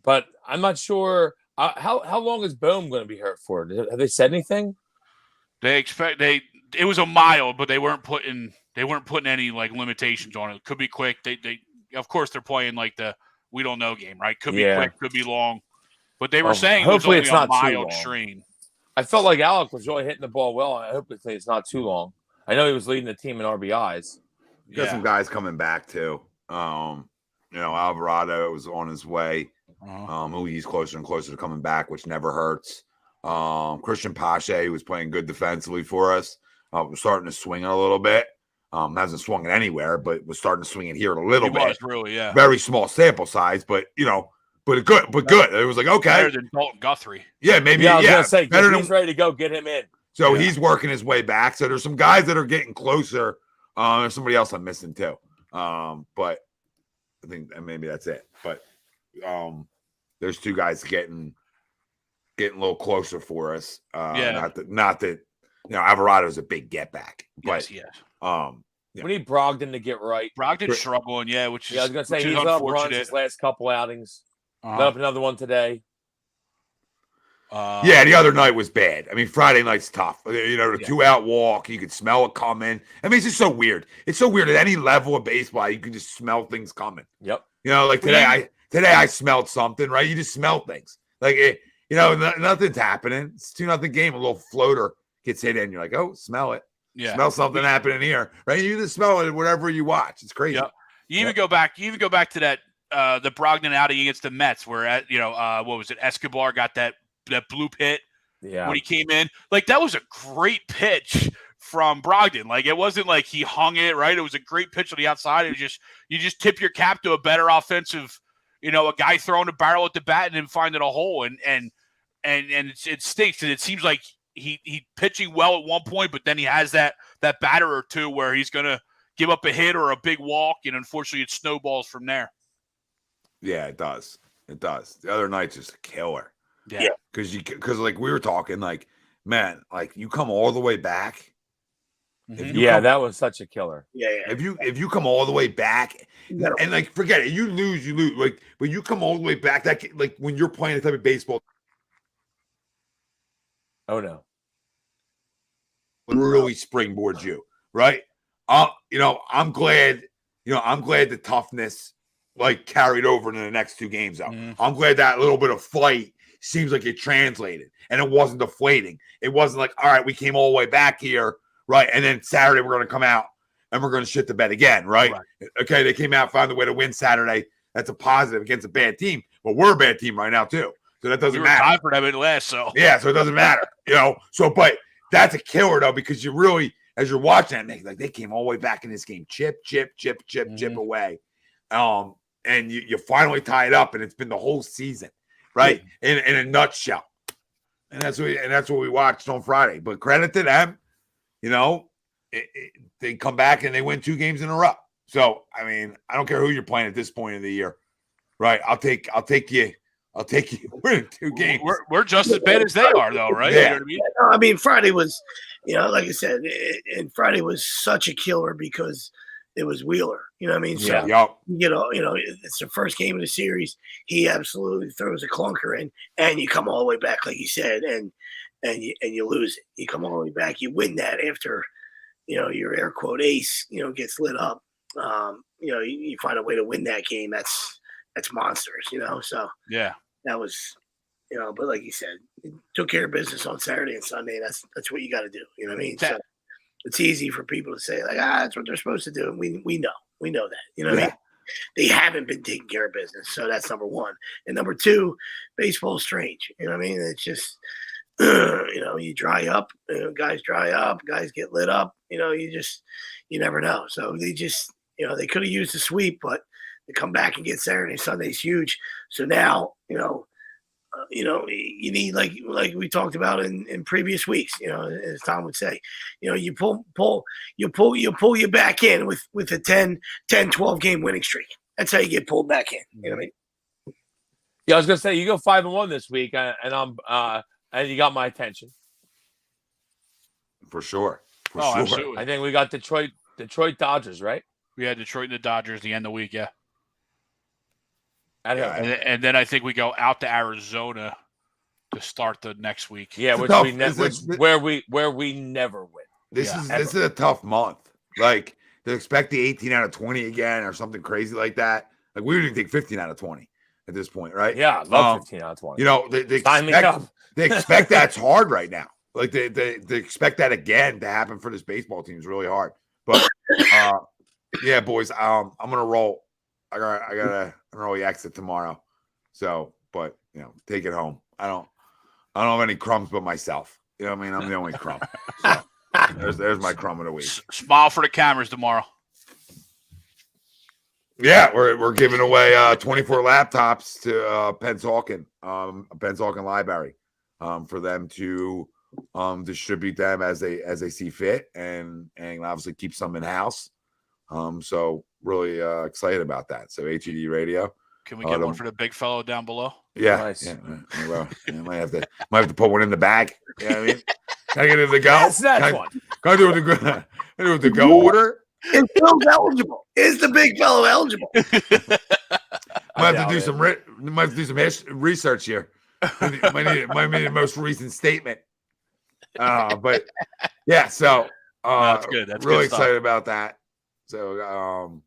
[SPEAKER 4] But I'm not sure how long is Bohm going to be hurt for? Have they said anything?
[SPEAKER 5] It was a mild, but they weren't putting any like limitations on it. It could be quick. They of course they're playing like the we don't know game, right? Could be quick, could be long. But they were saying
[SPEAKER 4] hopefully
[SPEAKER 5] it's
[SPEAKER 4] not
[SPEAKER 5] a mild
[SPEAKER 4] too long.
[SPEAKER 5] strain.
[SPEAKER 4] I felt like Alec was really hitting the ball well. I hope it's not too long. I know he was leading the team in RBIs.
[SPEAKER 1] You got some guys coming back too. Alvarado was on his way. He's closer and closer to coming back, which never hurts. Christian Pache was playing good defensively for us. Was starting to swing it a little bit. Hasn't swung it anywhere, but was starting to swing it here a little bit.
[SPEAKER 5] Really, yeah.
[SPEAKER 1] Very small sample size, but good. It was like okay,
[SPEAKER 5] better than Dalton Guthrie.
[SPEAKER 1] Yeah, maybe.
[SPEAKER 4] Yeah, I was gonna say
[SPEAKER 1] better
[SPEAKER 4] he's ready to go. Get him in.
[SPEAKER 1] So he's working his way back. So there's some guys that are getting closer. There's somebody else I'm missing too. But I think maybe that's it. But there's 2 guys getting a little closer for us. Not that Alvarado's a big get back. But
[SPEAKER 5] yes.
[SPEAKER 4] We need Brogdon to get right.
[SPEAKER 5] Brogdon's struggling, which is
[SPEAKER 4] I was gonna say he's up runs his last couple outings. Got up another one today.
[SPEAKER 1] The other night was bad. Friday night's tough. The 2-out walk, you could smell it coming. It's just so weird. It's so weird at any level of baseball. You can just smell things coming.
[SPEAKER 4] Yep.
[SPEAKER 1] Like today I smelled something, right? You just smell things. Like nothing's happening. It's 2-0 game. A little floater gets hit in. You're like, oh, smell it. Yeah. Smell something happening here, right? You just smell it whatever you watch. It's crazy.
[SPEAKER 5] Yep. You even go back to that the Brogdon outing against the Mets, where what was it? Escobar got that blue pit when he came in. Like that was a great pitch from Brogdon. Like it wasn't like he hung it, right? It was a great pitch on the outside. It was just you just tip your cap to a better offensive, a guy throwing a barrel at the bat and then finding a hole and it stinks because it seems like he pitching well at one point, but then he has that batter or two where he's gonna give up a hit or a big walk, and unfortunately it snowballs from there.
[SPEAKER 1] Yeah, it does. The other night's just a killer.
[SPEAKER 5] Yeah.
[SPEAKER 1] Because like we were talking, like, man, like you come all the way back.
[SPEAKER 4] That was such a killer.
[SPEAKER 6] Yeah.
[SPEAKER 1] If you come all the way back and like forget it, you lose. Like, but you come all the way back. That like when you're playing the type of baseball.
[SPEAKER 4] Oh no.
[SPEAKER 1] Really springboards you, right? I'm glad the toughness like carried over into the next 2 games out. I'm glad that little bit of fight seems like it translated and it wasn't deflating. It wasn't like, all right, we came all the way back here, right? And then Saturday we're going to come out and we're going to shit the bed again, right? Okay, they came out, found a way to win Saturday. That's a positive against a bad team, but we're a bad team right now too. So that doesn't matter.
[SPEAKER 5] Time for them at last, so
[SPEAKER 1] yeah, so it doesn't matter, So, but that's a killer though because you really, as you're watching that, like they came all the way back in this game, chip away, and you finally tie it up, and it's been the whole season, right? In a nutshell, and that's what we watched on Friday. But credit to them, they come back and they win 2 games in a row. So I don't care who you're playing at this point of the year, right? I'll take you I'll take you winning 2 games.
[SPEAKER 5] We're just as bad as they are, though, right?
[SPEAKER 1] Yeah.
[SPEAKER 5] You know what I mean?
[SPEAKER 6] No, I mean, Friday was, like I said, and Friday was such a killer because it was Wheeler. You know what I mean? So,
[SPEAKER 1] Yup.
[SPEAKER 6] it's the first game of the series. He absolutely throws a clunker in, and you come all the way back, like you said, and you lose it. You come all the way back. You win that after, your air quote ace, gets lit up. You find a way to win that game. That's monsters, So
[SPEAKER 5] Yeah.
[SPEAKER 6] that was, but like you said, took care of business on Saturday and Sunday. That's what you got to do. You know what I mean? So it's easy for people to say like, that's what they're supposed to do. And we know that. You know what I mean? They haven't been taking care of business. So that's number one. And number two, baseball's strange. You know what I mean? It's just, you dry up, guys dry up, guys get lit up. You never know. So they just, they could have used the sweep, but to come back and get Saturday and Sunday's huge. So now, you need like we talked about in previous weeks, as Tom would say, you pull you back in with a 10, 12 game winning streak. That's how you get pulled back in. You know what I mean?
[SPEAKER 4] Yeah, I was gonna say you go 5-1 this week, and I'm and you got my attention.
[SPEAKER 1] For sure.
[SPEAKER 5] Absolutely.
[SPEAKER 4] I think we got Detroit Dodgers, right?
[SPEAKER 5] We had Detroit and the Dodgers the end of the week, yeah.
[SPEAKER 4] Yeah.
[SPEAKER 5] And then I think we go out to Arizona to start the next week.
[SPEAKER 4] Yeah, where we never win.
[SPEAKER 1] This is a tough month. Like to expect the 18 out of 20 again or something crazy like that. Like we would even take 15 out of 20 at this point, right?
[SPEAKER 4] Yeah, I love 15 out of 20.
[SPEAKER 1] They expect that's hard right now. Like they expect that again to happen for this baseball team is really hard. But yeah, boys, I'm gonna roll. I gotta roll the exit tomorrow. So, but take it home. I don't have any crumbs but myself. You know what I mean? I'm the only crumb. So there's my crumb of the week.
[SPEAKER 5] Smile for the cameras tomorrow.
[SPEAKER 1] Yeah, we're giving away 24 laptops to Pennsauken Library, for them to distribute them as they see fit, and obviously keep some in house. So really excited about that. So A2D radio.
[SPEAKER 5] Can we get one for the big fellow down below?
[SPEAKER 1] Yeah,
[SPEAKER 4] nice.
[SPEAKER 1] Yeah. Well, might have to put one in the bag. You know what I mean? Can I get it to go?
[SPEAKER 4] That's one.
[SPEAKER 1] Can I do it with the go order?
[SPEAKER 6] Is Bill's eligible? Is the big fellow eligible?
[SPEAKER 1] Might have to do some research here. Might be the most recent statement. But yeah, so
[SPEAKER 5] that's good. That's
[SPEAKER 1] really
[SPEAKER 5] good stuff.
[SPEAKER 1] excited about that. So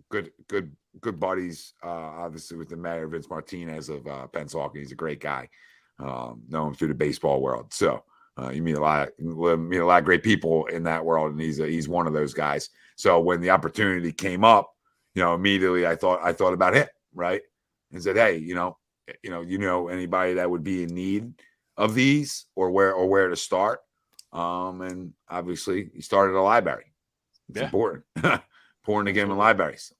[SPEAKER 1] good buddies, obviously with the mayor Vince Martinez of Pennsauken. He's a great guy. Know him through the baseball world. So you meet a lot of great people in that world, and he's one of those guys. So when the opportunity came up, immediately I thought about him, right, and said, hey, anybody that would be in need of these or where to start, and obviously he started a library. It's important. Important to get them in libraries.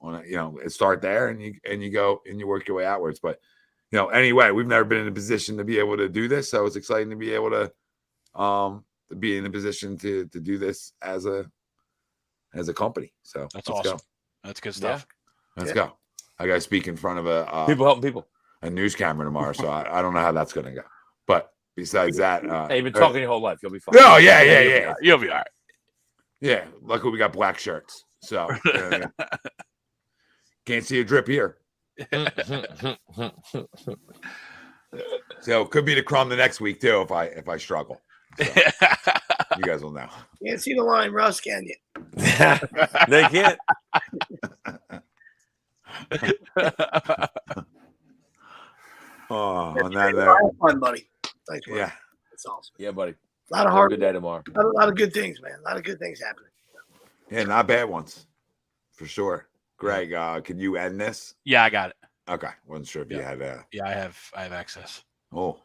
[SPEAKER 1] Start there, and you go and you work your way outwards. But anyway, we've never been in a position to be able to do this, so it's exciting to be able to be in a position to do this as a company. So
[SPEAKER 5] that's awesome. That's good stuff.
[SPEAKER 1] Yeah. Let's go. I got to speak in front of
[SPEAKER 4] people helping people,
[SPEAKER 1] a news camera tomorrow, so I don't know how that's going to go. But besides that,
[SPEAKER 4] hey, you've been talking your whole life. You'll be fine.
[SPEAKER 1] Oh yeah.
[SPEAKER 5] You'll be all right.
[SPEAKER 1] Yeah, luckily we got black shirts, so can't see a drip here. So could be the crumb the next week too if I struggle. So, you guys will know.
[SPEAKER 6] You can't see the line, Russ, can you?
[SPEAKER 4] They can't.
[SPEAKER 1] On that
[SPEAKER 6] fun, buddy. Thanks, man.
[SPEAKER 1] Yeah,
[SPEAKER 6] it's awesome.
[SPEAKER 4] Yeah, buddy.
[SPEAKER 6] A lot of hard.
[SPEAKER 4] Good day tomorrow.
[SPEAKER 6] A lot of good things, man. A lot of good things happening.
[SPEAKER 1] Yeah, not bad ones, for sure. Greg, can you end this?
[SPEAKER 5] Yeah, I got it.
[SPEAKER 1] Okay, wasn't sure if you had.
[SPEAKER 5] Yeah, I have access.
[SPEAKER 1] Oh,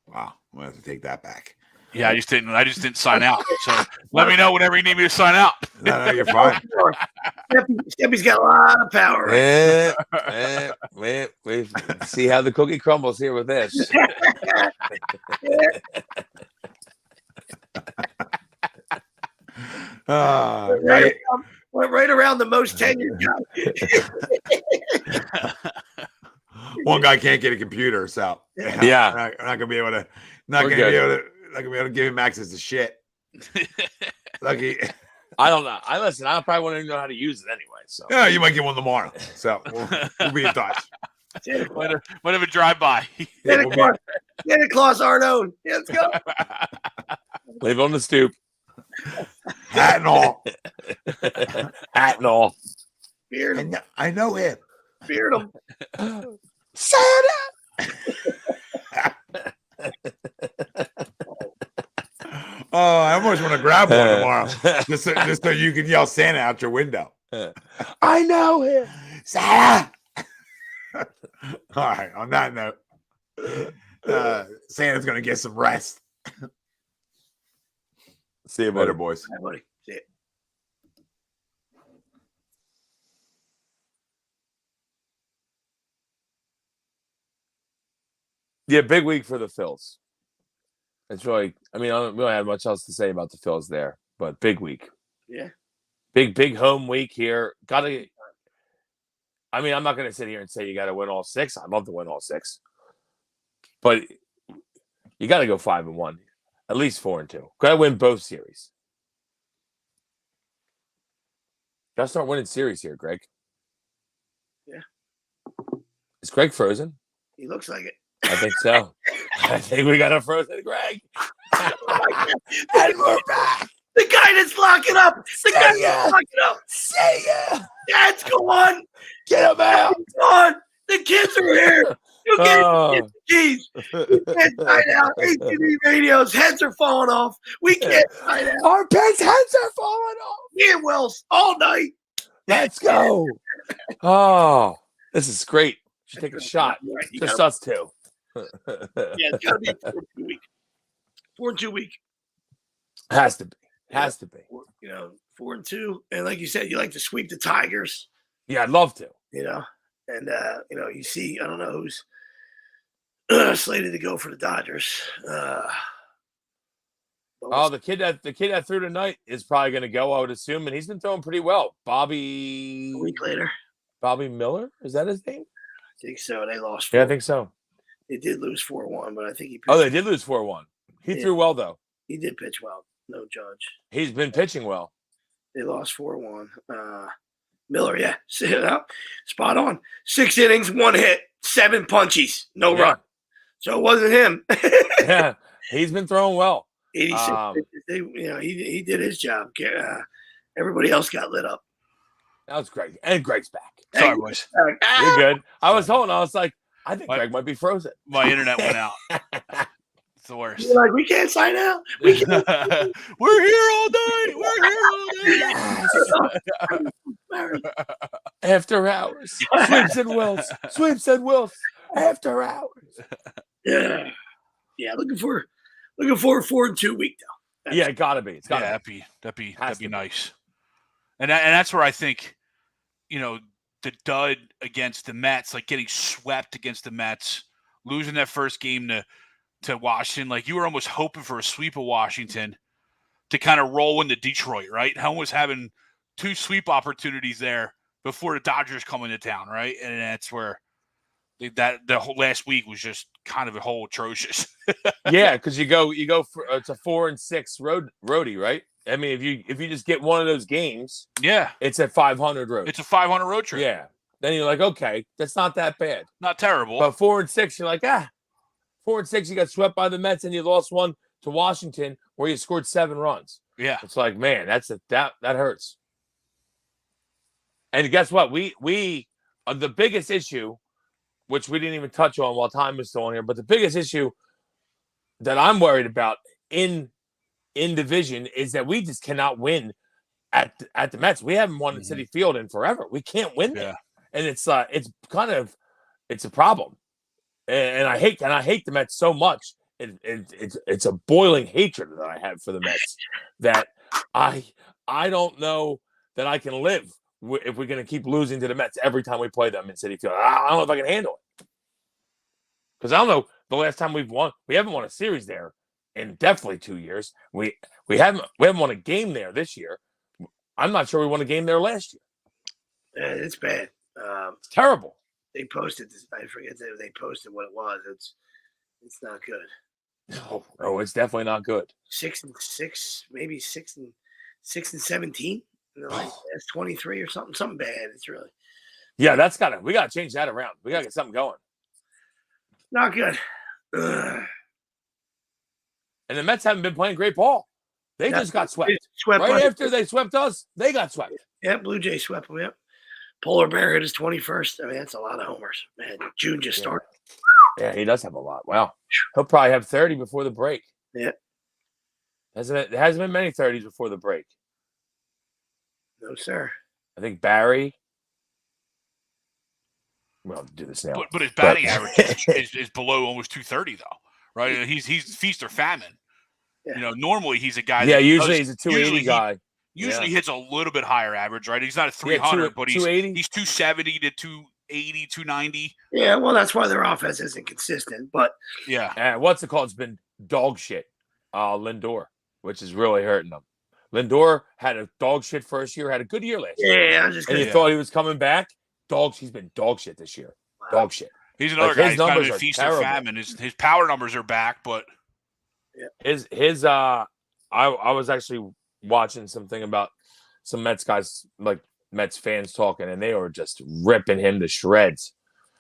[SPEAKER 1] wow! I'm gonna have to take that back.
[SPEAKER 5] Yeah, I just didn't sign out. So let me know whenever you need me to sign out.
[SPEAKER 1] No, you're fine.
[SPEAKER 6] Steppy's got a lot of power.
[SPEAKER 4] We see how the cookie crumbles here with this.
[SPEAKER 6] Right. Went right around the most tenured guy.
[SPEAKER 1] one guy can't get a computer, so
[SPEAKER 4] Yeah.
[SPEAKER 1] we're not gonna be able to.
[SPEAKER 4] We're
[SPEAKER 1] Not
[SPEAKER 4] good.
[SPEAKER 1] gonna be able to give him access to shit. Lucky.
[SPEAKER 4] I don't know. I probably won't even know how to use it anyway. So
[SPEAKER 1] Yeah, you might get one tomorrow. So we'll be in touch.
[SPEAKER 5] Might have a drive-by.
[SPEAKER 6] Santa Claus Arnone. Yeah, let's go.
[SPEAKER 4] leave on the stoop.
[SPEAKER 1] Hat and all.
[SPEAKER 4] Hat and all.
[SPEAKER 6] Beard him.
[SPEAKER 1] I know him.
[SPEAKER 6] Beard him.
[SPEAKER 4] Santa.
[SPEAKER 1] Oh, I almost want to grab one tomorrow, just so you can yell Santa out your window.
[SPEAKER 4] I know him.
[SPEAKER 1] Santa. All right. On that note, Santa's gonna get some rest.
[SPEAKER 4] See you
[SPEAKER 1] Later,
[SPEAKER 4] later,
[SPEAKER 1] boys.
[SPEAKER 6] Hi, buddy. See ya.
[SPEAKER 4] Yeah, big week for the Phils. It's really, I don't really have much else to say about the Phils there, but big week.
[SPEAKER 6] Yeah.
[SPEAKER 4] Big home week here. I'm not going to sit here and say you got to win all 6. I'd love to win all 6. But you got to go 5-1, at least 4-2. Got to win both series. Got to start winning series here, Greg.
[SPEAKER 6] Yeah.
[SPEAKER 4] Is Greg frozen?
[SPEAKER 6] He looks like it.
[SPEAKER 4] I think so. I think we got a frozen Greg.
[SPEAKER 1] And we're back.
[SPEAKER 6] The guy that's locking up. The guy that's locking up.
[SPEAKER 1] See ya.
[SPEAKER 6] Dad's going.
[SPEAKER 1] Get him out.
[SPEAKER 6] Come on. The kids are here. You can't get the keys. We can't sign out. A2D radios. Heads are falling off. We can't sign out.
[SPEAKER 1] Our pets' heads are falling off.
[SPEAKER 6] Me and Wells all night.
[SPEAKER 4] Let's go. Oh, this is great. Should take a shot.
[SPEAKER 6] Right, you
[SPEAKER 4] Just
[SPEAKER 6] gotta-
[SPEAKER 4] us two.
[SPEAKER 6] Yeah, it's got to be 4-2 week. 4-2 week.
[SPEAKER 4] Has to be. Has to be.
[SPEAKER 6] 4-2, and like you said, you like to sweep the Tigers.
[SPEAKER 4] Yeah, I'd love to.
[SPEAKER 6] And you see, I don't know who's slated to go for the Dodgers.
[SPEAKER 4] The kid that threw tonight is probably going to go, I would assume, and he's been throwing pretty well.
[SPEAKER 6] a week later,
[SPEAKER 4] Bobby Miller, is that his name?
[SPEAKER 6] I think so. They lost.
[SPEAKER 4] Yeah, I think so.
[SPEAKER 6] They did lose 4-1, but I think he pitched.
[SPEAKER 4] Oh, they did lose 4-1. He
[SPEAKER 6] Yeah.
[SPEAKER 4] threw well though.
[SPEAKER 6] He did pitch well. No Judge.
[SPEAKER 4] He's been pitching well.
[SPEAKER 6] They lost 4-1. Miller, yeah, spot on. 6 innings, 1 hit, 7 punchies, no
[SPEAKER 4] Yeah.
[SPEAKER 6] run. So it wasn't him.
[SPEAKER 4] Yeah, he's been throwing well.
[SPEAKER 6] 86. He did his job. Everybody else got lit up.
[SPEAKER 4] That was Greg, and Greg's back.
[SPEAKER 5] Sorry, boys.
[SPEAKER 4] You're good. I was like, I think Greg might be frozen.
[SPEAKER 5] My internet went out. It's the worst.
[SPEAKER 6] You're like, we can't sign out. We can't.
[SPEAKER 5] We're here all day. We're here all day.
[SPEAKER 4] After hours. Sweeps and Wills. After hours.
[SPEAKER 6] Yeah. Looking for a 4-2 week though.
[SPEAKER 4] Yeah, gotta be. It's gotta
[SPEAKER 5] Yeah,
[SPEAKER 4] be.
[SPEAKER 5] that'd be nice. And that's where I think, the dud against the Mets, like getting swept against the Mets, losing that first game to Washington, like you were almost hoping for a sweep of Washington to kind of roll into Detroit, right? Helen was having 2 sweep opportunities there before the Dodgers come into town, right? And that's where the whole last week was just kind of a whole atrocious.
[SPEAKER 4] Yeah, because you go for it's a 4-6 roadie, right? I mean, if you just get one of those games,
[SPEAKER 5] Yeah,
[SPEAKER 4] it's a 500 road.
[SPEAKER 5] it's a 500 road trip.
[SPEAKER 4] Yeah. Then you're like, okay, that's not that bad.
[SPEAKER 5] Not terrible.
[SPEAKER 4] But 4-6, you're like, 4-6, you got swept by the Mets and you lost one to Washington where you scored 7 runs.
[SPEAKER 5] Yeah.
[SPEAKER 4] It's like, man, that hurts. And guess what? We the biggest issue, which we didn't even touch on while time was still on here, but the biggest issue that I'm worried about in division is that we just cannot win at the Mets. We haven't won at Citi Field in forever. We can't win there. And it's a problem. And I hate the Mets so much. It's a boiling hatred that I have for the Mets that I don't know that I can live if we're going to keep losing to the Mets every time we play them in Citi Field. I don't know if I can handle it. Because I don't know the last time we haven't won a series there in definitely 2 years. We haven't won a game there this year. I'm not sure we won a game there last year.
[SPEAKER 6] It's bad.
[SPEAKER 4] It's terrible.
[SPEAKER 6] They posted this. I forget that they posted what it was. It's not good.
[SPEAKER 4] Oh, it's definitely not good.
[SPEAKER 6] 6-6, maybe 6-17. That's 23 or something. Something bad. It's really.
[SPEAKER 4] Yeah, we gotta change that around. We gotta get something going.
[SPEAKER 6] Not good.
[SPEAKER 4] And the Mets haven't been playing great ball. They just got swept. Right after they swept us, they got swept.
[SPEAKER 6] Yeah, Blue Jays swept them. Yep. Polar Bear hit his 21st. I mean, that's a lot of homers. Man, June just started.
[SPEAKER 4] Yeah, he does have a lot. Wow. He'll probably have 30 before the break.
[SPEAKER 6] Yeah.
[SPEAKER 4] There hasn't been many 30s before the break.
[SPEAKER 6] No, sir.
[SPEAKER 4] I think Barry. We'll do this now.
[SPEAKER 5] But his batting average is below almost 230, though, right? He's feast or famine.
[SPEAKER 6] Yeah.
[SPEAKER 5] Normally he's a guy.
[SPEAKER 4] Yeah, usually he's a 280 guy.
[SPEAKER 5] Usually hits a little bit higher average, right? He's not a 300, but he's 270 to 280, 290.
[SPEAKER 6] Yeah, well, that's why their offense isn't consistent. But
[SPEAKER 5] yeah,
[SPEAKER 4] what's it called? It's been dog shit. Lindor, which is really hurting them. Lindor had a dog shit first year, had a good year last year.
[SPEAKER 6] Yeah,
[SPEAKER 4] and you thought he was coming back. He's been dog shit this year. Wow. Dog shit.
[SPEAKER 5] He's another guy. He's kind of a feast or famine. His power numbers are back, but
[SPEAKER 4] I was actually watching something about some Mets guys, like Mets fans talking, and they were just ripping him to shreds.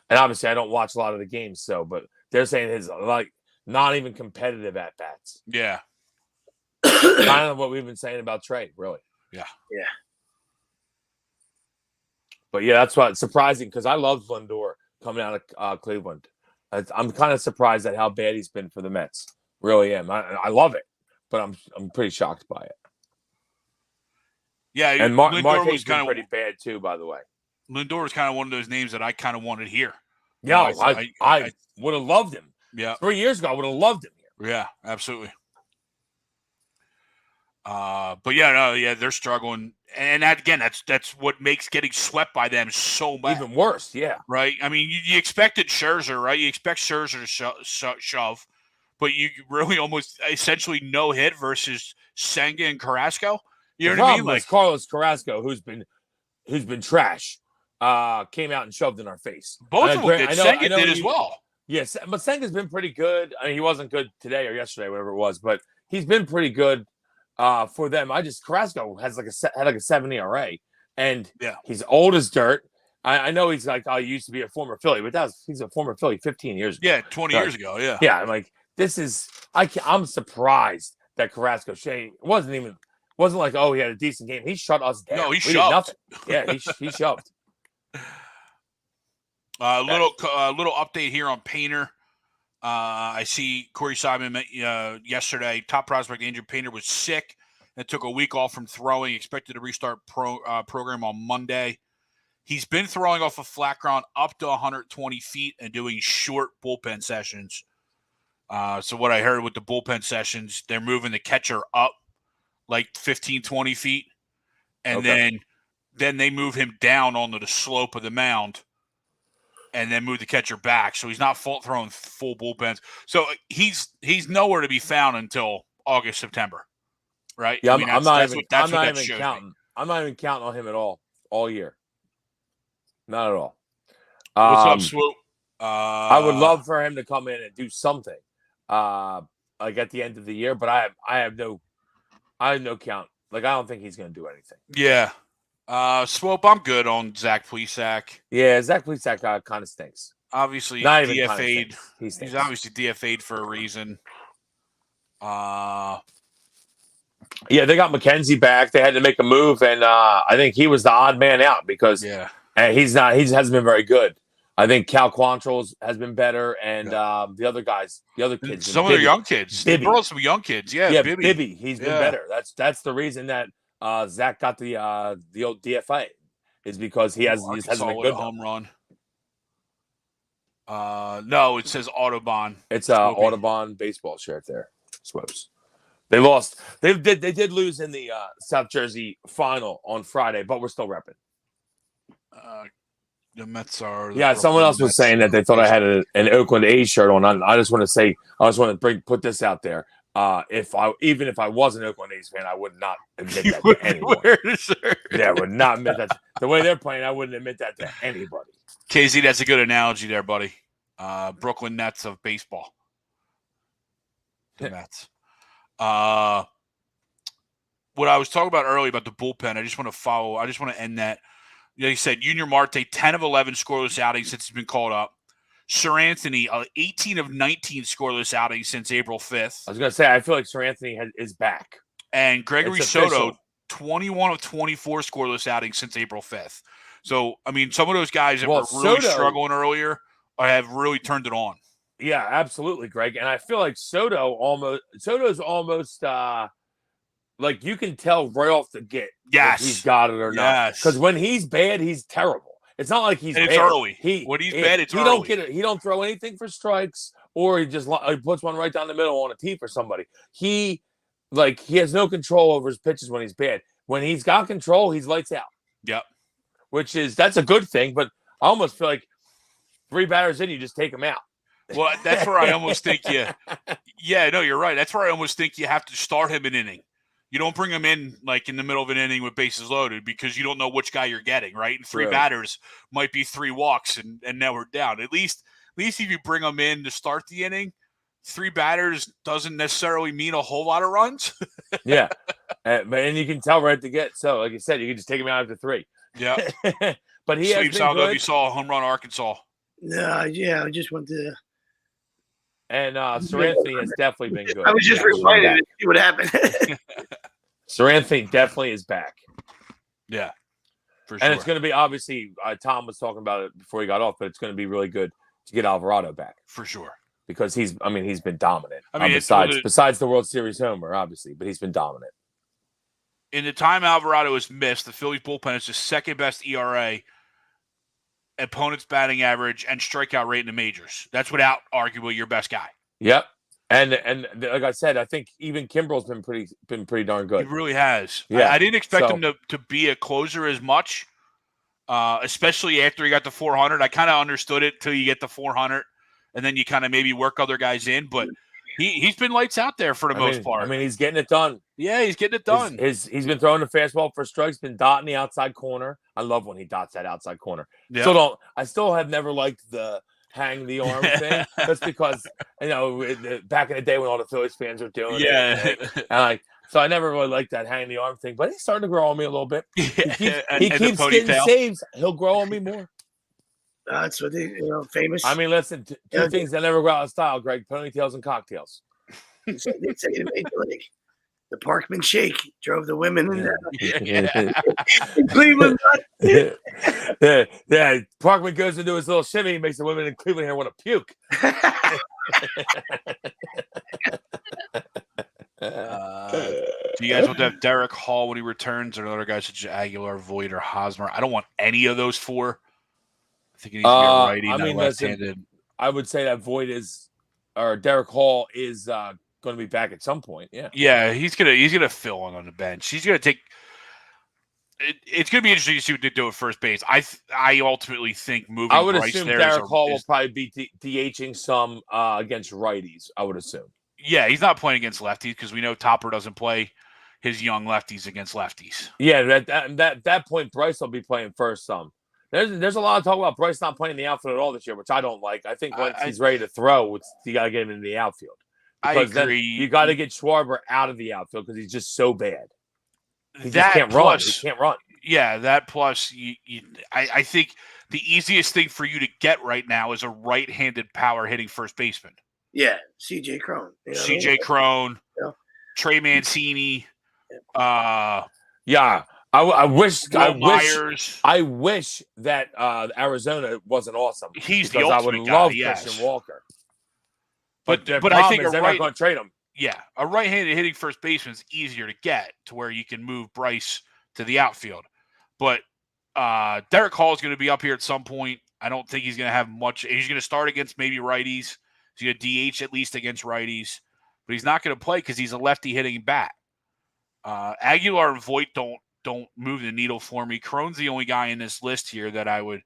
[SPEAKER 4] And obviously, I don't watch a lot of the games, but they're saying his not even competitive at bats.
[SPEAKER 5] Yeah,
[SPEAKER 4] kind of what we've been saying about Trey, really.
[SPEAKER 5] Yeah.
[SPEAKER 4] But yeah, that's what's surprising because I love Lindor coming out of Cleveland. I'm kind of surprised at how bad he's been for the Mets. Really am. I love it, but I'm pretty shocked by it.
[SPEAKER 5] Yeah,
[SPEAKER 4] and Marte's been pretty bad too, by the way.
[SPEAKER 5] Lindor is kind of one of those names that I kind of wanted here.
[SPEAKER 4] Yeah, I would have loved him.
[SPEAKER 5] Yeah,
[SPEAKER 4] 3 years ago, I would have loved him here.
[SPEAKER 5] Yeah, absolutely. But they're struggling, and that's what makes getting swept by them so much
[SPEAKER 4] even worse. Yeah,
[SPEAKER 5] right. I mean, you expected Scherzer, right? You expect Scherzer to shove, but you really almost essentially no hit versus Senga and Carrasco. You know what I mean?
[SPEAKER 4] Like Carlos Carrasco, who's been trash, came out and shoved in our face.
[SPEAKER 5] Both of them did. Senga did as well.
[SPEAKER 4] Yes, but Senga's been pretty good. I mean, he wasn't good today or yesterday, whatever it was, but he's been pretty good. For them, Carrasco has had a 7 ERA, and he's old as dirt. I know he's like, he used to be a former Philly, but he's a former Philly 15 years ago.
[SPEAKER 5] Yeah, 20 years ago. Yeah.
[SPEAKER 4] Yeah, I'm like, I'm surprised that Carrasco wasn't like, oh, he had a decent game. He shut us down.
[SPEAKER 5] No, he
[SPEAKER 4] shoved.
[SPEAKER 5] Did nothing.
[SPEAKER 4] Yeah, he shoved.
[SPEAKER 5] Little update here on Painter. I see Corey Simon yesterday. Top prospect Andrew Painter was sick and took a week off from throwing. Expected to restart program on Monday. He's been throwing off a flat ground up to 120 feet and doing short bullpen sessions. So what I heard with the bullpen sessions, they're moving the catcher up like 15, 20 feet. And then they move him down onto the slope of the mound. And then move the catcher back, so he's not throwing full bullpens. So he's nowhere to be found until August, September, right?
[SPEAKER 4] Yeah, I'm not even counting. I'm not even counting on him at all year. Not at all.
[SPEAKER 5] What's up, Swoop?
[SPEAKER 4] I would love for him to come in and do something, like at the end of the year. But I have no count. Like I don't think he's going to do anything.
[SPEAKER 5] Yeah. Swope, I'm good on Zach Plesac.
[SPEAKER 4] Yeah, Zach Plesac kind of stinks.
[SPEAKER 5] Obviously,
[SPEAKER 4] not
[SPEAKER 5] DFA'd.
[SPEAKER 4] He's
[SPEAKER 5] obviously DFA'd for a reason.
[SPEAKER 4] Yeah, they got McKenzie back. They had to make a move, and I think he was the odd man out because he hasn't been very good. I think Cal Quantrill has been better, and the other kids,
[SPEAKER 5] some of their young kids. They brought some young kids. Yeah,
[SPEAKER 4] Bibby. He's been better. That's the reason that Zach got the old DFA is because he hasn't been good.
[SPEAKER 5] Home run. No, it says Audubon.
[SPEAKER 4] It's Audubon baseball shirt there. Swoops. They lost. They did lose in the South Jersey final on Friday, but we're still repping.
[SPEAKER 5] The Mets are.
[SPEAKER 4] Yeah, someone else was saying that they thought I had an Oakland A's shirt on. I just want to put this out there. If I was an Oakland A's fan, I would not admit that to anyone. Yeah, I would not admit that. The way they're playing, I wouldn't admit that to anybody.
[SPEAKER 5] KZ, that's a good analogy there, buddy. Brooklyn Nets of baseball. The Mets. What I was talking about earlier about the bullpen, I just want to end that. Like you said, Junior Marte, 10 of 11 scoreless outings since he's been called up. Sir Anthony, 18 of 19 scoreless outings since April 5th.
[SPEAKER 4] I was going to say, I feel like Sir Anthony is back.
[SPEAKER 5] And Gregory Soto, 21 of 24 scoreless outings since April 5th. So, I mean, some of those guys that were really struggling earlier have really turned it on.
[SPEAKER 4] Yeah, absolutely, Greg. And I feel like Soto's almost like you can tell right off the get if he's got it or not. Because when he's bad, he's terrible. It's not like he's bad.
[SPEAKER 5] It's early. When he's bad, it's early.
[SPEAKER 4] He don't throw anything for strikes, or he just puts one right down the middle on a tee for somebody. He has no control over his pitches when he's bad. When he's got control, he's lights out.
[SPEAKER 5] Yep.
[SPEAKER 4] That's a good thing, but I almost feel like 3 batters in, you just take them out.
[SPEAKER 5] Well, that's where I almost think you're right. That's where I almost think you have to start him an inning. You don't bring him in like in the middle of an inning with bases loaded because you don't know which guy you're getting, right? And 3 batters might be 3 walks and now we're down. At least if you bring him in to start the inning, 3 batters doesn't necessarily mean a whole lot of runs.
[SPEAKER 4] Yeah. And you can tell right at the get. So, like you said, you can just take him out after 3.
[SPEAKER 5] Yeah.
[SPEAKER 4] But he has been good.
[SPEAKER 5] I don't know if you saw a home run Arkansas.
[SPEAKER 6] Yeah, I just went to.
[SPEAKER 4] And Sir Anthony has definitely been good.
[SPEAKER 6] I was just reminded to see what happened.
[SPEAKER 4] Sir Anthony definitely is back.
[SPEAKER 5] Yeah, for sure.
[SPEAKER 4] And it's going to be, obviously, Tom was talking about it before he got off, but it's going to be really good to get Alvarado back.
[SPEAKER 5] For sure.
[SPEAKER 4] Because he's been dominant.
[SPEAKER 5] I mean,
[SPEAKER 4] besides the World Series homer, obviously, but he's been dominant.
[SPEAKER 5] In the time Alvarado has missed, the Phillies bullpen is the second best ERA, opponent's batting average, and strikeout rate in the majors. That's without arguably your best guy.
[SPEAKER 4] Yep. And like I said, I think even Kimbrel's been pretty darn good.
[SPEAKER 5] He really has.
[SPEAKER 4] Yeah.
[SPEAKER 5] I didn't expect him to be a closer as much, especially after he got the 400. I kind of understood it till you get the 400, and then you kind of maybe work other guys in. But he's been lights out there for the most part.
[SPEAKER 4] I mean, he's getting it done.
[SPEAKER 5] Yeah, he's getting it done.
[SPEAKER 4] He's been throwing the fastball for strikes, been dotting the outside corner. I love when he dots that outside corner.
[SPEAKER 5] Yeah.
[SPEAKER 4] I still have never liked the hang the arm thing. That's because, back in the day when all the Phillies fans were doing it. So I never really liked that hang the arm thing, but he's starting to grow on me a little bit. He keeps getting saves. He'll grow on me more.
[SPEAKER 6] That's what famous.
[SPEAKER 4] I mean, listen, two things that never go out of style, Greg: ponytails and cocktails.
[SPEAKER 6] They say in Major League, the Parkman Shake drove the women in Cleveland.
[SPEAKER 4] Yeah. Parkman goes into his little shimmy, makes the women in Cleveland here want to puke.
[SPEAKER 5] Do you guys want to have Derek Hall when he returns, or other guys such as Aguilar, Voit, or Hosmer? I don't want any of those 4. I think he needs to be a righty, not left-handed.
[SPEAKER 4] I would say that Voit or Derek Hall is going to be back at some point. Yeah.
[SPEAKER 5] Yeah, he's gonna fill in on the bench. He's gonna take. It's gonna be interesting to see what they do at first base. I ultimately think moving.
[SPEAKER 4] I would
[SPEAKER 5] Bryce
[SPEAKER 4] assume
[SPEAKER 5] there
[SPEAKER 4] Derek Hall will probably be DHing some against righties. I would assume.
[SPEAKER 5] Yeah, he's not playing against lefties because we know Topper doesn't play his young lefties against lefties.
[SPEAKER 4] Yeah, at that point, Bryce will be playing first some. There's a lot of talk about Bryce not playing the outfield at all this year, which I don't like. I think once he's ready to throw, you got to get him in the outfield. Because
[SPEAKER 5] I agree.
[SPEAKER 4] You got to get Schwarber out of the outfield because he's just so bad. He just can't run. He can't run.
[SPEAKER 5] Yeah, that plus, I think the easiest thing for you to get right now is a right-handed power hitting first baseman.
[SPEAKER 6] Yeah, C.J. Cron.
[SPEAKER 5] C.J. Cron, Trey Mancini.
[SPEAKER 4] Yeah. I wish that Arizona wasn't awesome.
[SPEAKER 5] He's the ultimate
[SPEAKER 4] I would
[SPEAKER 5] guy,
[SPEAKER 4] love
[SPEAKER 5] yes.
[SPEAKER 4] Christian Walker.
[SPEAKER 5] But I think
[SPEAKER 4] they're not going to trade him.
[SPEAKER 5] Yeah, a right-handed hitting first baseman is easier to get to where you can move Bryce to the outfield. But Derek Hall is going to be up here at some point. I don't think he's going to have much. He's going to start against maybe righties. He's going to DH at least against righties. But he's not going to play because he's a lefty hitting bat. Aguilar and Voit don't move the needle for me. Cron's the only guy in this list here that I would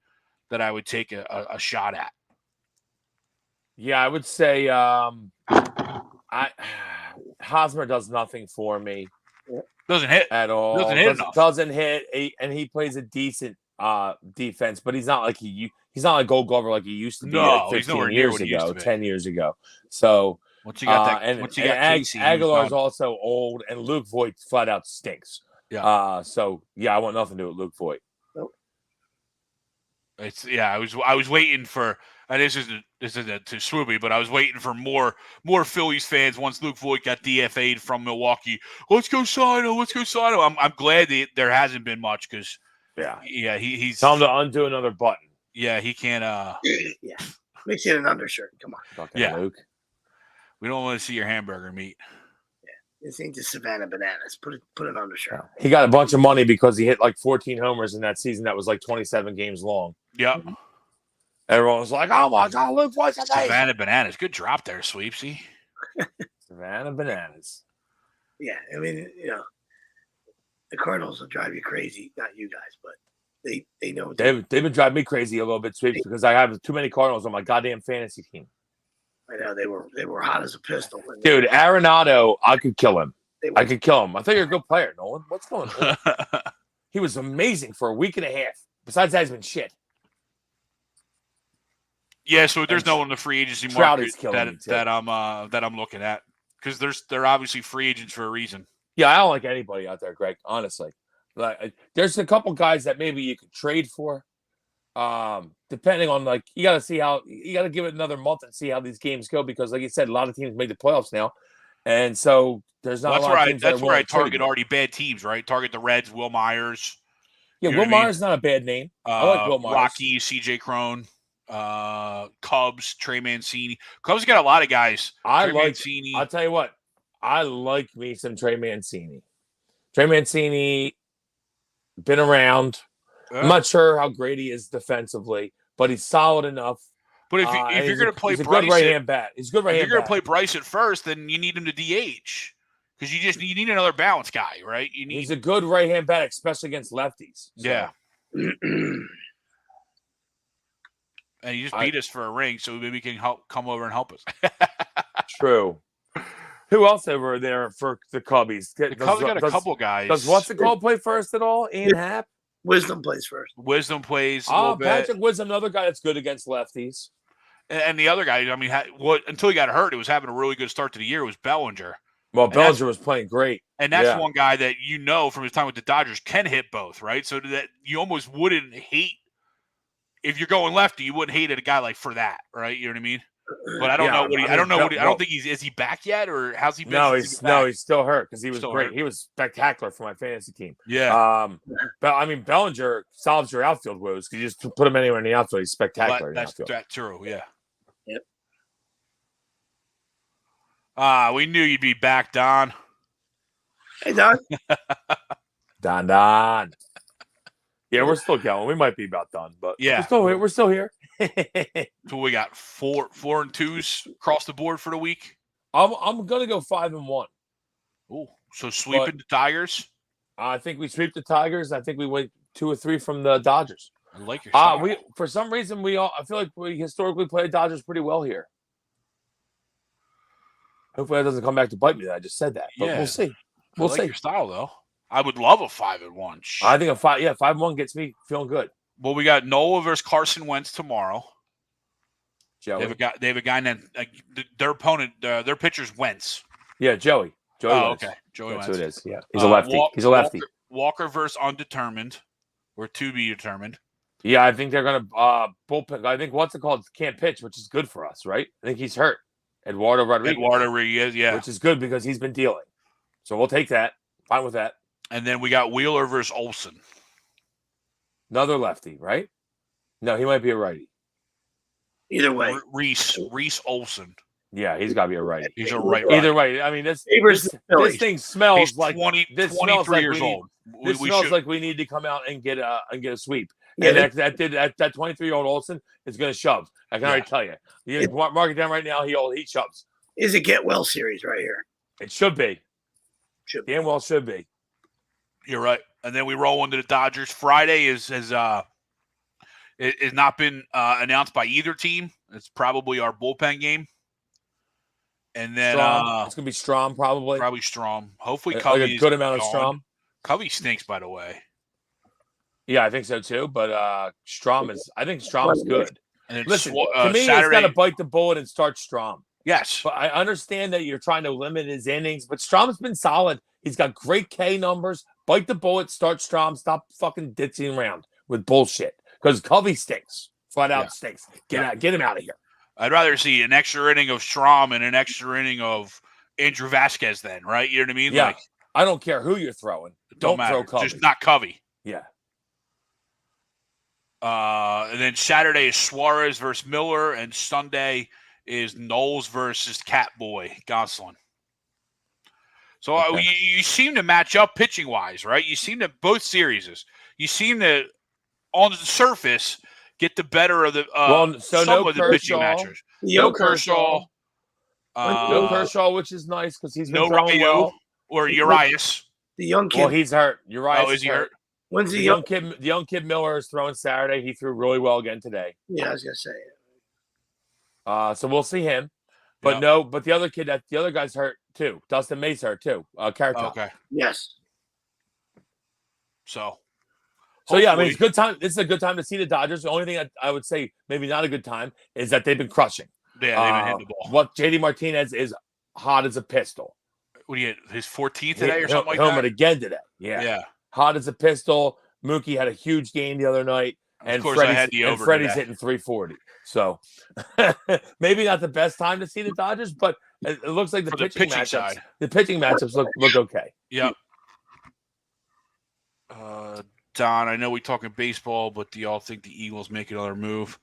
[SPEAKER 5] take a shot at.
[SPEAKER 4] Yeah, I would say Hosmer does nothing for me.
[SPEAKER 5] Doesn't hit
[SPEAKER 4] at all.
[SPEAKER 5] Doesn't hit enough.
[SPEAKER 4] Doesn't hit, and he plays a decent defense, but he's not like he's not like Gold Glover like he used to be
[SPEAKER 5] No,
[SPEAKER 4] like
[SPEAKER 5] he's nowhere
[SPEAKER 4] 15
[SPEAKER 5] near
[SPEAKER 4] years
[SPEAKER 5] what he used
[SPEAKER 4] ago,
[SPEAKER 5] to be.
[SPEAKER 4] 10 years ago. So
[SPEAKER 5] Once you got that,
[SPEAKER 4] and
[SPEAKER 5] once you got Casey, he was
[SPEAKER 4] Aguilar's
[SPEAKER 5] done.
[SPEAKER 4] also old, and Luke Voigt flat out stinks.
[SPEAKER 5] Yeah.
[SPEAKER 4] So I want nothing to do with Luke Voigt.
[SPEAKER 5] I was waiting for, and this isn't to swoopy, but I was waiting for more Phillies fans once Luke Voigt got DFA'd from Milwaukee. Let's go sign him. I'm glad that there hasn't been much because he's
[SPEAKER 4] tell him to undo another button.
[SPEAKER 5] Yeah, he can't.
[SPEAKER 6] Yeah, mix in an undershirt. Come on.
[SPEAKER 4] Fucking Luke.
[SPEAKER 5] We don't want to see your hamburger meat.
[SPEAKER 6] This ain't the Savannah Bananas. Put an undershirt.
[SPEAKER 4] He got a bunch of money because he hit like 14 homers in that season that was like 27 games long.
[SPEAKER 5] Yep.
[SPEAKER 4] Everyone was like, "Oh my God, Luke Voigt's amazing."
[SPEAKER 5] Savannah Bananas. Good drop there, Sweepsy.
[SPEAKER 4] Savannah Bananas.
[SPEAKER 6] Yeah, I mean, the Cardinals will drive you crazy. Not you guys, but they know.
[SPEAKER 4] They've been driving me crazy a little bit, Sweeps, because I have too many Cardinals on my goddamn fantasy team.
[SPEAKER 6] I know they were hot as a pistol.
[SPEAKER 4] Dude, Arenado, I could kill him. I could kill him. I thought you're a good player, Nolan. What's going on? He was amazing for a week and a half. Besides that, he's been shit.
[SPEAKER 5] Yeah, so there's no one in the free agency market that I'm looking at because they're obviously free agents for a reason.
[SPEAKER 4] Yeah, I don't like anybody out there, Greg. Honestly, like there's a couple guys that maybe you could trade for. Depending on you got to give it another month and see how these games go because, like you said, a lot of teams made the playoffs now, and so there's not.
[SPEAKER 5] That's where I target already bad teams, right? Target the Reds, Will Myers.
[SPEAKER 4] Yeah, Will Myers is not a bad name. I like Will Myers.
[SPEAKER 5] Rocky, C.J. Crone, Cubs, Trey Mancini. Cubs got a lot of guys. Mancini.
[SPEAKER 4] I'll tell you what, I like me some Trey Mancini. Trey Mancini been around. I'm not sure how great he is defensively, but he's solid enough.
[SPEAKER 5] But if you're going to play
[SPEAKER 4] he's
[SPEAKER 5] Bryce,
[SPEAKER 4] a good right-hand bat. He's a good right-hand bat.
[SPEAKER 5] If you're going to play Bryce at first, then you need him to DH because you need another balance guy, right?
[SPEAKER 4] He's a good right-hand bat, especially against lefties. So.
[SPEAKER 5] Yeah. And he just beat us for a ring, so maybe he can come over and help us.
[SPEAKER 4] True. Who else over there for the Cubbies?
[SPEAKER 5] The Cubs got a couple guys.
[SPEAKER 4] Does what's it called play first at all? Ian Happ?
[SPEAKER 6] Wisdom plays first.
[SPEAKER 5] Wisdom plays a little bit.
[SPEAKER 4] Patrick Wisdom, another guy that's good against lefties.
[SPEAKER 5] And the other guy, I mean, until he got hurt, it was having a really good start to the year. Was Bellinger.
[SPEAKER 4] Well, Bellinger was playing great.
[SPEAKER 5] And that's one guy that from his time with the Dodgers can hit both, right? So that you almost wouldn't hate if you're going lefty, you wouldn't hate a guy like for that, right? You know what I mean? But I don't know what I don't think is he back yet or how's he been?
[SPEAKER 4] He's still hurt because he was great.
[SPEAKER 5] Hurt.
[SPEAKER 4] He was spectacular for my fantasy team.
[SPEAKER 5] Yeah.
[SPEAKER 4] But I mean Bellinger solves your outfield woes because you just put him anywhere in the outfield. He's spectacular.
[SPEAKER 5] That's true. Yeah.
[SPEAKER 6] Yep.
[SPEAKER 5] We knew you'd be back, Don.
[SPEAKER 6] Hey, Don.
[SPEAKER 4] Don. Yeah, we're still going. We might be about done, but we're still here.
[SPEAKER 5] So we got 4 and 2s across the board for the week.
[SPEAKER 4] I'm gonna go 5-1.
[SPEAKER 5] Oh, so sweeping the Tigers.
[SPEAKER 4] I think we sweep the Tigers. I think we win 2 or 3 from the Dodgers.
[SPEAKER 5] I like your style.
[SPEAKER 4] For some reason I feel like we historically play Dodgers pretty well here. Hopefully that doesn't come back to bite me that I just said that. But we'll see. We'll see.
[SPEAKER 5] Your style though. I would love a 5-1.
[SPEAKER 4] I think 5-1 gets me feeling good.
[SPEAKER 5] Well, we got Nola versus Carson Wentz tomorrow.
[SPEAKER 4] Joey.
[SPEAKER 5] They have a guy named their opponent. Their pitcher's Wentz.
[SPEAKER 4] Yeah, Joey.
[SPEAKER 5] Wentz. Okay. Joey
[SPEAKER 4] That's
[SPEAKER 5] Wentz.
[SPEAKER 4] who it is. Yeah, he's a lefty. He's a lefty.
[SPEAKER 5] Walker versus undetermined, or to be determined.
[SPEAKER 4] Yeah, I think they're gonna bullpen. I think what's it called can't pitch, which is good for us, right? I think he's hurt. Eduardo Rodriguez,
[SPEAKER 5] yeah,
[SPEAKER 4] which is good because he's been dealing. So we'll take that. Fine with that.
[SPEAKER 5] And then we got Wheeler versus Olsen.
[SPEAKER 4] Another lefty, right? No, he might be a righty.
[SPEAKER 6] Either way.
[SPEAKER 5] Reese Olsen.
[SPEAKER 4] Yeah, he's got to be a righty.
[SPEAKER 5] He's a right.
[SPEAKER 4] Either way. I mean, this thing smells
[SPEAKER 5] he's
[SPEAKER 4] like
[SPEAKER 5] 23 years old.
[SPEAKER 4] This smells like we need to come out and get a sweep. Yeah, and that 23-year-old Olsen is going to shove. I can already tell you. You mark it down right now. He shoves.
[SPEAKER 6] Is a get well series right here?
[SPEAKER 4] It should be. Damn well should be.
[SPEAKER 5] You're right. And then we roll into the Dodgers. Friday has not been announced by either team. It's probably our bullpen game. And then
[SPEAKER 4] it's gonna be Strom probably.
[SPEAKER 5] Probably Strom. Hopefully Covey's
[SPEAKER 4] a good amount of Strom.
[SPEAKER 5] Covey stinks, by the way.
[SPEAKER 4] Yeah, I think so too. But I think Strom's good.
[SPEAKER 5] And then
[SPEAKER 4] Listen, to me,
[SPEAKER 5] Saturday,
[SPEAKER 4] he's got to bite the bullet and start Strom.
[SPEAKER 5] yes.
[SPEAKER 4] But I understand that you're trying to limit his innings, but Strom's been solid. He's got great K numbers. Bite the bullet, start Strom. Stop fucking ditching around with bullshit. Because Covey stinks. Flat out stinks. Get him out of here.
[SPEAKER 5] I'd rather see an extra inning of Strom and an extra inning of Andrew Vasquez then, right? You know what I mean?
[SPEAKER 4] Yeah.
[SPEAKER 5] Like,
[SPEAKER 4] I don't care who you're throwing. Don't throw Covey.
[SPEAKER 5] Just not Covey.
[SPEAKER 4] Yeah.
[SPEAKER 5] And then Saturday is Suarez versus Miller, and Sunday is Knowles versus Catboy Gosselin. So you seem to match up pitching wise, right? You seem to both series. You seem to on the surface get the better of the some of the pitching matches.
[SPEAKER 6] No Kershaw.
[SPEAKER 4] No Kershaw, which is nice because he's been
[SPEAKER 5] no
[SPEAKER 4] throwing
[SPEAKER 5] Ryu
[SPEAKER 4] well.
[SPEAKER 5] or Urias.
[SPEAKER 6] The young kid.
[SPEAKER 4] Well, he's hurt. Urias.
[SPEAKER 5] Oh, is he hurt?
[SPEAKER 6] When's
[SPEAKER 4] The young kid Miller is throwing Saturday. He threw really well again today.
[SPEAKER 6] Yeah, I was gonna say.
[SPEAKER 4] So we'll see him. But but the other guy's hurt too. Dustin May's hurt too. Carrot Top.
[SPEAKER 5] Okay.
[SPEAKER 6] Yes.
[SPEAKER 5] So
[SPEAKER 4] yeah, I mean, it's a good time. This is a good time to see the Dodgers. The only thing I would say maybe not a good time is that they've been crushing.
[SPEAKER 5] Yeah, they've been hitting the ball.
[SPEAKER 4] What JD Martinez is hot as a pistol.
[SPEAKER 5] What do you get? His 14th today or something like that?
[SPEAKER 4] Homered again today. Yeah. Hot as a pistol. Mookie had a huge game the other night. And
[SPEAKER 5] of course,
[SPEAKER 4] Freddie's,
[SPEAKER 5] I had the over.
[SPEAKER 4] Freddie's hitting 340. So maybe not the best time to see the Dodgers, but it looks like the pitching matchups.
[SPEAKER 5] Side.
[SPEAKER 4] The pitching matchups look okay.
[SPEAKER 5] Yep. Don, I know we're talking baseball, but do y'all think the Eagles make another move?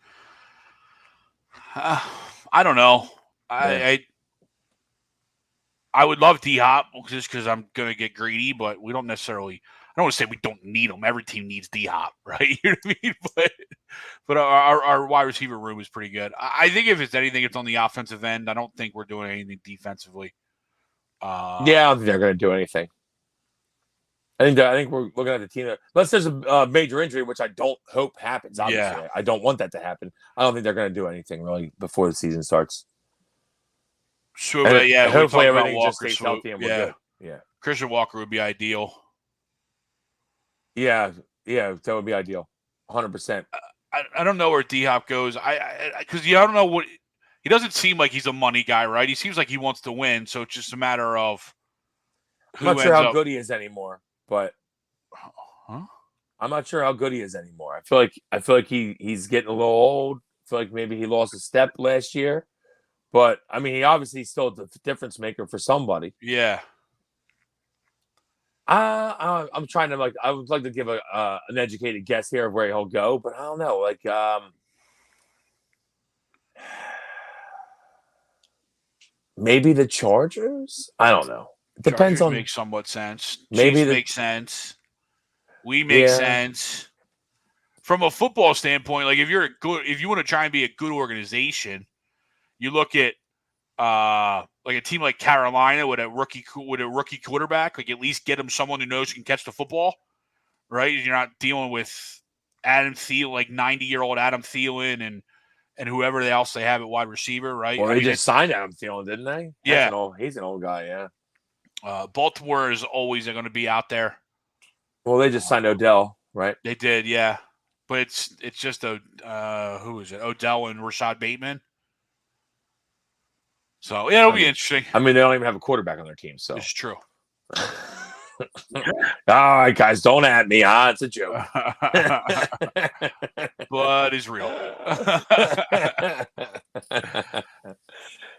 [SPEAKER 5] I don't know. I would love D-Hop just because I'm going to get greedy, but we don't necessarily – I don't want to say we don't need him. Every team needs D-Hop, right? You know what I mean? But our wide receiver room is pretty good. I think if it's anything, it's on the offensive end. I don't think we're doing anything defensively.
[SPEAKER 4] I don't think they're going to do anything. I think we're looking at the team unless there's a major injury, which I don't hope happens. Obviously, I don't want that to happen. I don't think they're going to do anything really before the season starts.
[SPEAKER 5] Sure, but
[SPEAKER 4] hopefully everything just stays healthy and we're good. Yeah,
[SPEAKER 5] Christian Walker would be ideal.
[SPEAKER 4] Yeah, that would be ideal. 100%.
[SPEAKER 5] I don't know where D-Hop goes. Because I don't know what he doesn't seem like he's a money guy, right? He seems like he wants to win, so it's just a matter of.
[SPEAKER 4] I'm not sure how good he is anymore, but I'm not sure how good he is anymore. I feel like he's getting a little old. I feel like maybe he lost a step last year, but I mean, he obviously still a difference maker for somebody.
[SPEAKER 5] Yeah.
[SPEAKER 4] I'm trying to I would like to give an educated guess here of where he'll go, but I don't know. Maybe the Chargers. I don't know. It depends on.
[SPEAKER 5] Makes somewhat sense.
[SPEAKER 4] Maybe
[SPEAKER 5] makes sense. We make sense from a football standpoint. Like if you want to try and be a good organization, you look at like a team like Carolina with a rookie quarterback. Like at least get them someone who knows who can catch the football, right? You're not dealing with Adam Thielen, like 90-year-old Adam Thielen and whoever else they have at wide receiver, right?
[SPEAKER 4] Well, they just signed Adam Thielen, didn't they?
[SPEAKER 5] Yeah,
[SPEAKER 4] he's an old guy. Yeah.
[SPEAKER 5] Baltimore is always going to be out there.
[SPEAKER 4] Well, they just signed Odell, right?
[SPEAKER 5] They did, yeah. But it's just who is it? Odell and Rashad Bateman. So yeah, it'll be interesting.
[SPEAKER 4] I mean, they don't even have a quarterback on their team, so
[SPEAKER 5] it's true.
[SPEAKER 4] All right, guys, don't at me. It's a joke.
[SPEAKER 5] Blood is real.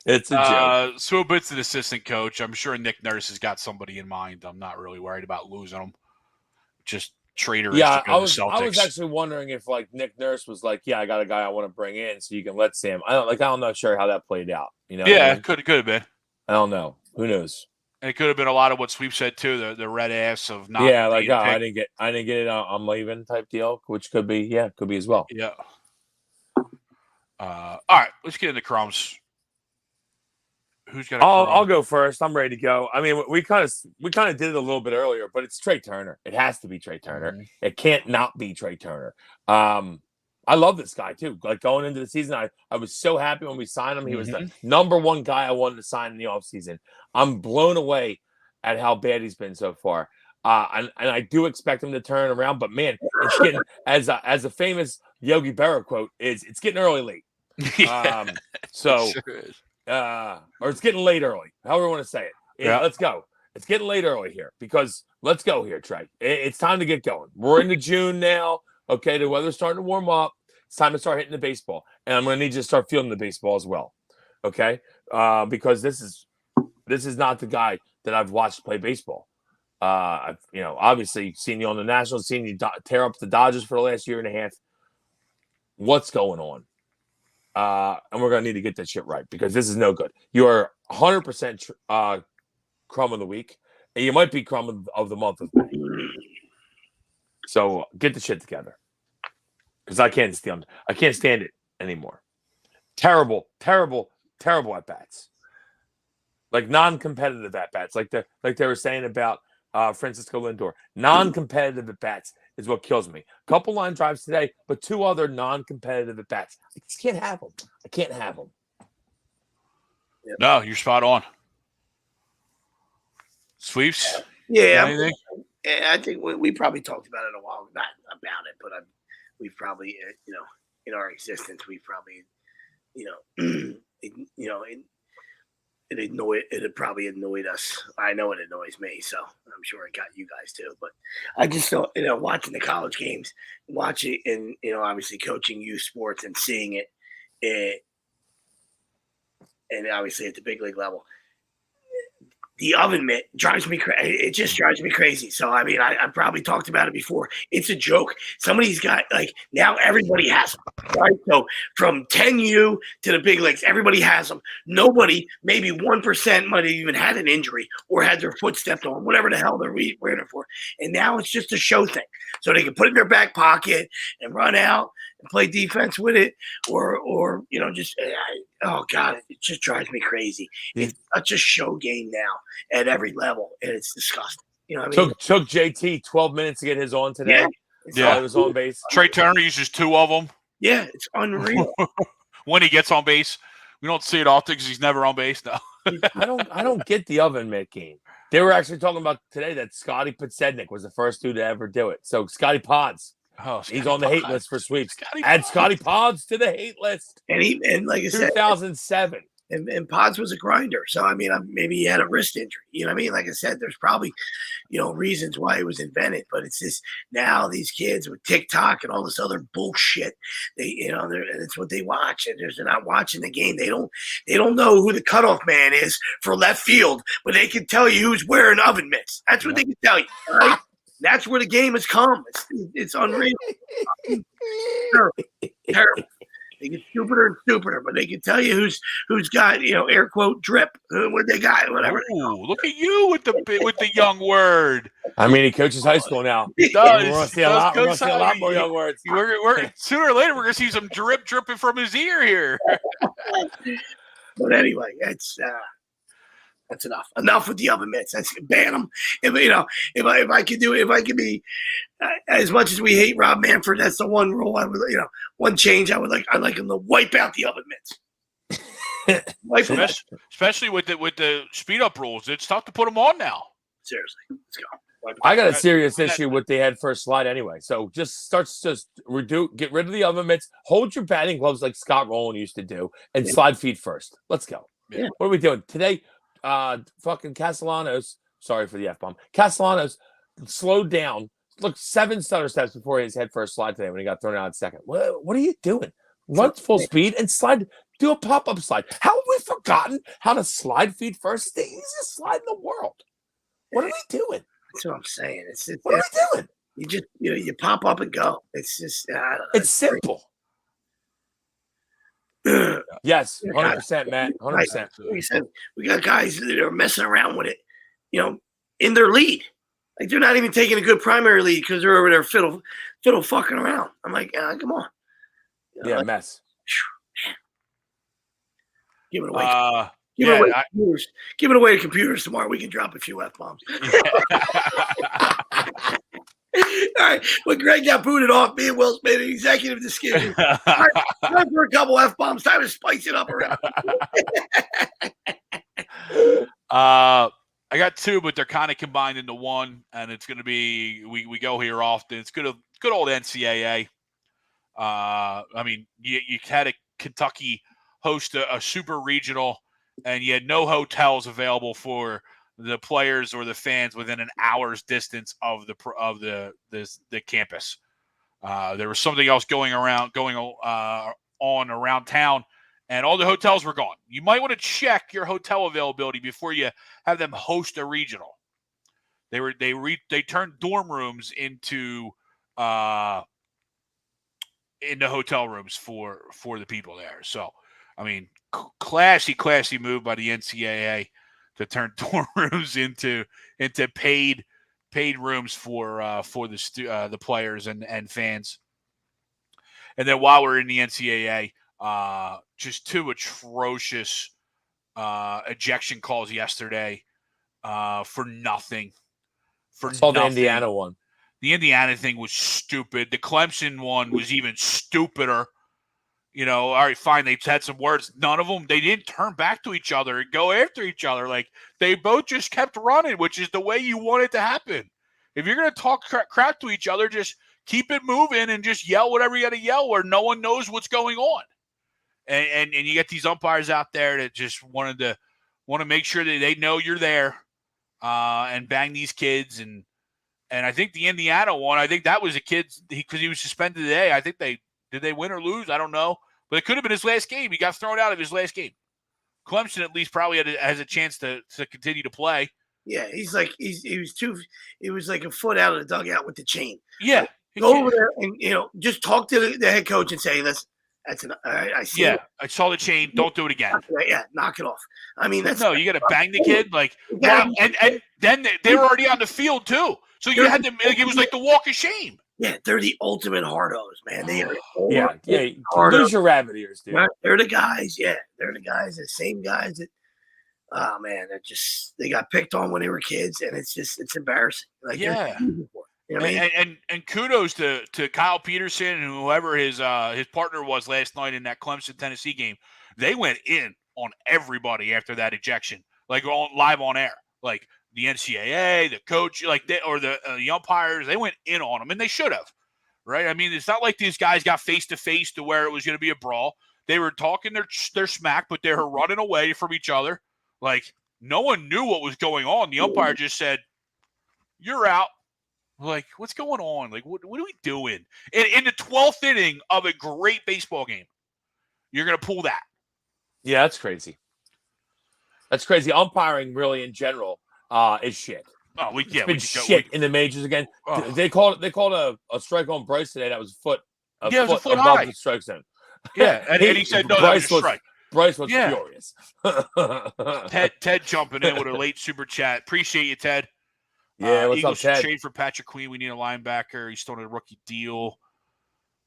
[SPEAKER 4] It's a joke.
[SPEAKER 5] Swobit's an assistant coach. I'm sure Nick Nurse has got somebody in mind. I'm not really worried about losing them. Just traitor.
[SPEAKER 4] Yeah, I was actually wondering if Nick Nurse was like, yeah, I got a guy I want to bring in, so you can let Sam. I'm not sure how that played out. You know?
[SPEAKER 5] Yeah, it could have been.
[SPEAKER 4] I don't know. Who knows?
[SPEAKER 5] And it could have been a lot of what Sweep said too. The red ass of not.
[SPEAKER 4] Yeah, I didn't get it. I'm leaving type deal, which could be as well.
[SPEAKER 5] Yeah. All right, let's get into crumbs. Who's got?
[SPEAKER 4] I'll go first. I'm ready to go. I mean, we kind of did it a little bit earlier, but it's Trey Turner. It has to be Trey Turner. Mm-hmm. It can't not be Trey Turner. I love this guy too. Like going into the season, I was so happy when we signed him. He was the number one guy I wanted to sign in the offseason. I'm blown away at how bad he's been so far. And I do expect him to turn around. But man, it's getting as a famous Yogi Berra quote is, it's getting early late. So
[SPEAKER 5] Sure is.
[SPEAKER 4] or it's getting late early, however you want to say it.
[SPEAKER 5] Yeah.
[SPEAKER 4] Let's go. It's getting late early here because let's go here, Trey. It's time to get going. We're into June now. Okay, the weather's starting to warm up. It's time to start hitting the baseball, and I'm going to need you to start feeling the baseball as well. Okay, because this is not the guy that I've watched play baseball. I've obviously seen you on the Nationals, seen you tear up the Dodgers for the last year and a half. What's going on? And we're going to need to get that shit right because this is no good. You are 100% Crumb of the week, and you might be Crumb of the month of May. So get the shit together because I can't stand it anymore. Terrible at bats, like non-competitive at bats, like they were saying about Francisco Lindor. Non-competitive at bats is what kills me. Couple line drives today, but 2 other non-competitive at bats. I just can't have them. I can't have them.
[SPEAKER 5] No, you're spot on. Sweeps?
[SPEAKER 6] Yeah,
[SPEAKER 5] Anything?
[SPEAKER 6] I think we probably talked about it a while, not about it, but we've probably, in our existence, we've probably, it probably annoyed us. I know it annoys me, so I'm sure it got you guys too. But I just don't, watching the college games, watching and obviously coaching youth sports and seeing it, and obviously at the big league level. The oven mitt drives me crazy. It just drives me crazy. So, I mean, I probably talked about it before. It's a joke. Somebody's got, now everybody has them, right? So, from 10U to the big leagues, everybody has them. Nobody, maybe 1% might have even had an injury or had their foot stepped on, whatever the hell they're wearing it for. And now it's just a show thing. So, they can put it in their back pocket and run out and play defense with it or just oh God, it just drives me crazy. It's such a show game now at every level, and it's disgusting. You know what I mean?
[SPEAKER 4] Took JT 12 minutes to get his on today.
[SPEAKER 5] Yeah.
[SPEAKER 4] He was on base.
[SPEAKER 5] Trey Turner uses 2 of them.
[SPEAKER 6] Yeah, it's unreal.
[SPEAKER 5] When he gets on base, we don't see it often because he's never on base now.
[SPEAKER 4] I don't get the oven mitt game. They were actually talking about today that Scotty Podsednik was the first dude to ever do it. So Scotty Pods.
[SPEAKER 5] Oh,
[SPEAKER 4] he's on the hate list for sweeps.
[SPEAKER 5] Add
[SPEAKER 4] Scotty Pods to the hate list.
[SPEAKER 6] And like I said,
[SPEAKER 4] 2007.
[SPEAKER 6] And Pods was a grinder. So, I mean, maybe he had a wrist injury. You know what I mean? Like I said, there's probably, reasons why it was invented. But it's just now these kids with TikTok and all this other bullshit, it's what they watch. And they're not watching the game. They don't know who the cutoff man is for left field, but they can tell you who's wearing oven mitts. That's what they can tell you. All right? That's where the game has come. It's unreal. Terrible. They get stupider and stupider, but they can tell you who's got air quote drip, what they got, whatever.
[SPEAKER 5] Ooh, look at you with the young word.
[SPEAKER 4] I mean, he coaches high school now.
[SPEAKER 5] He does.
[SPEAKER 4] We're going to see a lot more young words.
[SPEAKER 5] We're sooner or later we're going to see some drip dripping from his ear here.
[SPEAKER 6] But anyway, that's enough. Enough with the oven mitts. Let's ban them. If I could be as much as we hate Rob Manfred, that's the one rule I would, one change I would like. I'd like him to wipe out the oven mitts.
[SPEAKER 5] Especially with the speed up rules, it's tough to put them on now.
[SPEAKER 6] Seriously, let's go.
[SPEAKER 4] I got a serious issue with the head first slide anyway. So get rid of the oven mitts, hold your batting gloves like Scott Rowland used to do, and slide feet first. Let's go.
[SPEAKER 6] Yeah.
[SPEAKER 4] What are we doing today? Fucking Castellanos. Sorry for the F-bomb. Castellanos slowed down. Look, 7 stutter steps before his head first slide today when he got thrown out at second. What are you doing? Run full speed and slide. Do a pop-up slide. How have we forgotten how to slide feet first? It's the easiest slide in the world. What are we doing?
[SPEAKER 6] That's what I'm saying.
[SPEAKER 4] What are we doing?
[SPEAKER 6] You just you pop up and go. It's just I don't know.
[SPEAKER 4] It's simple. Yes, 100%, Matt. 100%.
[SPEAKER 6] Like you said, we got guys that are messing around with it, in their lead. Like they're not even taking a good primary lead because they're over there fiddle fucking around. I'm like, come on.
[SPEAKER 4] Mess.
[SPEAKER 6] Give it away. Give it away to computers tomorrow. We can drop a few F-bombs. All right. When Greg got booted off, me and Will made an executive decision. Time for a couple F-bombs. Time to spice it up around.
[SPEAKER 5] I got two, but they're kind of combined into one, and it's going to be we go here often. It's good old NCAA. I mean, you had a Kentucky host a super regional, and you had no hotels available for the players or the fans within an hour's distance of the campus. There was something else going on around town, and all the hotels were gone. You might want to check your hotel availability before you have them host a regional. They turned dorm rooms into hotel rooms for the people there. So, I mean, classy move by the NCAA to turn dorm rooms into paid rooms for the players and fans. And then while we're in the NCAA, just two atrocious ejection calls yesterday for nothing.
[SPEAKER 4] I saw the Indiana one.
[SPEAKER 5] The Indiana thing was stupid. The Clemson one was even stupider. You know, all right, fine. They had some words. None of them, they didn't turn back to each other and go after each other. Like, they both just kept running, which is the way you want it to happen. If you're going to talk crap to each other, just keep it moving and just yell whatever you got to yell where no one knows what's going on. And you get these umpires out there that just want to make sure that they know you're there and bang these kids. And I think the Indiana one, I think that was a kid because he was suspended today. I think did they win or lose? I don't know. But it could have been his last game. He got thrown out of his last game. Clemson at least probably has a chance to continue to play.
[SPEAKER 6] Yeah, he was like a foot out of the dugout with the chain.
[SPEAKER 5] Yeah.
[SPEAKER 6] Go over there and, just talk to the head coach and say, listen, all right, I see.
[SPEAKER 5] Yeah, I saw the chain. Don't do it again.
[SPEAKER 6] Yeah, knock it off. I mean, you
[SPEAKER 5] got to bang the kid. Like, and then they were already on the field, too. So you had to, it was like the walk of shame.
[SPEAKER 6] Yeah, they're the ultimate hardos, man. They are.
[SPEAKER 4] Lose your rabbit ears, dude.
[SPEAKER 6] They're the guys. Yeah, they're the guys, the same guys that. Oh man, they got picked on when they were kids, and it's embarrassing. Like,
[SPEAKER 5] yeah.
[SPEAKER 6] You know what I mean?
[SPEAKER 5] And kudos to Kyle Peterson and whoever his partner was last night in that Clemson Tennessee game. They went in on everybody after that ejection, like live on air, like the NCAA, the coach, the umpires. They went in on them, and they should have, right? I mean, it's not like these guys got face to face to where it was going to be a brawl. They were talking their smack, but they were running away from each other. Like, no one knew what was going on. The umpire just said, "You're out." Like, what's going on? Like, what are we doing? In the 12th inning of a great baseball game, you're going to pull that.
[SPEAKER 4] Yeah, that's crazy. That's crazy. Umpiring, really, in general, is shit.
[SPEAKER 5] Oh,
[SPEAKER 4] it's been shit in the majors again. Oh. They called a strike on Bryce today that was a foot
[SPEAKER 5] above
[SPEAKER 4] high. The strike zone.
[SPEAKER 5] Yeah, and he said, no, that was a strike.
[SPEAKER 4] Bryce was furious.
[SPEAKER 5] Ted jumping in with a late super chat. Appreciate you, Ted.
[SPEAKER 4] Yeah, what's
[SPEAKER 5] Eagles
[SPEAKER 4] up, Ted?
[SPEAKER 5] Trade for Patrick Queen. We need a linebacker. He's still on a rookie deal.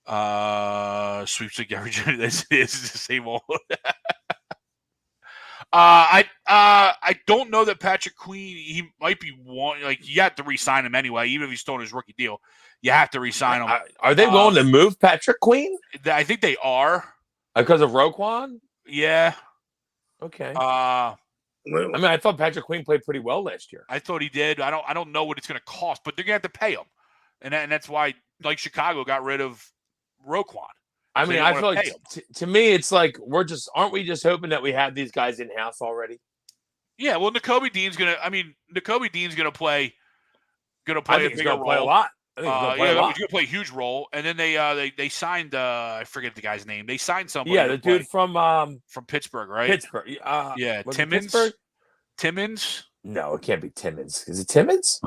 [SPEAKER 5] Sweepstakes average. This is the same old. I don't know that Patrick Queen. He might be one. Like, you have to re-sign him anyway, even if he's still on his rookie deal. You have to re-sign him.
[SPEAKER 4] Are they willing to move Patrick Queen?
[SPEAKER 5] I think they are
[SPEAKER 4] because of Roquan.
[SPEAKER 5] Yeah.
[SPEAKER 4] Okay. I mean, I thought Patrick Queen played pretty well last year.
[SPEAKER 5] I thought he did. I don't know what it's going to cost, but they're going to have to pay him, and that's why, like, Chicago got rid of Roquan.
[SPEAKER 4] I mean, I feel like to me, it's like aren't we just hoping that we have these guys in house already?
[SPEAKER 5] Yeah. Well, Nakobe Dean's going to play.
[SPEAKER 4] I think he's going to play a lot.
[SPEAKER 5] He's going to play a huge role. And then they signed I forget the guy's name. They signed somebody.
[SPEAKER 4] Yeah, the dude from
[SPEAKER 5] Pittsburgh, right?
[SPEAKER 4] Pittsburgh.
[SPEAKER 5] Yeah, Timmons. Timmons?
[SPEAKER 4] No, it can't be Timmons. Is it Timmons?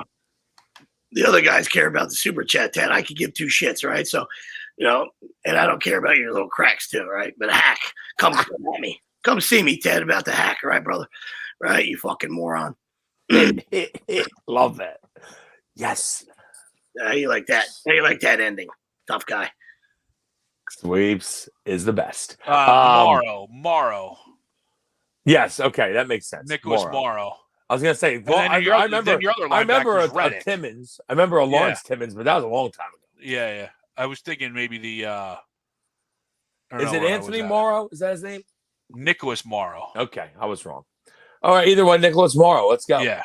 [SPEAKER 6] The other guys care about the super chat, Ted. I could give two shits, right? So, and I don't care about your little cracks too, right? But hack, come at me. Come see me, Ted, about the hack, right, brother? Right, you fucking moron.
[SPEAKER 4] Love that. Yes.
[SPEAKER 6] You like that? You like that ending? Tough guy.
[SPEAKER 4] Sweeps is the best.
[SPEAKER 5] Morrow.
[SPEAKER 4] Yes. Okay, that makes sense.
[SPEAKER 5] Nicholas Morrow.
[SPEAKER 4] I was gonna say. Well, I remember a Timmons. I remember a Lawrence Timmons, but that was a long time ago.
[SPEAKER 5] Yeah. I was thinking maybe the.
[SPEAKER 4] Is it Anthony Morrow? Is that his name?
[SPEAKER 5] Nicholas Morrow.
[SPEAKER 4] Okay, I was wrong. All right, either way, Nicholas Morrow. Let's go.
[SPEAKER 5] Yeah.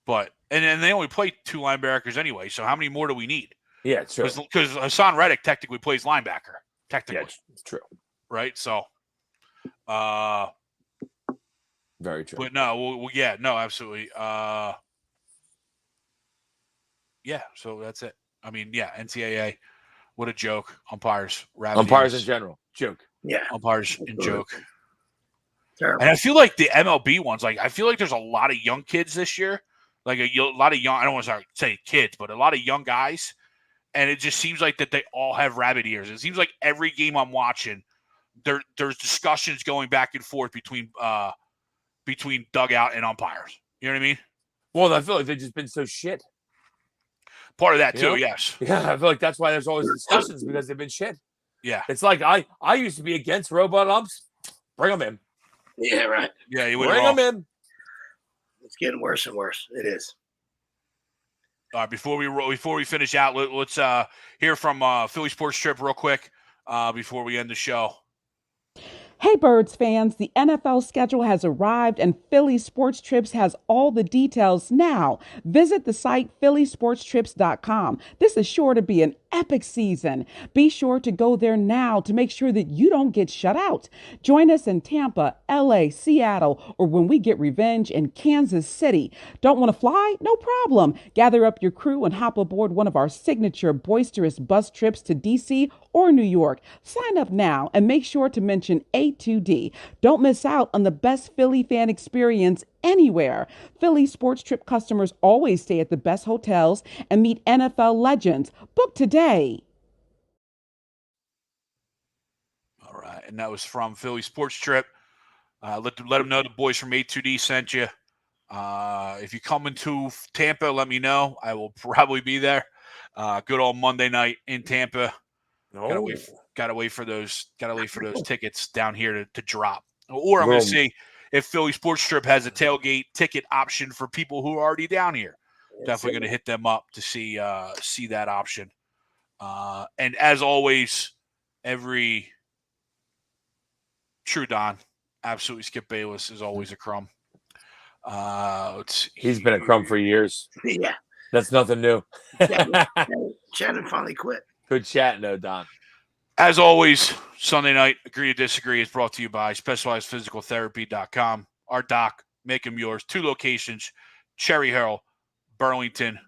[SPEAKER 5] But and then they only play 2 linebackers anyway. So how many more do we need?
[SPEAKER 4] Yeah, it's true.
[SPEAKER 5] Because Hassan Reddick technically plays linebacker. Technically,
[SPEAKER 4] Yeah, it's true.
[SPEAKER 5] Right. So,
[SPEAKER 4] Very true.
[SPEAKER 5] but no, no, absolutely. Yeah. So that's it. I mean, yeah, NCAA. What a joke. Umpires.
[SPEAKER 4] Umpires in general. Joke.
[SPEAKER 6] Yeah.
[SPEAKER 5] Umpires in joke.
[SPEAKER 6] Terrible.
[SPEAKER 5] And I feel like the MLB ones, like, I feel like there's a lot of young kids this year. Like a lot of young, I don't want to say kids, but a lot of young guys. And it just seems like that they all have rabbit ears. It seems like every game I'm watching, there's discussions going back and forth between dugout and umpires. You know what I mean?
[SPEAKER 4] Well, I feel like they've just been so shit.
[SPEAKER 5] Part of that
[SPEAKER 4] You
[SPEAKER 5] too,
[SPEAKER 4] know?
[SPEAKER 5] yes.
[SPEAKER 4] Yeah, I feel like that's why there's always discussions because they've been shit.
[SPEAKER 5] Yeah.
[SPEAKER 4] It's like I used to be against robot umps. Bring them in.
[SPEAKER 6] Yeah, right.
[SPEAKER 5] Yeah, you
[SPEAKER 4] Bring them in.
[SPEAKER 6] It's getting worse and worse. It is.
[SPEAKER 5] All right, before we finish out, let's hear from Philly Sports Trip real quick before we end the show.
[SPEAKER 7] Hey, Birds fans, the NFL schedule has arrived and Philly Sports Trips has all the details now. Visit the site phillysportstrips.com. This is sure to be an epic season. Be sure to go there now to make sure that you don't get shut out. Join us in Tampa, LA, Seattle, or when we get revenge in Kansas City. Don't want to fly? No problem. Gather up your crew and hop aboard one of our signature boisterous bus trips to DC or New York. Sign up now and make sure to mention A2D. Don't miss out on the best Philly fan experience anywhere. Philly Sports Trip customers always stay at the best hotels and meet NFL legends. Book today.
[SPEAKER 5] All right, and that was from Philly Sports Trip. Let them know the boys from A2D sent you. If you come into Tampa, let me know. I will probably be there. Good old Monday night in Tampa. Gotta wait for those tickets down here to drop. Or I'm going to see if Philly Sports Trip has a tailgate ticket option for people who are already down here. Definitely going to hit them up to see that option. And as always, every true Don, absolutely Skip Bayless is always a Crumb.
[SPEAKER 4] He's been a Crumb for years.
[SPEAKER 6] Yeah.
[SPEAKER 4] That's nothing new.
[SPEAKER 6] Shannon finally quit.
[SPEAKER 4] Good chat, no, Don.
[SPEAKER 5] As always, Sunday night, Agree to Disagree is brought to you by SpecializedPhysicalTherapy.com. Our doc, make them yours. 2 locations, Cherry Hill, Burlington.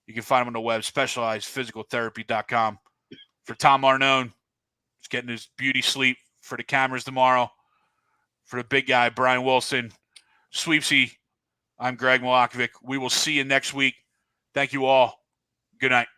[SPEAKER 5] You can find them on the web, SpecializedPhysicalTherapy.com. For Tom Arnone, he's getting his beauty sleep for the cameras tomorrow. For the big guy, Brian Wilson, Sweepsy, I'm Greg Milakovic. We will see you next week. Thank you all. Good night.